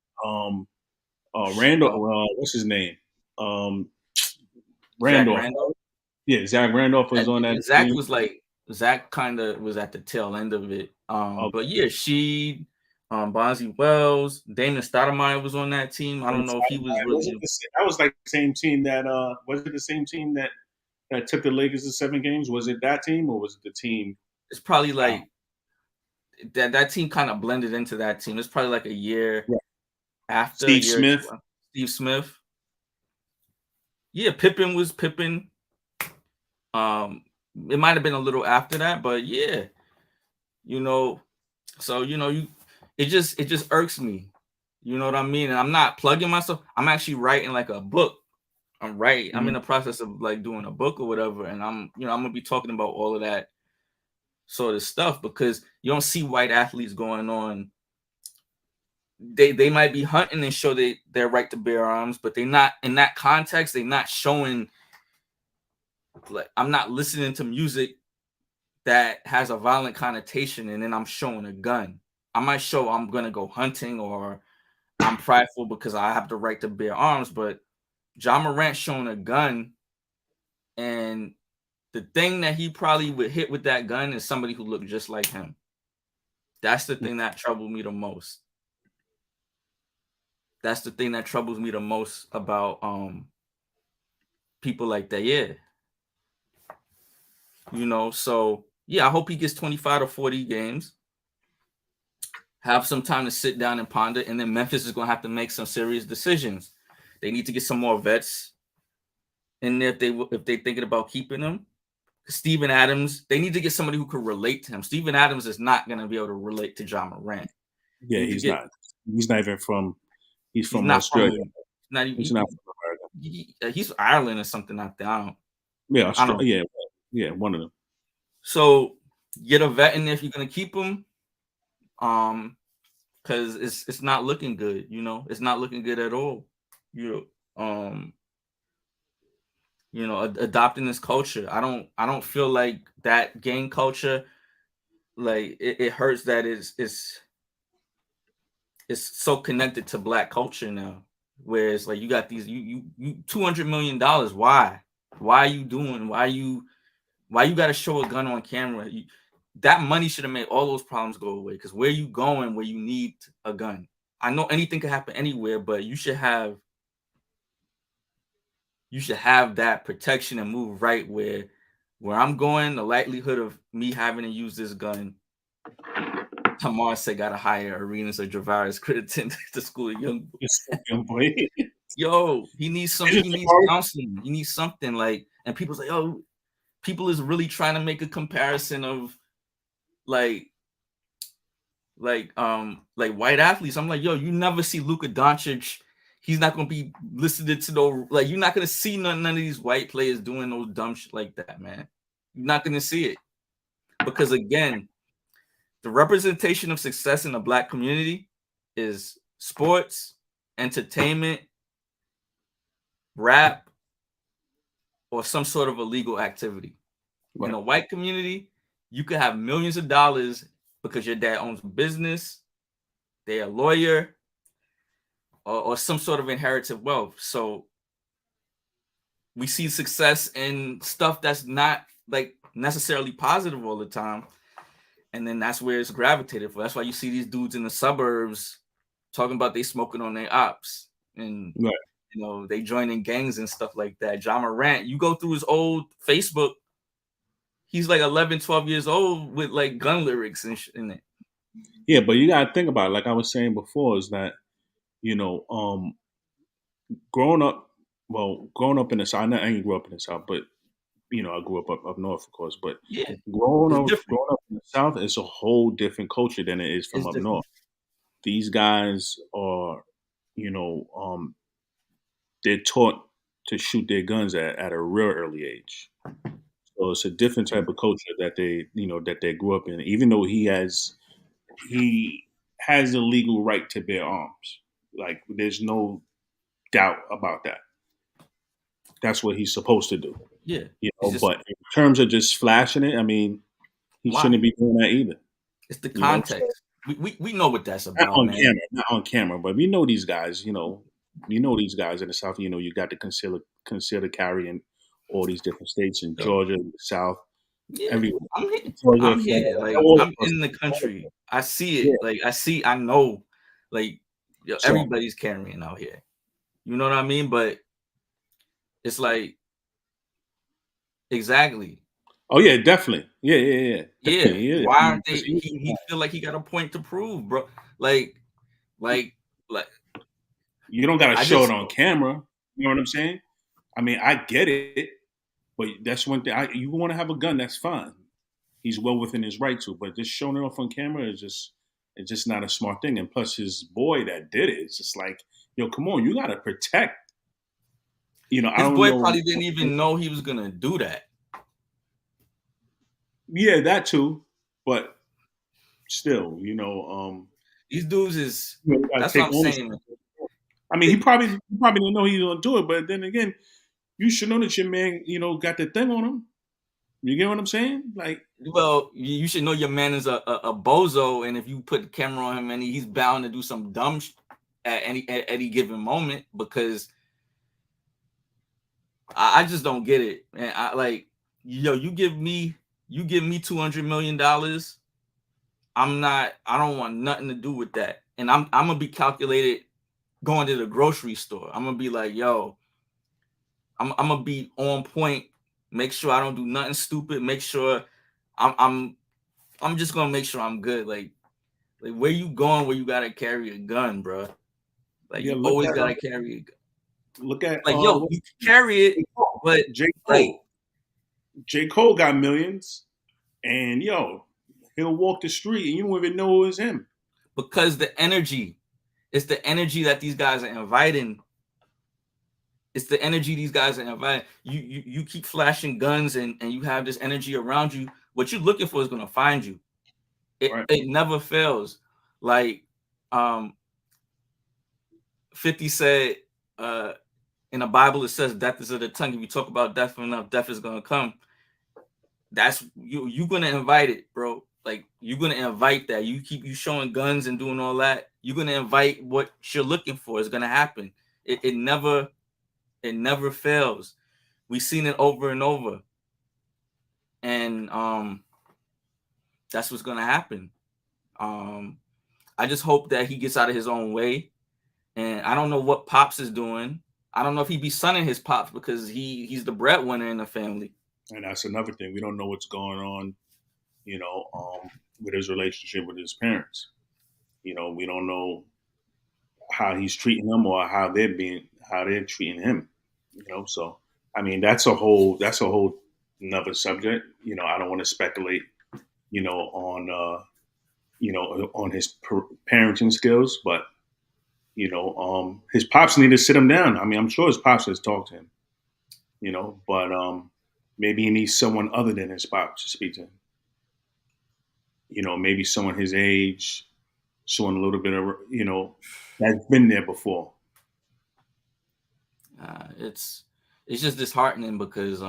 Randall. What's his name? Randolph. Yeah, Zach Randolph was on that. Zach team. Was like Zach kind of was at the tail end of it. But yeah, she, Bonzi Wells, Damon Stoudemire was on that team. I don't know if he was really. That was like the same team that was it the same team that took the Lakers to 7 games? Was it that team or was it the team? It's probably like that team kind of blended into that team. It's probably like a year after Steve Smith. Steve Smith. Yeah, Pippen was Pippen. It might have been a little after that, but yeah, you know, so you know, it just irks me. You know what I mean? And I'm not plugging myself. I'm actually writing like a book. I'm in the process of like doing a book or whatever, and I'm gonna be talking about all of that sort of stuff because you don't see white athletes going on. They might be hunting and show their right to bear arms, but they're not in that context. They're not showing. Like, I'm not listening to music that has a violent connotation and then I'm showing a gun. I might show I'm gonna go hunting or I'm prideful because I have the right to bear arms, but Ja Morant showing a gun, and the thing that he probably would hit with that gun is somebody who looked just like him. That's the thing that troubled me the most. That's the thing that troubles me the most about people like that. Yeah. You know, so yeah, I hope he gets 25 to 40 games. Have some time to sit down and ponder, and then Memphis is going to have to make some serious decisions. They need to get some more vets in there if they're thinking about keeping him. Steven Adams, they need to get somebody who can relate to him. Steven Adams is not going to be able to relate to Ja Morant. Yeah, he's not. He's not even from. He's from Australia. He's not from America. He's Ireland or something like that. I don't. Yeah, Australia. Yeah, one of them. So get a vet in there if you're going to keep him. Because it's not looking good, you know, it's not looking good at all. You know, adopting this culture. I don't feel like that gang culture, like it hurts that it's so connected to Black culture now. Whereas like you got these you $200 million. Why are you doing? Why you got to show a gun on camera? That money should have made all those problems go away. Because where you going where you need a gun? I know anything could happen anywhere, but you should have that protection and move right where I'm going. The likelihood of me having to use this gun Tamar said got to hire arenas so Javaris could attend the school of young boy. Yo, he needs counseling. He needs something like, and people's like, yo, people is really trying to make a comparison of like white athletes. I'm like, yo, you never see Luka Doncic. He's not gonna be listening to no, like, you're not gonna see none of these white players doing those dumb shit like that, man. You're not gonna see it. Because again, the representation of success in the Black community is sports, entertainment, rap, or some sort of illegal activity. Right. In a white community, you could have millions of dollars because your dad owns a business, they're a lawyer, or some sort of inherited wealth. So we see success in stuff that's not like necessarily positive all the time. And then that's where it's gravitated for. That's why you see these dudes in the suburbs talking about they smoking on their ops and right. You know, they joining gangs and stuff like that. Ja Morant, you go through his old Facebook, he's like 11, 12 years old with like gun lyrics and shit in it. Yeah, but you gotta think about it. Like I was saying before, is that, you know, growing up in the South, I ain't grew up in the South, but you know, I grew up north, of course. But yeah, growing up in the South, it's a whole different culture than it is from up north. These guys are, you know, they're taught to shoot their guns at a real early age. So it's a different type of culture that they grew up in. Even though he has the legal right to bear arms. Like, there's no doubt about that. That's what he's supposed to do. Yeah. You know, but in terms of just flashing it, I mean, he shouldn't be doing that either. It's the context. You know? We know what that's about, not on camera, but we know these guys, you know these guys in the South, you know, you got to consider carrying all these different states in Georgia, the South. Yeah, everywhere. I'm here. Like, I'm in the country. I see it. Yeah. I know, like, yo, everybody's carrying out here. You know what I mean? But it's like, exactly. Oh yeah, definitely. Yeah. Definitely. Yeah. Why aren't they? He feel like he got a point to prove, bro. Like. You don't got to show it on camera. You know what I'm saying? I mean, I get it, but that's one thing. You want to have a gun, that's fine. He's well within his right to, but just showing it off on camera is just not a smart thing. And plus, his boy that did it, it's just like, yo, come on, you got to protect. You know, his boy probably didn't even know he was gonna do that. Yeah, that too, but still, you know, these dudes is that's what I'm saying. I mean, he probably didn't know he was gonna do it, but then again, you should know that your man, you know, got the thing on him. You get what I'm saying? Like, well, you should know your man is a bozo, and if you put the camera on him, and he's bound to do some dumb at any given moment, because I just don't get it, man. I like, yo, you give me $200 million. I don't want nothing to do with that, and I'm gonna be calculated going to the grocery store. I'm gonna be like, yo, I'm gonna be on point. Make sure I don't do nothing stupid. Make sure I'm just gonna make sure I'm good. Like where you going? Where you gotta carry a gun, bro? Like, you always gotta carry a gun. Look at like, yo, you can carry it, but J. Cole got millions, and yo, he'll walk the street and you don't even know it was him. Because it's the energy that these guys are inviting. It's the energy these guys are inviting. You keep flashing guns and you have this energy around you. What you're looking for is gonna find you. It never fails. Like 50 said, in the Bible it says death is of the tongue. If you talk about death enough, death is gonna come. That's you're gonna invite it, bro. Like, you're gonna invite that. You keep showing guns and doing all that, you're gonna invite what you're looking for. Is gonna happen. It never fails. We've seen it over and over. And that's what's gonna happen. I just hope that he gets out of his own way. And I don't know what Pops is doing. I don't know if he be sunning his Pops, because he's the breadwinner in the family. And that's another thing. We don't know what's going on, with his relationship with his parents. We don't know how he's treating them or how they're treating him. So I mean that's a whole another subject. I don't want to speculate. On his parenting skills, but his pops need to sit him down. I mean, I'm sure his pops has talked to him. But maybe he needs someone other than his pops to speak to him. Maybe someone his age, someone a little bit of that's been there before. It's just disheartening because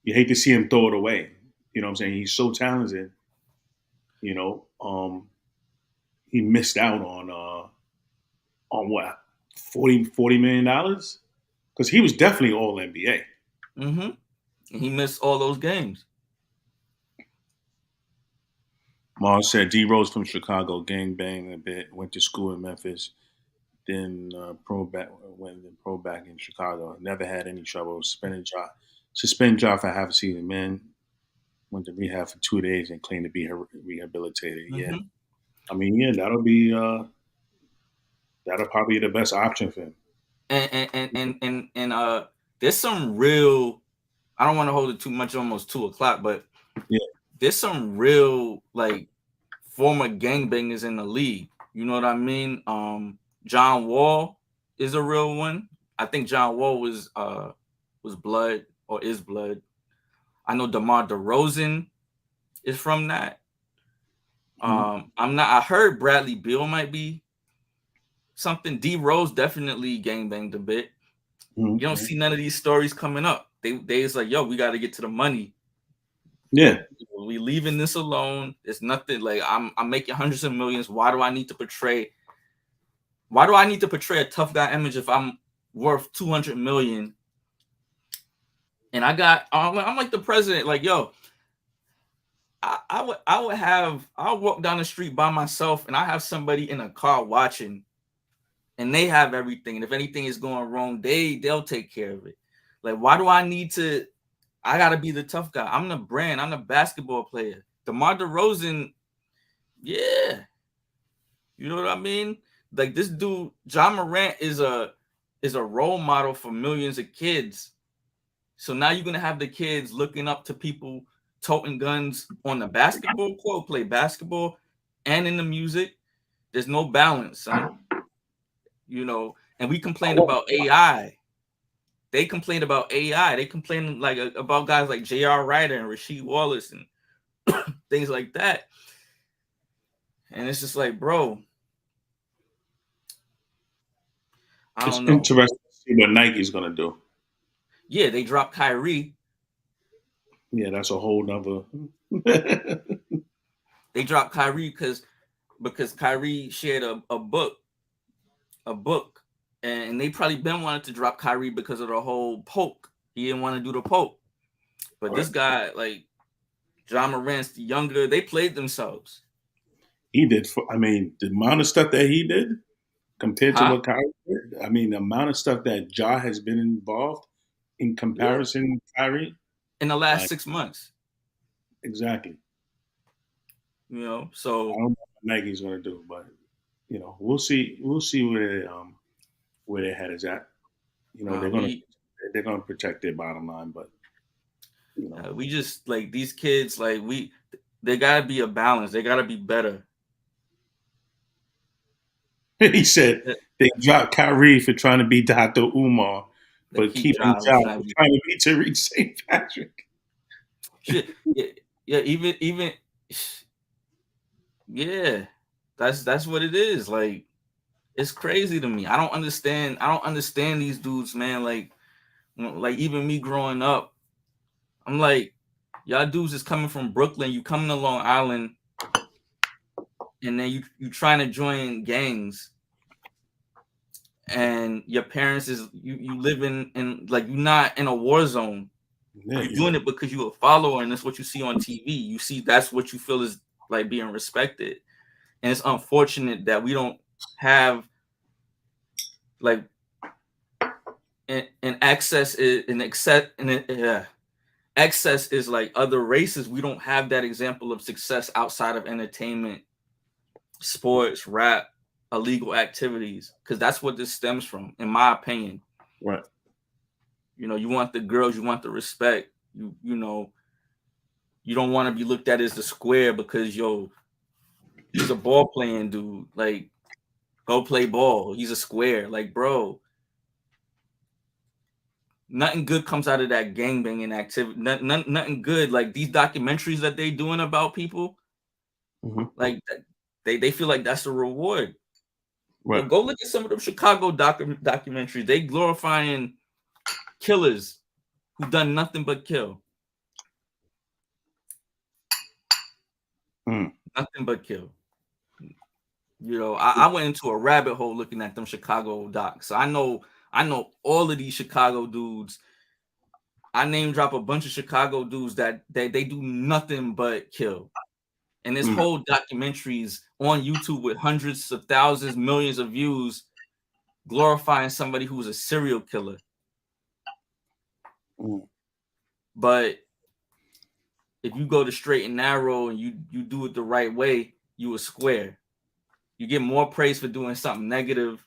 You hate to see him throw it away. You know what I'm saying? He's so talented. He missed out on what, 40 million dollars? Because he was definitely all NBA. Mm-hmm. And he missed all those games. Mars said D Rose from Chicago, gang bang a bit, went to school in Memphis, then went pro back in Chicago. Never had any trouble. Suspended job for half a season. Man, went to rehab for 2 days and claimed to be rehabilitated. Mm-hmm. Yeah, I mean, yeah, that'll probably be the best option for him. And there's some real. I don't want to hold it too much. Almost 2:00, but yeah, there's some real like former gangbangers in the league. You know what I mean? John Wall is a real one. I think John Wall was blood or is blood. I know DeMar DeRozan is from that. I heard Bradley Beal might be something. D Rose definitely gangbanged a bit. You don't see none of these stories coming up. They is like, yo, we got to get to the money. Yeah, we leaving this alone. It's nothing like I'm making hundreds of millions. Why do I need to portray a tough guy image if I'm worth 200 million? And I'm like the president. Like, yo, I'll walk down the street by myself and I have somebody in a car watching, and they have everything. And if anything is going wrong, they'll take care of it. Like, why do I need to? I gotta be the tough guy. I'm the brand. I'm the basketball player. DeMar DeRozan, yeah, you know what I mean. Like this dude, John Morant is a role model for millions of kids. So now you're gonna have the kids looking up to people toting guns on the basketball court, play basketball, and in the music. There's no balance, son. And we complain about AI. They complain about AI. They complain like about guys like J.R. Ryder and Rasheed Wallace and things like that. And it's just like, bro, I don't know. It's interesting to see what Nike's gonna do. Yeah, they dropped Kyrie. Yeah, that's a whole nother. They dropped Kyrie because Kyrie shared a book, and they probably been wanted to drop Kyrie because of the whole poke. He didn't want to do the poke, but This guy, like John Morant's younger, they played themselves. He did. The amount of stuff that he did compared to what Kyrie did. I mean, the amount of stuff that Ja has been involved in comparison to Kyrie in the last 6 months. Exactly. So I don't know what Nike's going to do, but we'll see. We'll see where their head is at. They're going to protect their bottom line, but we just like these kids. Like they got to be a balance. They got to be better. He said they dropped Kyrie for trying to be Dr. Umar, but keeping Ja for trying to be Tariq St. Patrick. Even that's what it is. Like, it's crazy to me. I don't understand these dudes, man. Like even me growing up, I'm like, y'all dudes is coming from Brooklyn. You coming to Long Island, and then you trying to join gangs, and your parents is you living in like you're not in a war zone. Yeah, you're doing it because you're a follower, and that's what you see on TV. You see that's what you feel is like being respected, and it's unfortunate that we don't have like an access and accept and excess is like other races. We don't have that example of success outside of entertainment, sports, rap, illegal activities, because that's what this stems from, in my opinion. Right. You know, you want the girls, you want the respect. You know, you don't want to be looked at as the square because he's a ball playing dude. Like, go play ball. He's a square. Like, bro, nothing good comes out of that gangbanging activity. Nothing good. Like these documentaries that they doing about people, like they feel like that's a reward. Right. Well, go look at some of them Chicago documentaries. They glorifying killers who done nothing but kill. Nothing but kill. You know, I went into a rabbit hole looking at them Chicago docs. So I know all of these Chicago dudes. I name drop a bunch of Chicago dudes that they do nothing but kill. And this whole documentaries on YouTube with hundreds of thousands, millions of views, glorifying somebody who's a serial killer. But if you go the straight and narrow and you do it the right way, you a square. You get more praise for doing something negative.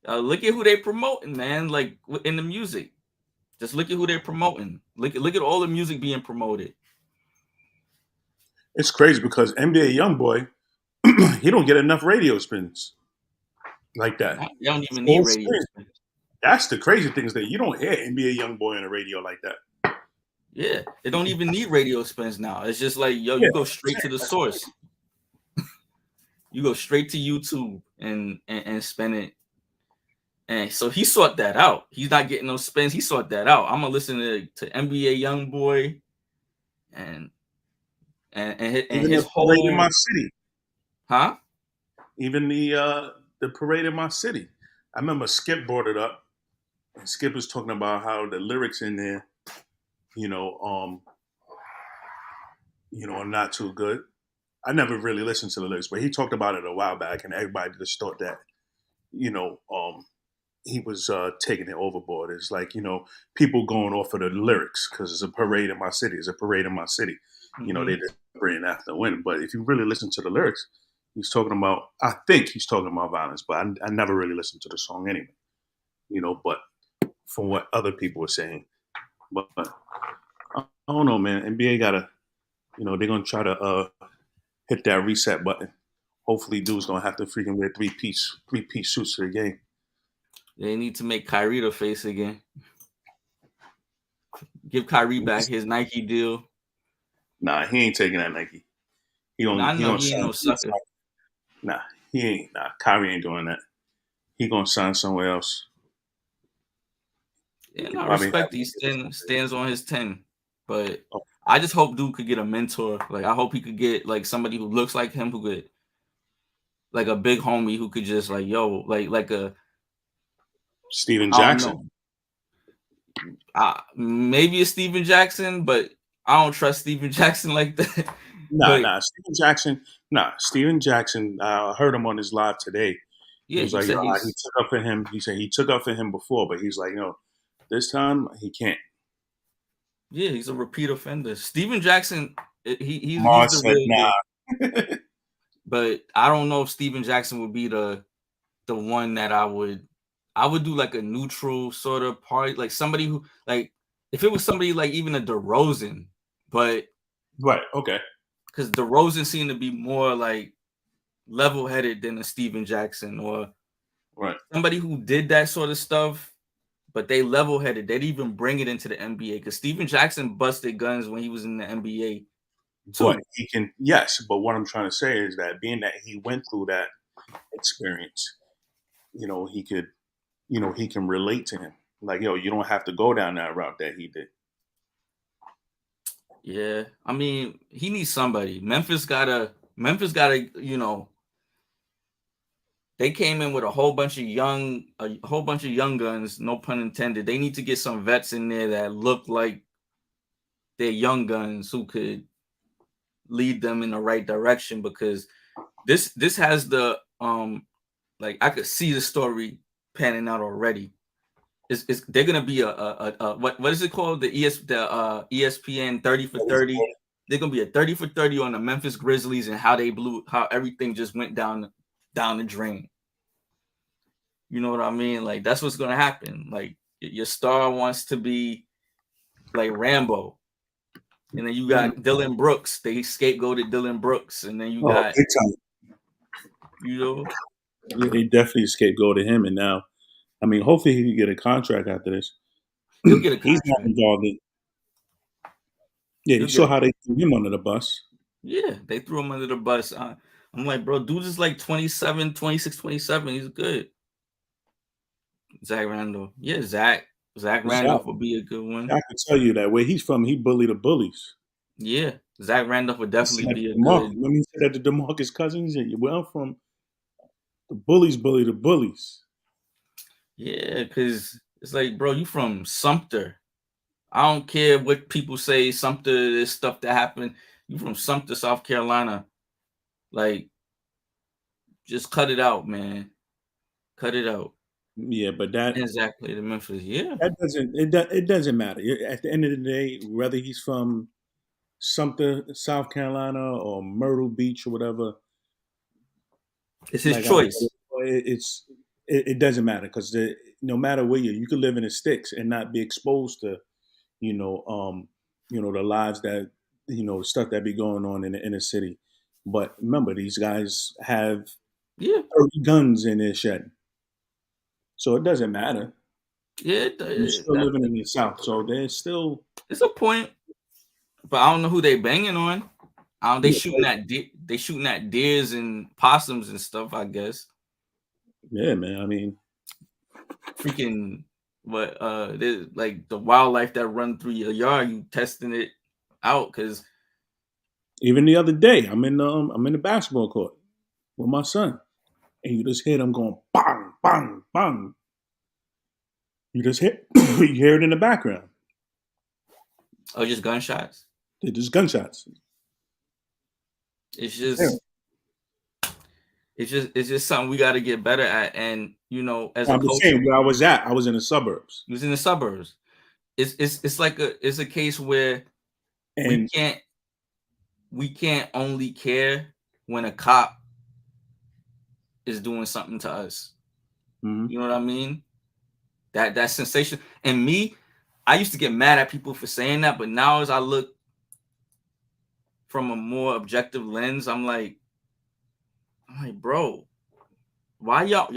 Look at who they promoting, man. Like in the music, just look at who they're promoting. Look at all the music being promoted. It's crazy because NBA YoungBoy, he don't get enough radio spins like that. You don't even need radio spins. That's the crazy thing is that you don't hear NBA YoungBoy on the radio like that. Yeah, it don't even need radio spins now. It's just like, yo, you go straight to the source. You go straight to YouTube and spin it. And so he sought that out. He's not getting those spins. He sought that out. I'm gonna listen to NBA YoungBoy and his whole parade in my city. Huh? Even the parade in my city. I remember Skip brought it up, and Skip was talking about how the lyrics in there, are not too good. I never really listened to the lyrics, but he talked about it a while back, and everybody just thought that, he was taking it overboard. It's like, people going off of the lyrics because it's a parade in my city. It's a parade in my city. They just bring after win. But if you really listen to the lyrics, I think he's talking about violence, but I never really listened to the song anyway, but from what other people were saying. But I don't know, man. NBA gotta, they're gonna try to hit that reset button. Hopefully dudes don't have to freaking wear three-piece suits to the game. They need to make Kyrie the face again. Give Kyrie back his Nike deal. Nah, he ain't taking that Nike. He ain't no sucker. Nah, he ain't. Nah, Kyrie ain't doing that. He gonna sign somewhere else. Yeah, I respect he stands on his 10. But I just hope dude could get a mentor. Like I hope he could get like somebody who looks like him, who could like a big homie who could just like like a Steven Jackson. Maybe a Steven Jackson, but I don't trust Steven Jackson like that. Steven Jackson. I heard him on his live today. Yeah, he took up for him. He said he took up for him before, but he's like, this time he can't. Yeah, he's a repeat offender. Steven Jackson, he's the real nah. But I don't know if Steven Jackson would be the one that I would do like a neutral sort of party, like somebody who like if it was somebody like even a DeRozan, but right, okay, because DeRozan seemed to be more like level-headed than a Steven Jackson or right somebody who did that sort of stuff. But they level-headed. They'd even bring it into the NBA because Steven Jackson busted guns when he was in the NBA. But he can, yes. But what I'm trying to say is that being that he went through that experience, he could, he can relate to him. Like, you don't have to go down that route that he did. Yeah, I mean, he needs somebody. Memphis gotta, they came in with a whole bunch of young guns, no pun intended. They need to get some vets in there that look like they're young guns who could lead them in the right direction, because this has the like I could see the story panning out already. they're gonna be a what is it called? The ESPN 30 for 30. They're gonna be a 30 for 30 on the Memphis Grizzlies and how everything just went down the drain. You know what I mean? Like that's what's gonna happen. Like your star wants to be like Rambo, and then you got Dylan Brooks. They scapegoated Dylan Brooks, and then you got big time. You know, Yeah, they definitely scapegoated him, and now, I mean, hopefully he can get a contract after this. he'll get a He's not contract. involved in. Yeah, you He'll saw get- how they threw him under the bus. Yeah, they threw him under the bus. I'm like, bro, dude is like 27, 26, 27. He's good. Zach Randolph. Yeah, Zach Randolph would be a good one. I can tell you that where he's from, he bullied the bullies. Yeah, Zach Randolph would definitely be a good. When he said that to DeMarcus Cousins, he said, "Where I'm from, the bullies bully the bullies." Yeah, because it's like, bro, you from Sumter. I don't care what people say, Sumter, this stuff that happened. You from Sumter, South Carolina. Like, just cut it out, man. Cut it out. Yeah, but that Exactly, the Memphis. Yeah, it doesn't matter. At the end of the day, whether he's from Sumter, South Carolina, or Myrtle Beach or whatever, it's his choice. It doesn't matter because no matter where you could live in the sticks and not be exposed to the lives that the stuff that be going on in the inner city. But remember, these guys have 30 guns in their shed, so it doesn't matter. Yeah, you're still living in the South, so there's still. It's a point, but I don't know who they banging on. They shooting at deers and possums and stuff, I guess. Yeah, man. I mean, freaking what? Like the wildlife that run through your yard, you testing it out because. Even the other day, I'm in the basketball court with my son, and you just hear them going bang, bang, bang. You just hear you hear it in the background. Oh, just gunshots. They're just gunshots. It's just something we got to get better at. And as I'm just saying where I was at. I was in the suburbs. You was in the suburbs. It's like a case where we can't only care when a cop is doing something to us. Mm-hmm. You know what I mean? That sensation. And me, I used to get mad at people for saying that, but now as I look from a more objective lens, I'm like, bro, why y'all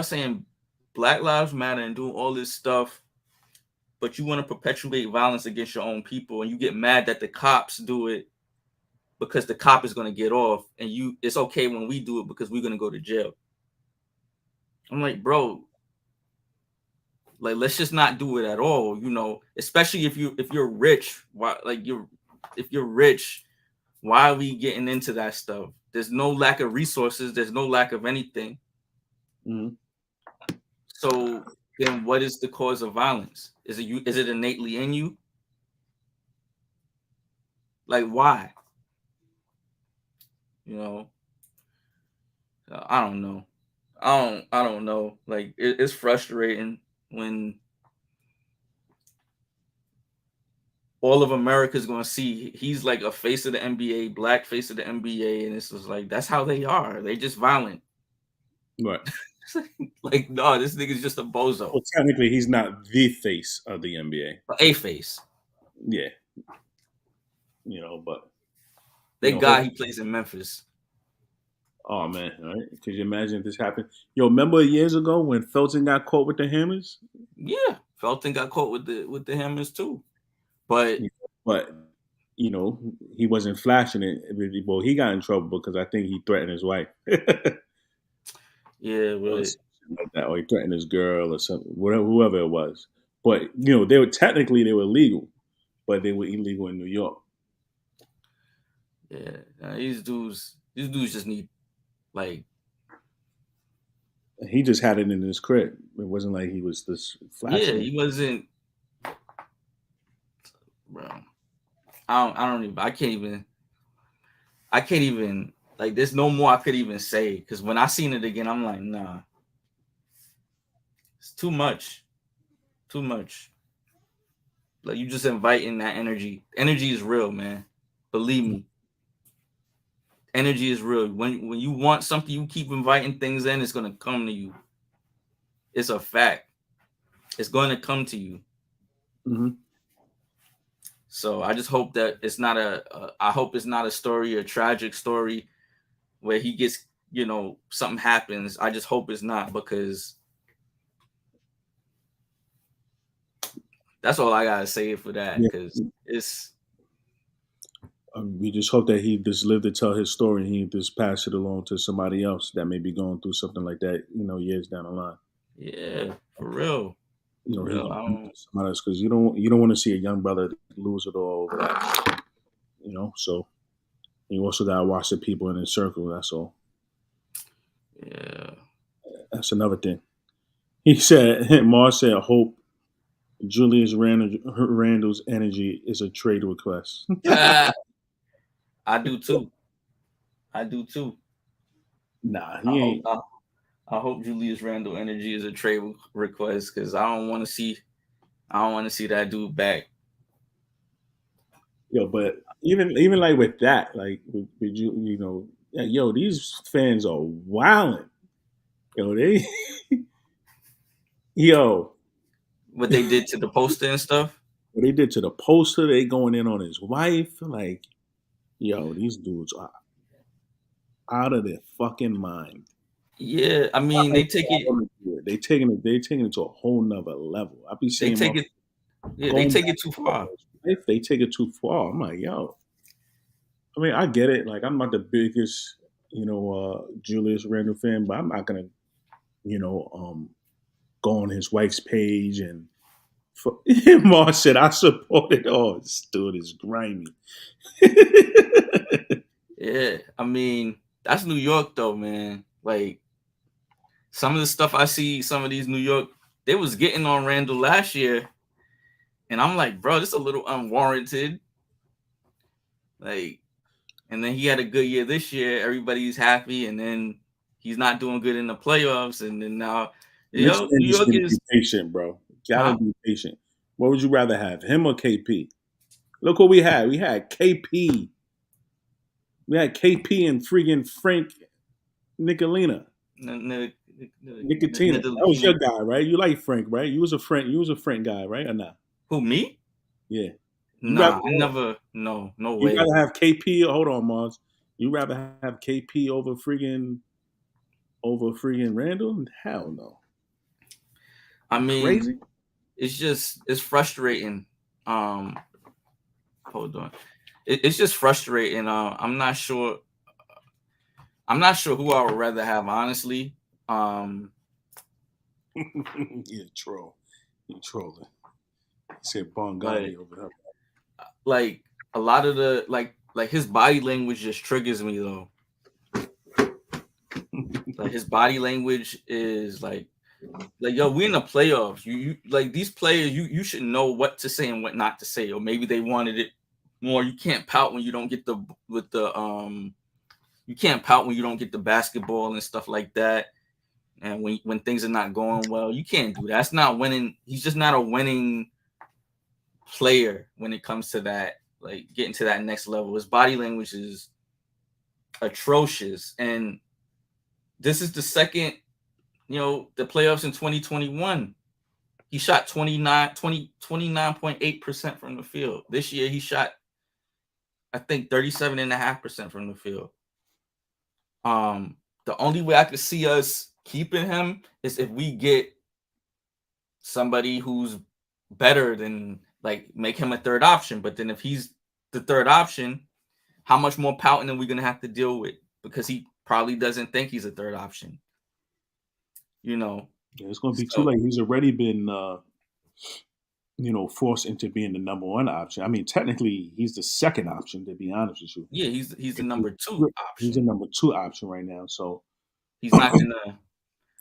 saying Black Lives Matter and doing all this stuff, but you want to perpetuate violence against your own people, and you get mad that the cops do it because the cop is going to get off, and it's okay when we do it because we're going to go to jail. I'm like, bro, like let's just not do it at all, especially if you're rich. If you're rich, why are we getting into that stuff? There's no lack of resources. There's no lack of anything. Mm-hmm. So then what is the cause of violence? Is it innately in you? Like, why? I don't know. I don't know. Like, it's frustrating when all of America's going to see he's like a face of the NBA, black face of the NBA, and it's just like that's how they are. They just violent. Right. Like, no, this nigga's just a bozo. Well, technically, he's not the face of the NBA. A face. Yeah. But thank God he plays in Memphis. Oh man, right? Could you imagine if this happened? Remember years ago when Felton got caught with the hammers? Yeah, Felton got caught with the hammers too. But he wasn't flashing it. Well, he got in trouble because I think he threatened his wife. Yeah, really. Like that, or he threatened his girl or something, whoever it was. But they were legal, but they were illegal in New York. Yeah, these dudes just need like. He just had it in his crib. It wasn't like he was this flashing. Yeah, he wasn't. Bro, I can't even like. There's no more I could even say because when I seen it again, I'm like, nah. It's too much. Too much. Like, you just inviting that energy. Energy is real, man. Believe me. Energy is real. When you want something, you keep inviting things in, it's gonna come to you. It's a fact. It's going to come to you. Mm-hmm. So I just hope that it's not I hope it's not a story, a tragic story where he gets, something happens. I just hope it's not, because that's all I gotta say for that. Yeah. Because it's We just hope that he just lived to tell his story and he just pass it along to somebody else that may be going through something like that, years down the line. yeah, for real. He Real. somebody else, because you don't want to see a young brother lose it all over that. So you also gotta watch the people in his circle. That's all. Yeah. That's another thing. He said, Mars said, hope Julius Randle's energy is a trade request. I do too. I do too. Nah, I he hope ain't. I hope Julius Randle energy is a trade request, because I don't want to see that dude back. Yo, but even like with that, like with yo, these fans are wilding. Yo, yo, What they did to the poster and stuff. what they did to the poster, they going in on his wife. Like, yo, these dudes are out of their fucking mind. Yeah, I mean, they take it. They taking it to a whole nother level. I be They seeing take it. Yeah, they take it too far. If they take it too far, I'm like, yo. I mean, I get it. Like, I'm not the biggest, Julius Randle fan, but I'm not gonna, go on his wife's page and. Mars said, "I support it." Oh, this dude is grimy. Yeah, I mean, that's New York though, man. Like, some of the stuff I see, some of these New York, they was getting on Randall last year, and I'm like, bro, this is a little unwarranted. Like, and then he had a good year this year. Everybody's happy, and then he's not doing good in the playoffs, and then now, Knicks New fans just York need to is, be patient, bro. Gotta huh? be patient. What would you rather have, him or KP? Look what we had. We had KP. We had KP and freaking Frank Nicolina. Nicotina. That was your guy, right? You like Frank, right? You was a Frank. You was a Frank guy, right? Or not? Who, me? Yeah. Nah, I never. No You way. rather have KP? Hold on, Mars. You rather have KP over freaking Randall? Hell no. I mean, Crazy. it's frustrating. Hold on. It's just frustrating. I'm not sure who I would rather have, honestly. Yeah, troll. He trolling. He said Bon Gotti over there. Like, a lot of the like his body language just triggers me though. Like, his body language is like yo, we in the playoffs. You like, these players, you should know what to say and what not to say, or maybe they wanted it more. You can't pout when you don't get you can't pout when you don't get the basketball and stuff like that. And when things are not going well, you can't do that. That's not winning. He's just not a winning player when it comes to that, like, getting to that next level. His body language is atrocious. And this is the second, the playoffs in 2021. He shot 29.8% from the field. This year he shot, I think, 37.5% from the field. The only way I could see us keeping him is if we get somebody who's better than, like, make him a third option. But then if he's the third option, how much more pouting are we gonna have to deal with? Because he probably doesn't think he's a third option. Yeah, it's gonna be too late. He's already been forced into being the number one option. I mean, technically he's the second option, to be honest with you. Yeah, he's the number two option. He's the number two option right now. So he's not gonna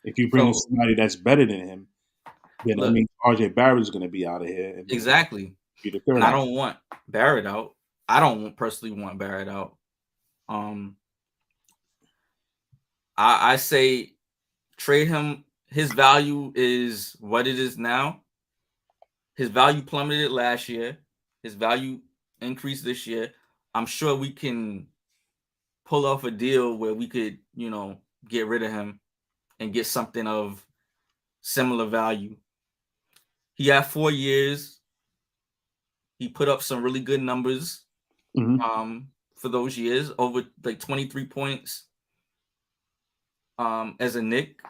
if you bring in somebody that's better than him, then I mean RJ Barrett's gonna be out of here. Exactly. Be the third and option. I don't want Barrett out. I don't personally want Barrett out. I say trade him his value is what it is now. His value plummeted last year. His value increased this year. I'm sure we can pull off a deal where we could, get rid of him and get something of similar value. He had 4 years. He put up some really good numbers for those years, over like 23 points as a Knick,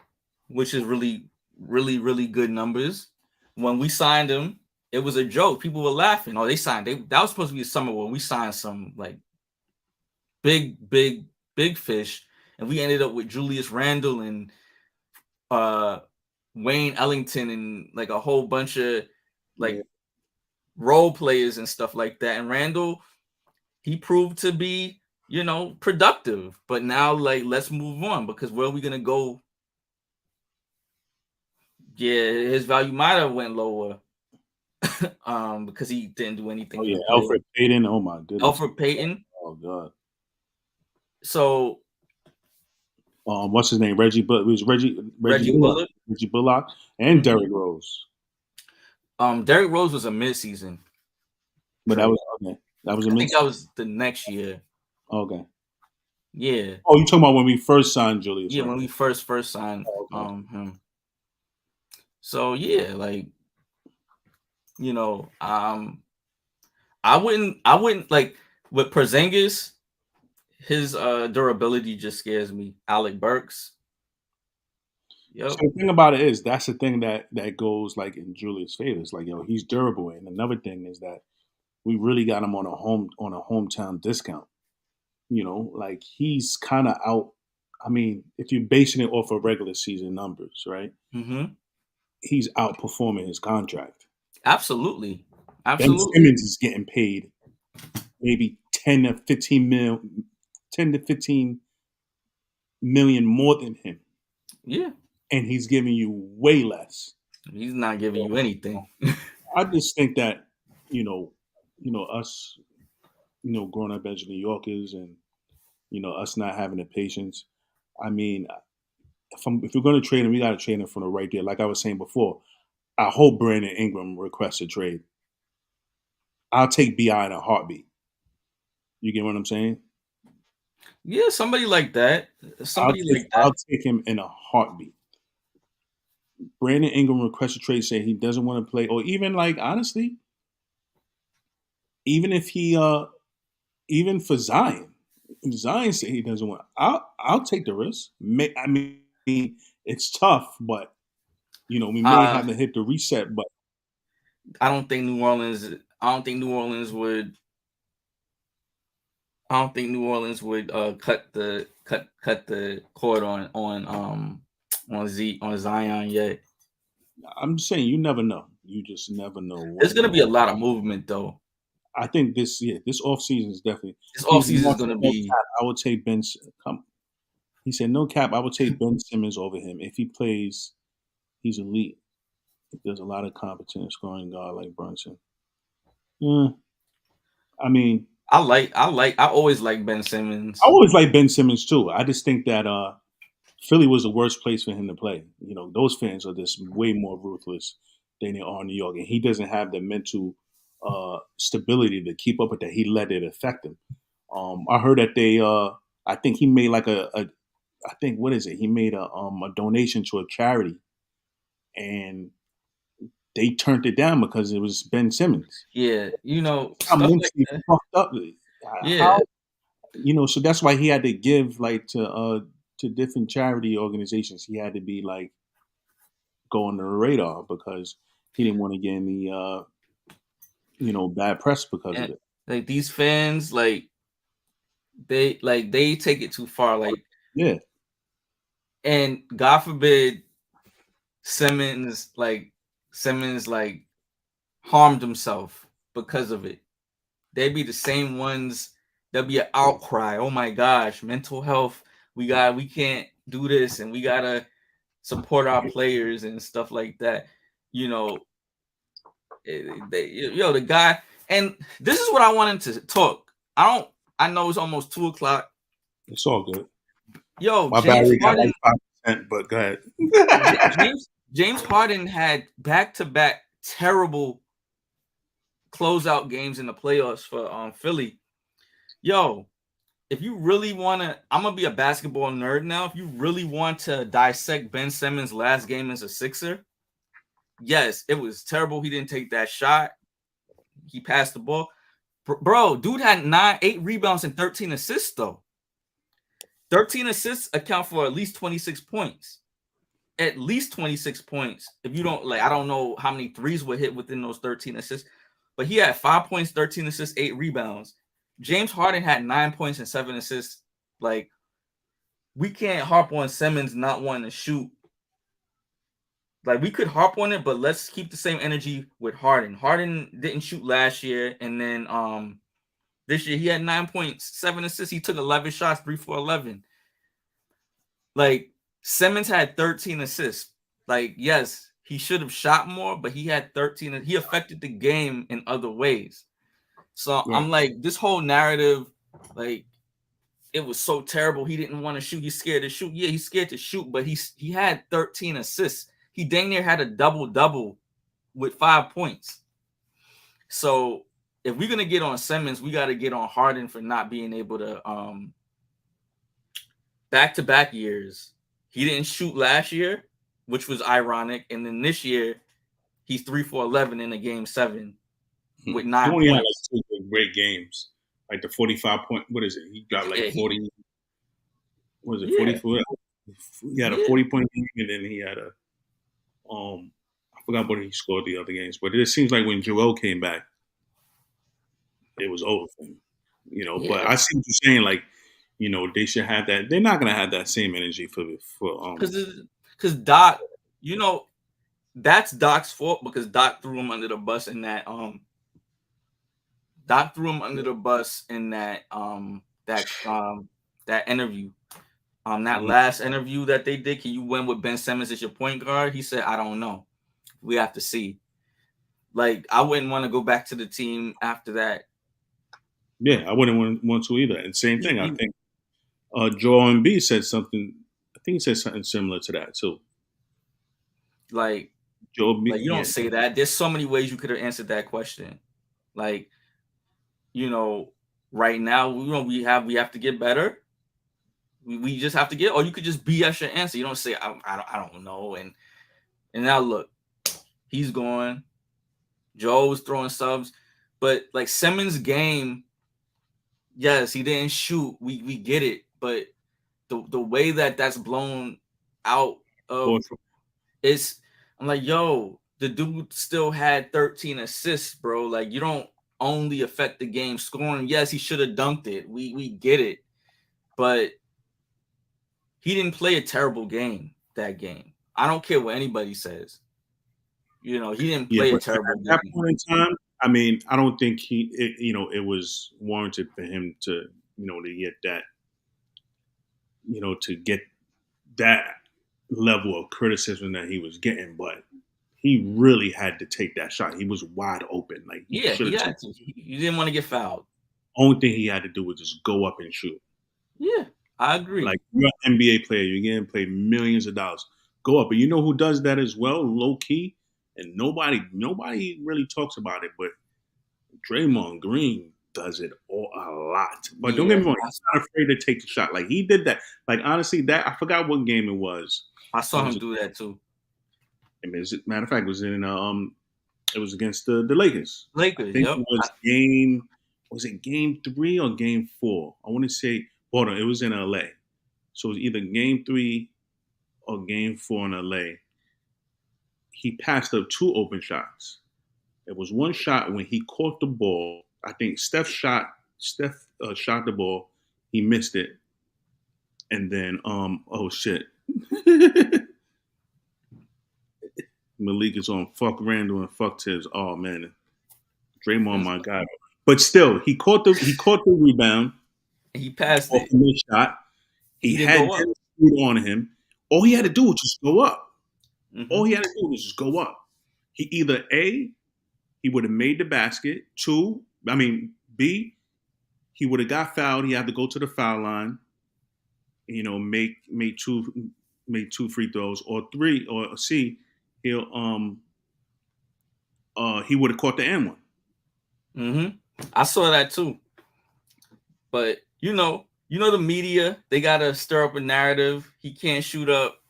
which is really, really, really good numbers. When we signed him, it was a joke. People were laughing. Oh, that was supposed to be a summer where we signed some like big fish, and we ended up with Julius Randle and Wayne Ellington and like a whole bunch of like role players and stuff like that. And Randle, he proved to be, productive. But now, like, let's move on, because where are we gonna go? Yeah, his value might have went lower because he didn't do anything. Oh yeah, Alfred Payton. Oh my goodness. Alfred Payton. Oh god. So, what's his name? Reggie Bullock, and Derrick Rose. Derrick Rose was a midseason. But that was okay. That was I think that was the next year. Okay. Yeah. Oh, you talking about when we first signed Julius? Yeah, when we first signed him. So yeah, like, I wouldn't like with Porzingis. His durability just scares me. Alec Burks. Yep. So the thing about it is, that's the thing that goes like in Julius' favor. It's like, he's durable, and another thing is that we really got him on a hometown discount. Like he's kind of out. I mean, if you're basing it off of regular season numbers, right? Mm-hmm. He's outperforming his contract. Absolutely. Ben Simmons is getting paid maybe 10 to 15 million more than him. Yeah. And he's giving you way less. He's not giving you anything. I just think that, us, growing up as New Yorkers and, us not having the patience. I mean, if we're going to trade him, we got to trade him from the right there. Like I was saying before, I hope Brandon Ingram requests a trade. I'll take BI in a heartbeat. You get what I'm saying? Yeah, somebody like that. I'll take him in a heartbeat. Brandon Ingram requests a trade, say he doesn't want to play, or even like honestly, even if he, even for Zion, if Zion say he doesn't want, I'll take the risk. I mean, it's tough, but we may have to hit the reset. But I don't think New Orleans would. I don't think New Orleans would cut the cord on Zion yet. I'm just saying, you never know. You just never know. There's gonna be a lot of movement, though. I think this offseason is definitely. This offseason is gonna be. I would take Ben. He said no cap. I would take Ben Simmons over him if he plays. He's elite. There's a lot of competent scoring guard like Brunson. I mean, I always like Ben Simmons. I always like Ben Simmons too. I just think that Philly was the worst place for him to play. Those fans are just way more ruthless than they are in New York, and he doesn't have the mental stability to keep up with that. He let it affect him. I heard that they. I think he made like I think what is it? He made a donation to a charity, and they turned it down because it was Ben Simmons. Yeah, I'm mentally fucked up. Yeah, so that's why he had to give like to different charity organizations. He had to be like go on the radar because he didn't want to get any bad press because of it. Like these fans, they take it too far. Like, yeah, and God forbid Simmons harmed himself because of it. They'd be the same ones. There'll be an outcry. Oh my gosh, mental health. We can't do this, and we gotta support our players and stuff like that. The guy. And this is what I wanted to talk. I know it's almost 2:00. It's all good. Yo, my James battery got Harden, like but go ahead. James Harden had back-to-back terrible closeout games in the playoffs for Philly. Yo, if you really want to, I'm going to be a basketball nerd now. If you really want to dissect Ben Simmons' last game as a Sixer, yes, it was terrible. He didn't take that shot. He passed the ball. Bro, dude had 8 rebounds and 13 assists, though. 13 assists account for at least 26 points. At least 26 points. If you don't, like, I don't know how many threes were hit within those 13 assists, but he had 5 points, 13 assists, 8 rebounds. James Harden had 9 points and 7 assists. Like, we can't harp on Simmons not wanting to shoot. Like, we could harp on it, but let's keep the same energy with Harden. Harden didn't shoot last year, and then this year he had 9 points, 7 assists. He took 11 shots, 3 for 11. Like, Simmons had 13 assists. Like, yes, he should have shot more, but he had 13. He affected the game in other ways. So yeah. I'm like, this whole narrative, like, it was so terrible. He didn't want to shoot. He's scared to shoot. Yeah, he's scared to shoot, but he had 13 assists. He dang near had a double-double with 5 points. So if we're going to get on Simmons, we got to get on Harden for not being able to back-to-back years. He didn't shoot last year, which was ironic. And then this year, he's 3 for 11 in a game 7 with 9 points. He only had like 2 great games. Like the 45 point, what is it? He got like 40. What was it? 44. He had a 40-point game, and then he had a I forgot what he scored the other games. But it seems like when Joel came back, it was over for him. You know, but I see what you're saying. Like, you know, they should have that. They're not gonna have that same energy for because Doc, you know, that's Doc's fault because Doc threw him under the bus in that Doc threw him under the bus in that that interview. That last interview that they did, can you win with Ben Simmons as your point guard? He said, I don't know. We have to see. Like, I wouldn't want to go back to the team after that. Yeah, I wouldn't want to either. And same thing, I think Joel Embiid said something. I think he said something similar to that too. Like, Joel Embiid, like you don't say that. There's so many ways you could have answered that question. Like, you know, right now, you know, we have to get better. We just have to get, or you could just BS your answer. You don't say I don't know. And now look, he's gone. Joe's throwing subs, but like Simmons' game, yes, he didn't shoot. We get it, but the way that's blown out of it's, I'm like, yo, the dude still had 13 assists, bro. Like, you don't only affect the game scoring. Yes, he should have dunked it. We get it, but he didn't play a terrible game that game. I don't care what anybody says. You know, he didn't play a terrible game. At that point in time, I mean, I don't think it was warranted for him to, you know, to get that, you know, to get that level of criticism that he was getting. But he really had to take that shot. He was wide open. Like, he had to. He didn't want to get fouled. Only thing he had to do was just go up and shoot. Yeah. I agree. Like, you're an NBA player, you're getting paid millions of dollars. Go up. But you know who does that as well, low key? And nobody really talks about it, but Draymond Green does it a lot. But don't get me wrong, he's not afraid to take the shot. Like, he did that. Like, honestly, that I forgot what game it was. I saw him do that too. I mean, matter of fact, it was in it was against the Lakers. I think it was game 3 or game 4? I want to say. Hold on, it was in LA. So it was either game 3 or game 4 in LA. He passed up 2 open shots. It was one shot when he caught the ball. I think Steph shot the ball. He missed it. And then, oh shit. Malik is on fuck Randall and fuck Tibbs. Oh man. Draymond, my guy. But still, he caught the rebound. He passed it. The shot. He had shoot on him. All he had to do was just go up. Mm-hmm. All he had to do was just go up. He either A, he would have made the basket. B, he would have got fouled. He had to go to the foul line. You know, make 2 make 2 free throws, or 3, or C, he'll he would have caught the and one. I saw that too. But you know the media, they gotta stir up a narrative. He can't shoot up.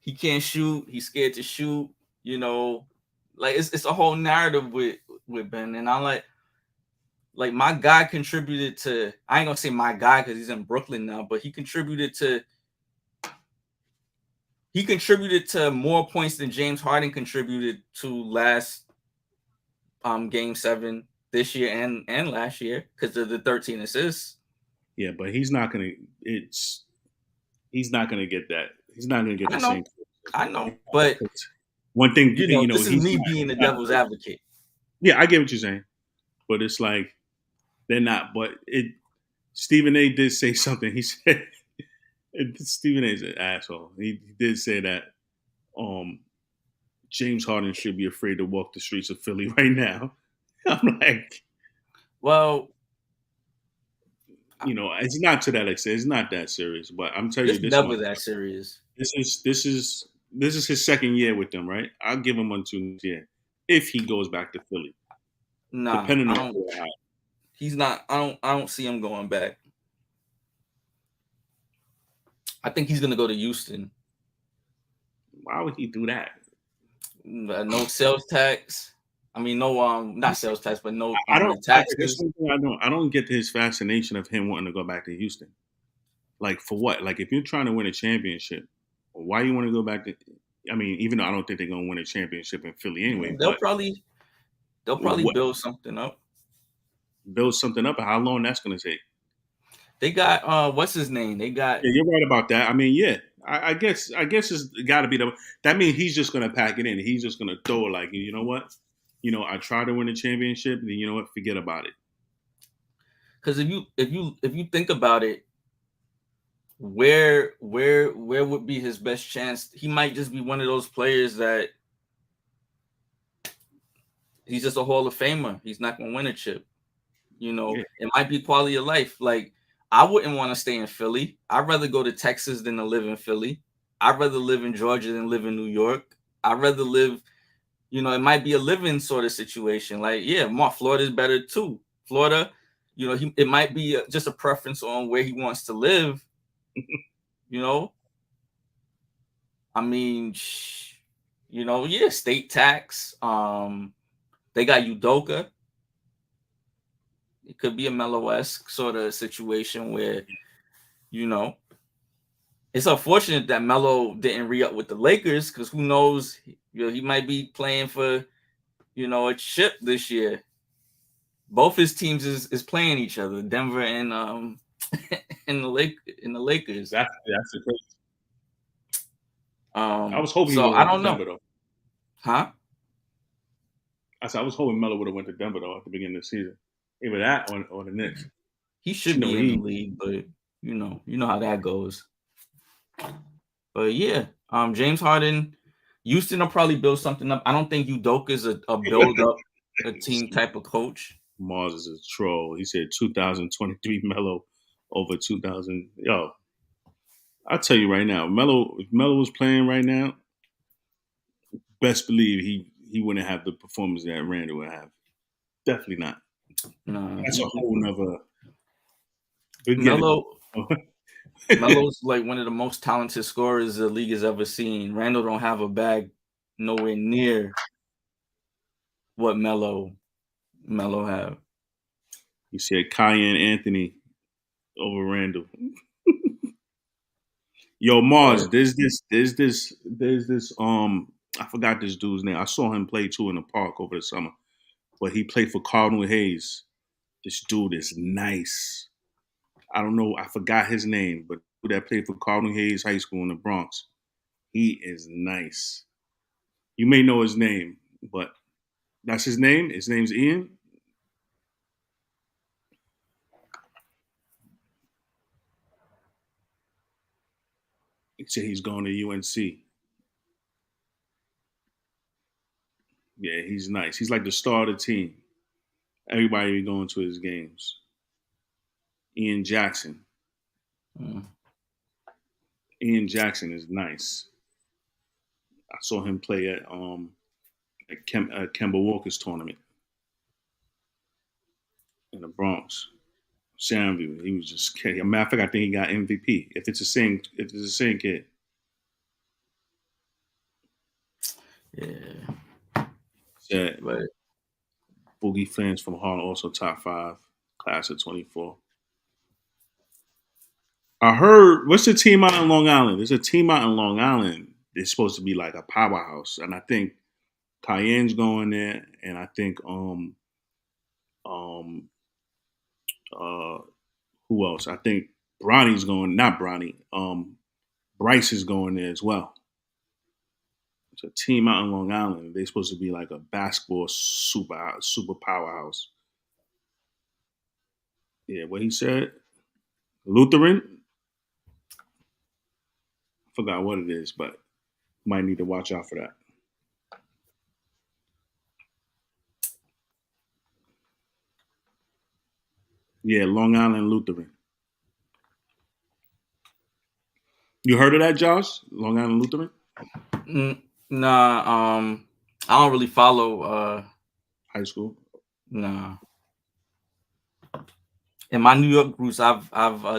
He can't shoot. He's scared to shoot. You know, like it's a whole narrative with Ben, and I'm like my guy contributed to. I ain't gonna say my guy because he's in Brooklyn now, but he contributed to more points than James Harden contributed to last game 7 this year and last year because of the 13 assists. Yeah, but he's not gonna get that. He's not gonna get the same. I know, but one thing, this is me being the devil's advocate. Yeah, I get what you're saying, but it's like they're not. But Stephen A. did say something. He said Stephen A. is an asshole. He did say that James Harden should be afraid to walk the streets of Philly right now. I'm like, well, it's not to that extent. It's not that serious. But I'm telling you, it's never that serious. This is his second year with them, right? I'll give him 1 2 year if he goes back to Philly. Nah, depending on he's not. I don't see him going back. I think he's gonna go to Houston. Why would he do that? No sales tax. I mean, no, not sales tax, but no taxes. I don't get his fascination of him wanting to go back to Houston. Like, for what? Like, if you're trying to win a championship, why you want to go back to? I mean, even though I don't think they're gonna win a championship in Philly anyway, they'll probably build something up. Build something up, and how long that's gonna take? They got what's his name? They got. Yeah, you're right about that. I mean, yeah, I guess it's got to be that means he's just gonna pack it in. He's just gonna throw it like, you know what? I tried to win a championship, then you know what? Forget about it. Because if you think about it, where would be his best chance? He might just be one of those players that he's just a Hall of Famer. He's not gonna win a chip. It might be quality of life. Like, I wouldn't want to stay in Philly. I'd rather go to Texas than to live in Philly. I'd rather live in Georgia than live in New York. I'd rather live. It might be a living sort of situation. Like, yeah, Florida's better too. Florida, it might be just a preference on where he wants to live. I mean, yeah, state tax. They got Udoka. It could be a Melo-esque sort of situation where, it's unfortunate that Melo didn't re-up with the Lakers because who knows, he might be playing for, a chip this year. Both his teams is playing each other, Denver and in the Lakers. That's the crazy. I was hoping. So I don't know. Denver, though. Huh? I said I was hoping Melo would have went to Denver though at the beginning of the season. Either that or the Knicks. He should be in the league, but you know how that goes. But yeah, James Harden, Houston will probably build something up. I don't think Udoka is a build up a team type of coach. Mars is a troll. He said 2023 Melo over 2000. Yo, I'll tell you right now, if Melo was playing right now, best believe he wouldn't have the performance that Randall would have. Definitely not. No, that's a whole nother. Melo's like one of the most talented scorers the league has ever seen. Randall don't have a bag nowhere near what Melo have. You said Cayenne Anthony over Randall. Yo, Mars, there's this I forgot this dude's name. I saw him play too in the park over the summer. But he played for Cardinal Hayes. This dude is nice. I don't know. I forgot his name, but that played for Cardinal Hayes High School in the Bronx. He is nice. You may know his name, but that's his name. His name's Ian. He said he's going to UNC. Yeah, he's nice. He's like the star of the team. Everybody be going to his games. Ian Jackson. Ian Jackson is nice. I saw him play at Kemba Walker's tournament in the Bronx. Soundview. He was just kidding. A matter of fact, I think he got MVP. If it's the same kid. Yeah. Yeah. But Boogie Flans from Harlem, also top 5, class of 24. I heard, what's the team out in Long Island? There's a team out in Long Island. It's supposed to be like a powerhouse, and I think Cayenne's going there, and I think who else? I think Bronny's going. Not Bronny. Bryce is going there as well. It's a team out in Long Island. They're supposed to be like a basketball super powerhouse. Yeah, what he said. Lutheran. I forgot what it is, but might need to watch out for that. Yeah, Long Island Lutheran. You heard of that, Josh? Long Island Lutheran? Nah, I don't really follow high school. Nah. In my New York roots, I've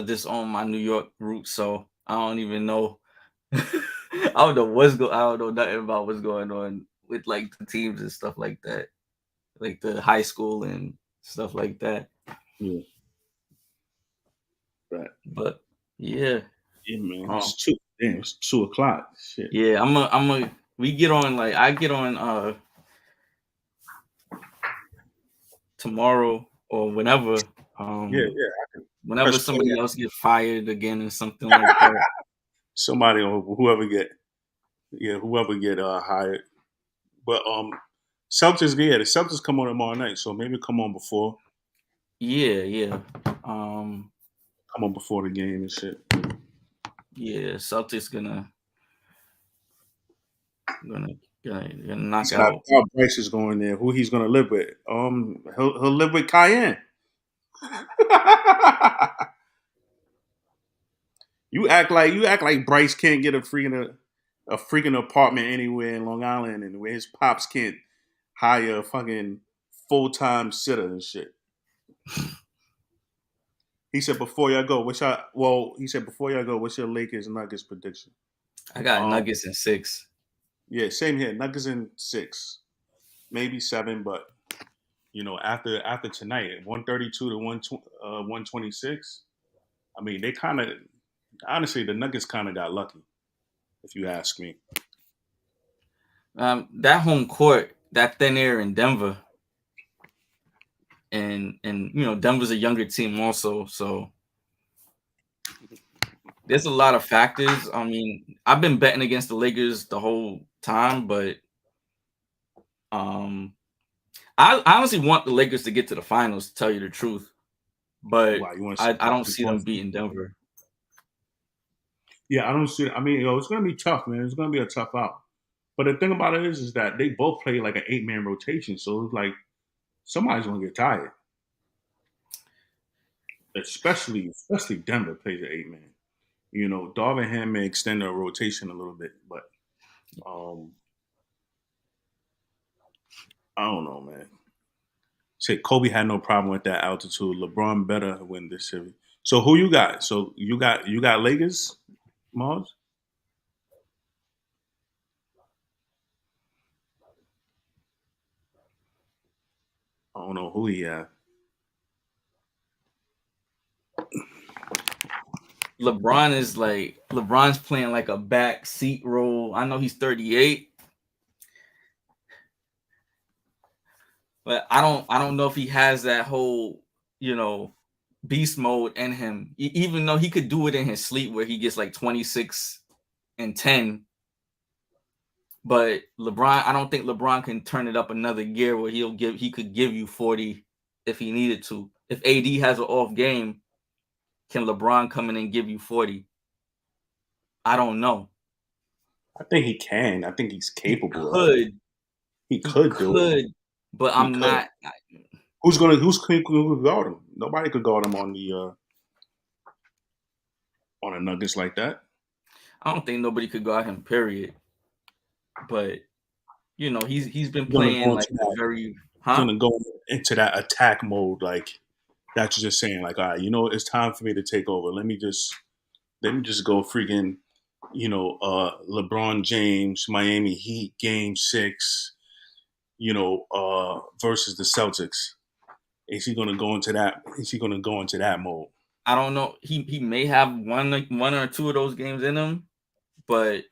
disowned my New York roots, so I don't even know. I don't know nothing about what's going on with like the teams and stuff like that, like the high school and stuff like that. Yeah. Right. But yeah. Yeah, man. It's 2 o'clock. Shit. Yeah, we get on like I get on tomorrow or whenever. Whenever somebody else get fired again or something like that. Somebody or whoever get hired. But Celtics, the Celtics come on tomorrow night, so maybe come on before. Yeah. Come on before the game and shit. Yeah, Celtics gonna knock out. Bryce is going there. Who he's gonna live with? He'll live with Cayenne. You act like Bryce can't get a freaking apartment anywhere in Long Island, and where his pops can't hire a fucking full-time sitter and shit. He said before y'all go, what's your Lakers Nuggets prediction? I got Nuggets in 6. Yeah, same here. Nuggets in 6, maybe 7, but after tonight, 132 to 126. I mean, they kind of honestly, the Nuggets kind of got lucky, if you ask me. That home court, that thin air in Denver, and Denver's a younger team also, so there's a lot of factors. I mean, I've been betting against the Lakers the whole time, but I honestly want the Lakers to get to the finals, to tell you the truth. But I don't see them beating Denver. Yeah, I don't see it. I mean, it's going to be tough, man. It's going to be a tough out. But the thing about it is that they both play like an 8-man rotation, so it's like somebody's going to get tired. Especially Denver plays an 8-man. Darvin Ham may extend their rotation a little bit, but I don't know, man. Say Kobe had no problem with that altitude. LeBron better win this series. So who you got? So you got Lakers, Mars? I don't know who he had. LeBron's playing like a back seat role. I know he's 38. But I don't know if he has that whole, beast mode in him. Even though he could do it in his sleep where he gets like 26 and 10. But I don't think LeBron can turn it up another gear where he could give you 40 if he needed to. If AD has an off game, can LeBron come in and give you 40? I don't know. I think he can. I think he's capable. He could do it. But I'm not. Who's going to guard him? Nobody could guard him on the Nuggets like that. I don't think nobody could guard him. Period. But he's been Gonna playing go like into that. very Gonna go into that attack mode. Like that's just saying, like, all right, it's time for me to take over. Let me just go freaking, LeBron James, Miami Heat, Game 6, versus the Celtics. Is he gonna go into that? Is he gonna go into that mode? I don't know. He may have one or two of those games in him, but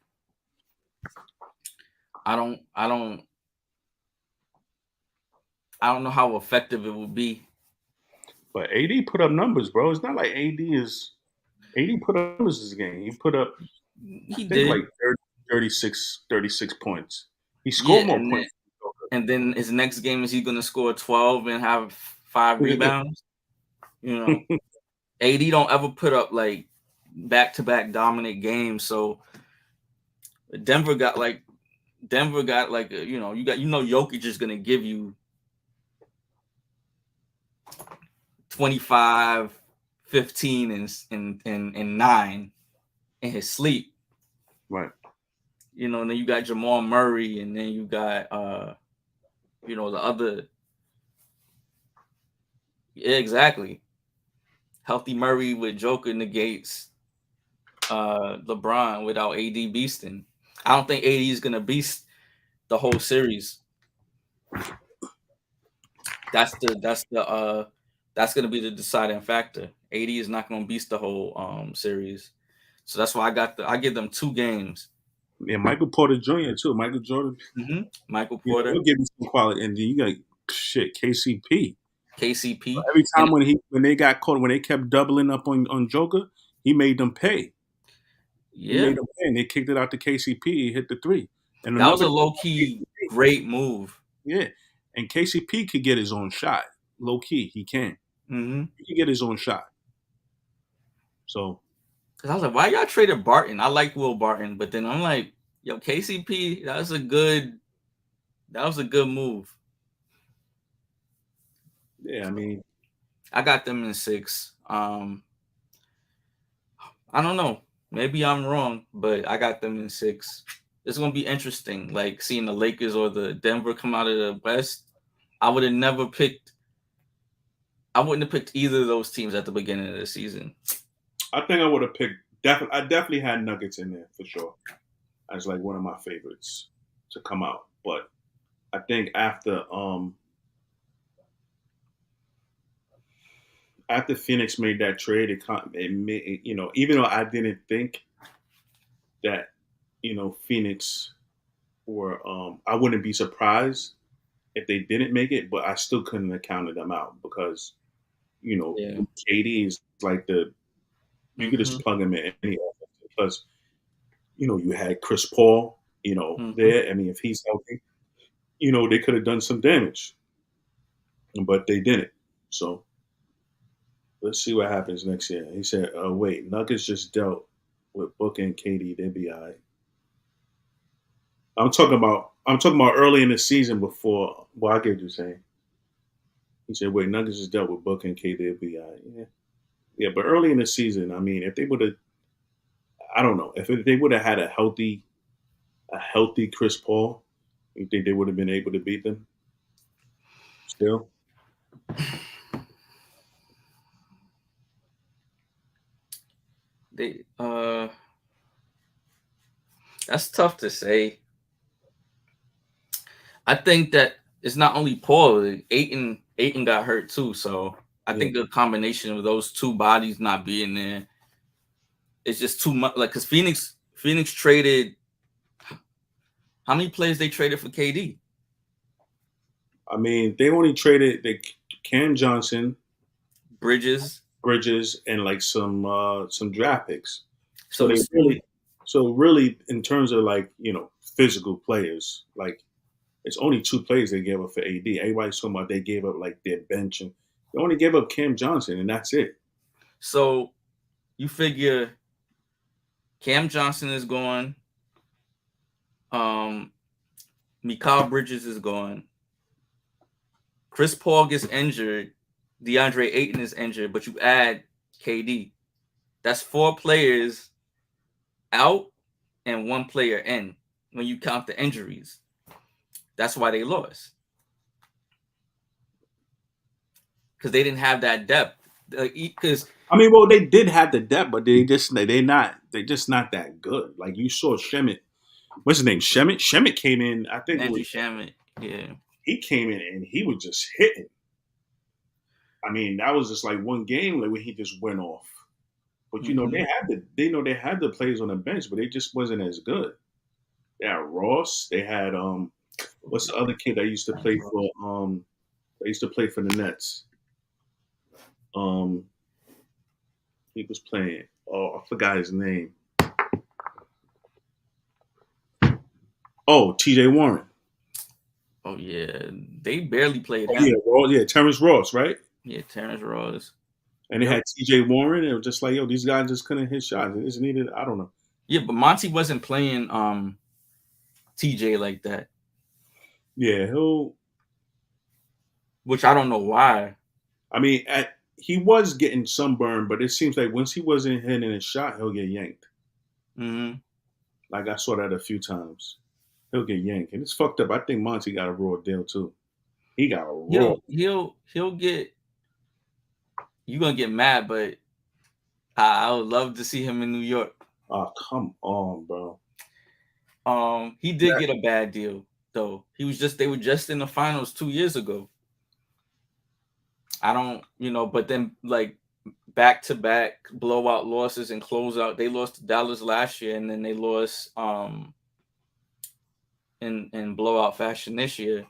I don't know how effective it will be. But AD put up numbers, bro. It's not like AD put up numbers this game. He put up, I He think, did. like 36 points. He Yeah, scored more points. and then his next game is he going to score 12 and have 5 rebounds. AD don't ever put up like back-to-back dominant games. So Denver got like Jokic is going to give you 25, 15 and 9 in his sleep. Right. And then you got Jamal Murray, and then you got the other. Yeah, exactly. Healthy Murray with Joker negates LeBron without AD beasting. I don't think AD is gonna beast the whole series. That's gonna be the deciding factor. AD is not gonna beast the whole series. So that's why I give them 2 games. Yeah, Michael Porter Jr. too. Michael Jordan. Michael Porter. He'll give you some quality, and then you got KCP. KCP. Every time when they got caught, when they kept doubling up on Joker, he made them pay. Yeah, he made them pay, and they kicked it out to KCP. He hit the 3. And that was a low key great move. Yeah, and KCP could get his own shot. Low key, he can. Mm-hmm. He can get his own shot. So, because I was like, why y'all traded Barton? I like Will Barton, but then I'm like, yo, KCP, that was a good move. Yeah, I mean, I got them in 6. I don't know. Maybe I'm wrong, but I got them in 6. It's gonna be interesting, like seeing the Lakers or the Denver come out of the West. I wouldn't have picked either of those teams at the beginning of the season. I think I would have picked. I definitely had Nuggets in there for sure, as like one of my favorites to come out. But I think after Phoenix made that trade, it made, even though I didn't think that Phoenix were, I wouldn't be surprised if they didn't make it, but I still couldn't have counted them out because KD is like you could just plug him in any offense because you had Chris Paul there. I mean, if he's healthy, they could have done some damage, but they didn't. So let's see what happens next year. He said, wait, Nuggets just dealt with Booker and KD. They'll be all right. I'm talking about early in the season before. Well, I get what you're saying. He said, wait, Nuggets just dealt with Booker and KD. They'll be all right. Yeah, but early in the season, I mean, if they would have, I don't know, if they would have had a healthy Chris Paul, you think they would have been able to beat them? Still? That's tough to say. I think that it's not only Paul. Ayton got hurt too, so I think the combination of those 2 bodies not being there, it's just too much. Like, because Phoenix traded. How many players they traded for KD? I mean, they only traded Cam Johnson, Bridges, and like some draft picks. So really, in terms of like physical players, like it's only 2 players they gave up for AD. Everybody's talking about they gave up like their bench, and they only gave up Cam Johnson, and that's it. So you figure Cam Johnson is gone. Mikal Bridges is gone. Chris Paul gets injured. DeAndre Ayton is injured, but you add KD. That's 4 players out and one player in when you count the injuries. That's why they lost. Because they didn't have that depth. Because I mean, well, they did have the depth, but they're just not that good. Like you saw Shemet. What's his name? Shemet. Shemet came in. I think Andrew Shamet, yeah, he came in and he was just hitting. I mean, that was just like one game like when he just went off. But you know, they had the players on the bench, but they just wasn't as good. They had Ross. They had what's the other kid that used to play for the Nets? He was playing. Oh, I forgot his name. Oh, T.J. Warren. Oh yeah, they barely played him. Yeah, Terrence Ross, right? Yeah, Terrence Ross. And they had T.J. Warren. It was just like, yo, these guys just couldn't hit shots. They just needed, I don't know. Yeah, but Monty wasn't playing TJ like that. Yeah, which I don't know why. I mean, he was getting sunburned, but it seems like once he wasn't hitting a shot, he'll get yanked. Mm-hmm. Like I saw that a few times. He'll get yanked, and it's fucked up. I think Monty got a raw deal too. He got a raw. He'll get. You're gonna get mad, but I would love to see him in New York. Oh, come on, bro. He did get a bad deal though. They were just in the finals 2 years ago. I don't, but then like back-to-back blowout losses and closeout. They lost to Dallas last year, and then they lost in blowout fashion this year.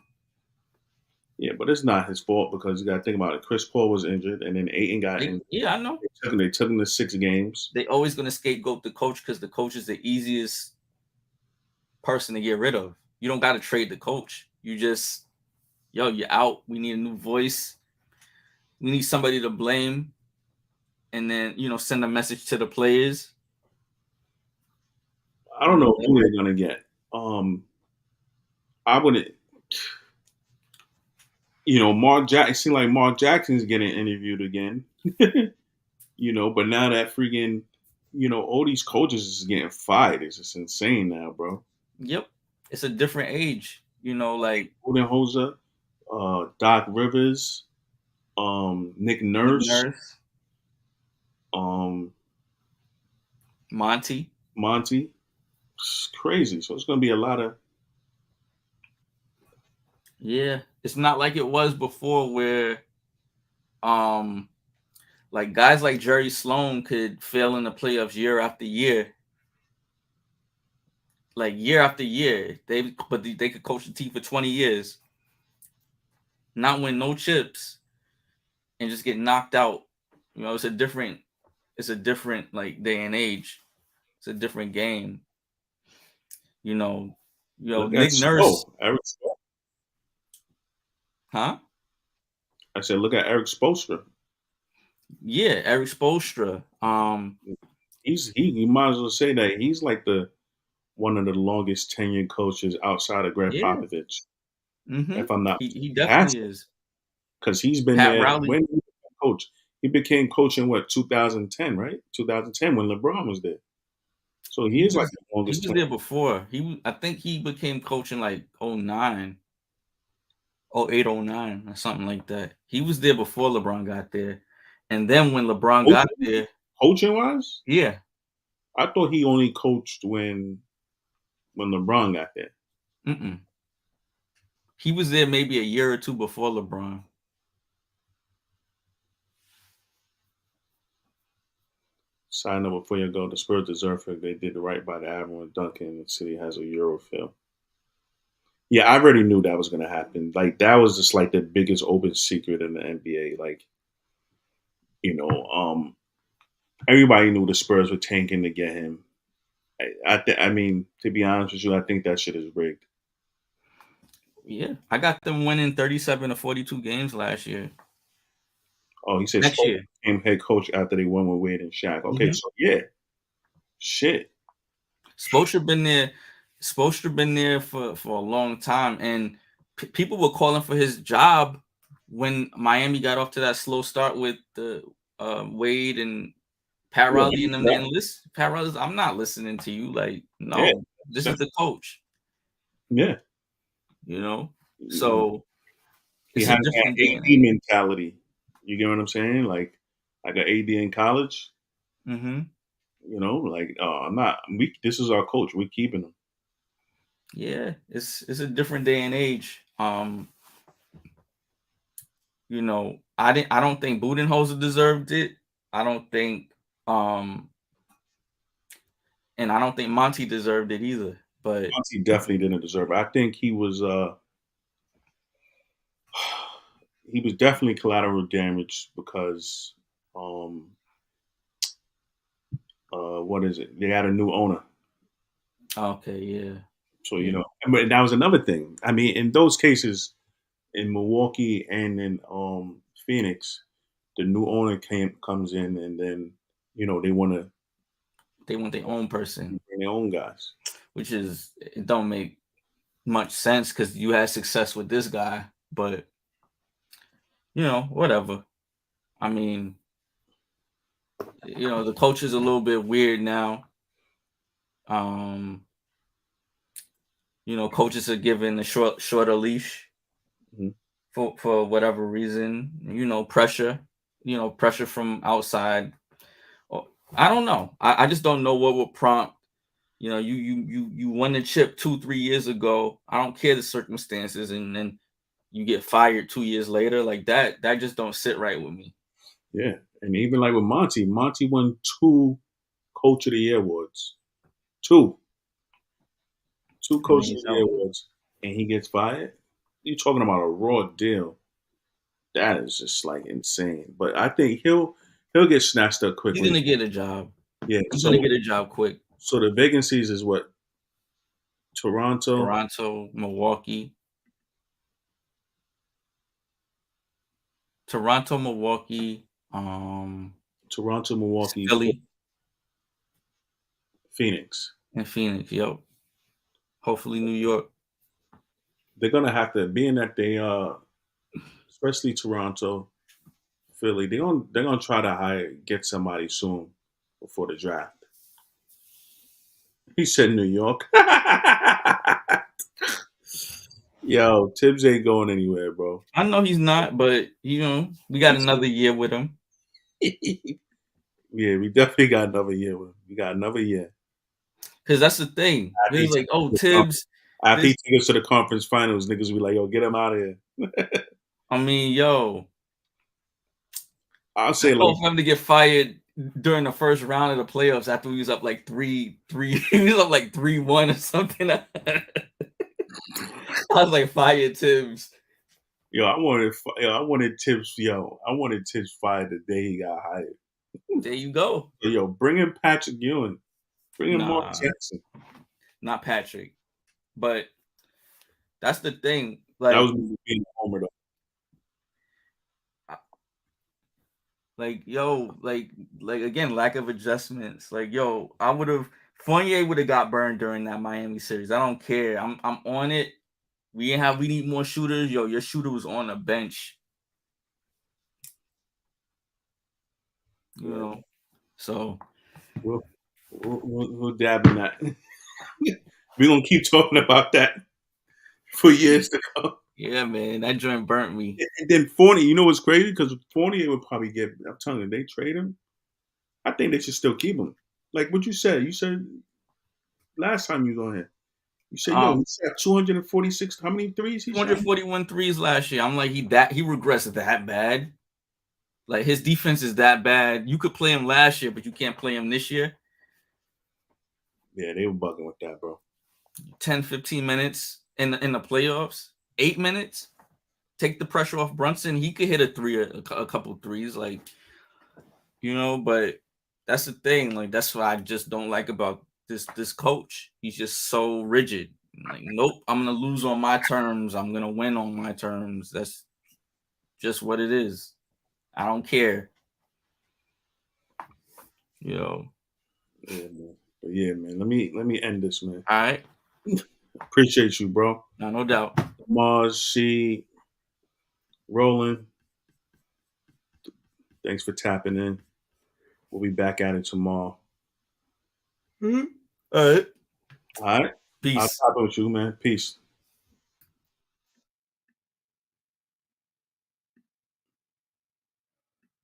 Yeah, but it's not his fault because you got to think about it. Chris Paul was injured, and then Ayton got injured. Yeah, I know. They took him to 6 games. They always going to scapegoat the coach because the coach is the easiest person to get rid of. You don't got to trade the coach. You just, you're out. We need a new voice. We need somebody to blame, and then send a message to the players. I don't know who they're gonna get. I wouldn't. Mark Jackson. It seems like Mark Jackson's getting interviewed again. But now that freaking, all these coaches is getting fired. It's just insane now, bro. Yep, it's a different age. Like Budenholzer, Doc Rivers, Nick Nurse. Monty. It's crazy. So it's gonna be a lot of. Yeah, it's not like it was before where, like guys like Jerry Sloan could fail in the playoffs year after year. Like year after year, they could coach the team for 20 years, not win no chips, and just get knocked out. It's a different like day and age. It's a different game. Nick Nurse. Eric Huh? I said, look at Eric Spoelstra. Yeah, Eric Spoelstra. You might as well say that he's like one of the longest tenured coaches outside of Greg Popovich. Mm-hmm. If I'm not, he definitely is. Because he's been Pat there Riley. when he was coach. He became coach in 2010, right? 2010 when LeBron was there. So he is like the longest. He was there before. I think he became coach in like 09. 08, 09 or something like that. He was there before LeBron got there. And then when LeBron got there. Coaching wise? Yeah. I thought he only coached when LeBron got there. Mm-mm. He was there maybe a year or two before LeBron. Side note before you go, the Spurs deserve it. They did right by the Admiral Duncan. The city has a Euro feel. Yeah, I already knew that was going to happen. Like, that was just like the biggest open secret in the NBA. Like, everybody knew the Spurs were tanking to get him. I mean, to be honest with you, I think that shit is rigged. Yeah, I got them winning 37 to 42 games last year. Oh, he said next year became head coach after they won with Wade and Shaq. Okay, so yeah, shit. Spoelstra been there for a long time, and people were calling for his job when Miami got off to that slow start with the Wade and Pat Riley and the man list. Pat Riley's, I'm not listening to you. Like, no, this is the coach. Yeah. You know? So he it's has a different that AD mentality. You get what I'm saying? Like an AD in college. Mm-hmm. You know, like this is our coach. We're keeping him. Yeah, it's a different day and age. You know, I don't think Budenholzer deserved it. I don't think and I don't think Monty deserved it either. But Monty definitely didn't deserve it. I think he was definitely collateral damage because what is it? They had a new owner. Okay, yeah. So, you know, but that was another thing. I mean, in those cases, in Milwaukee and in Phoenix, the new owner comes in, and then you know they want their own person, their own guys, which is it don't make much sense because you had success with this guy, but you know, whatever. I mean, you know, the coach is a little bit weird now. You know, coaches are given a shorter leash for whatever reason. You know, pressure. You know, pressure from outside. I don't know. I just don't know what would prompt. You know, you won the chip 2-3 years ago. I don't care the circumstances, and then you get fired 2 years later. Like that just don't sit right with me. Yeah, and even like with Monty won 2 Coach of the Year awards, 2 Coach of the Year awards, and he gets fired. You're talking about a raw deal. That is just like insane. But I think he'll get snatched up quickly. He's gonna get a job. Yeah, he's gonna get a job quick. So the vacancies is what? Toronto, Milwaukee. Toronto, Milwaukee, Philly, Phoenix. Yep. Hopefully New York. They're gonna have to, being that they especially Toronto, Philly, they're gonna try to get somebody soon before the draft. He said New York. Yo, Tibbs ain't going anywhere, bro. I know he's not, but you know, we got another year with him. Yeah, we definitely got another year with him. We got another year. Because that's the thing. He's like, oh, Tibbs. After he took us to the conference finals, niggas be like, yo, get him out of here. I mean, yo. I'll say like, for him to get fired during the first round of the playoffs after he was up like 3-3, he was up like 3-1 or something. I was like, fire Tibbs. I wanted Tibbs fired the day he got hired. There you go. Yo, bring in Patrick Ewing. Bring in Mark Jackson. Not Patrick. But that's the thing. Like, that was me being a homer though. Like, yo, like again, lack of adjustments. Like, yo, Fournier would have got burned during that Miami series. I don't care. I'm on it. We need more shooters. Yo, your shooter was on the bench. You know, so we'll dab in that. We're gonna keep talking about that for years to come. Yeah, man, that joint burnt me. And then Fournier, you know what's crazy? Because Fournier would probably I'm telling you, they trade him. I think they should still keep him. Like what you said. You said last time you was on here. You said, yo, he shot 246. How many threes? 241 threes last year. I'm like, he regressed that bad. Like his defense is that bad. You could play him last year, but you can't play him this year. Yeah, they were bugging with that, bro. 10, 15 minutes in the playoffs. 8 minutes. Take the pressure off Brunson. He could hit a couple threes, like, you know. But that's the thing. Like, that's what I just don't like about this coach. He's just so rigid. Like, nope, I'm gonna lose on my terms. I'm gonna win on my terms. That's just what it is. I don't care. Yo. Yeah, man. Let me end this, man. All right. Appreciate you, bro. No doubt. Mars, C, Roland. Thanks for tapping in. We'll be back at it tomorrow. Mm-hmm. All right. All right. Peace. I'll talk with you, man. Peace.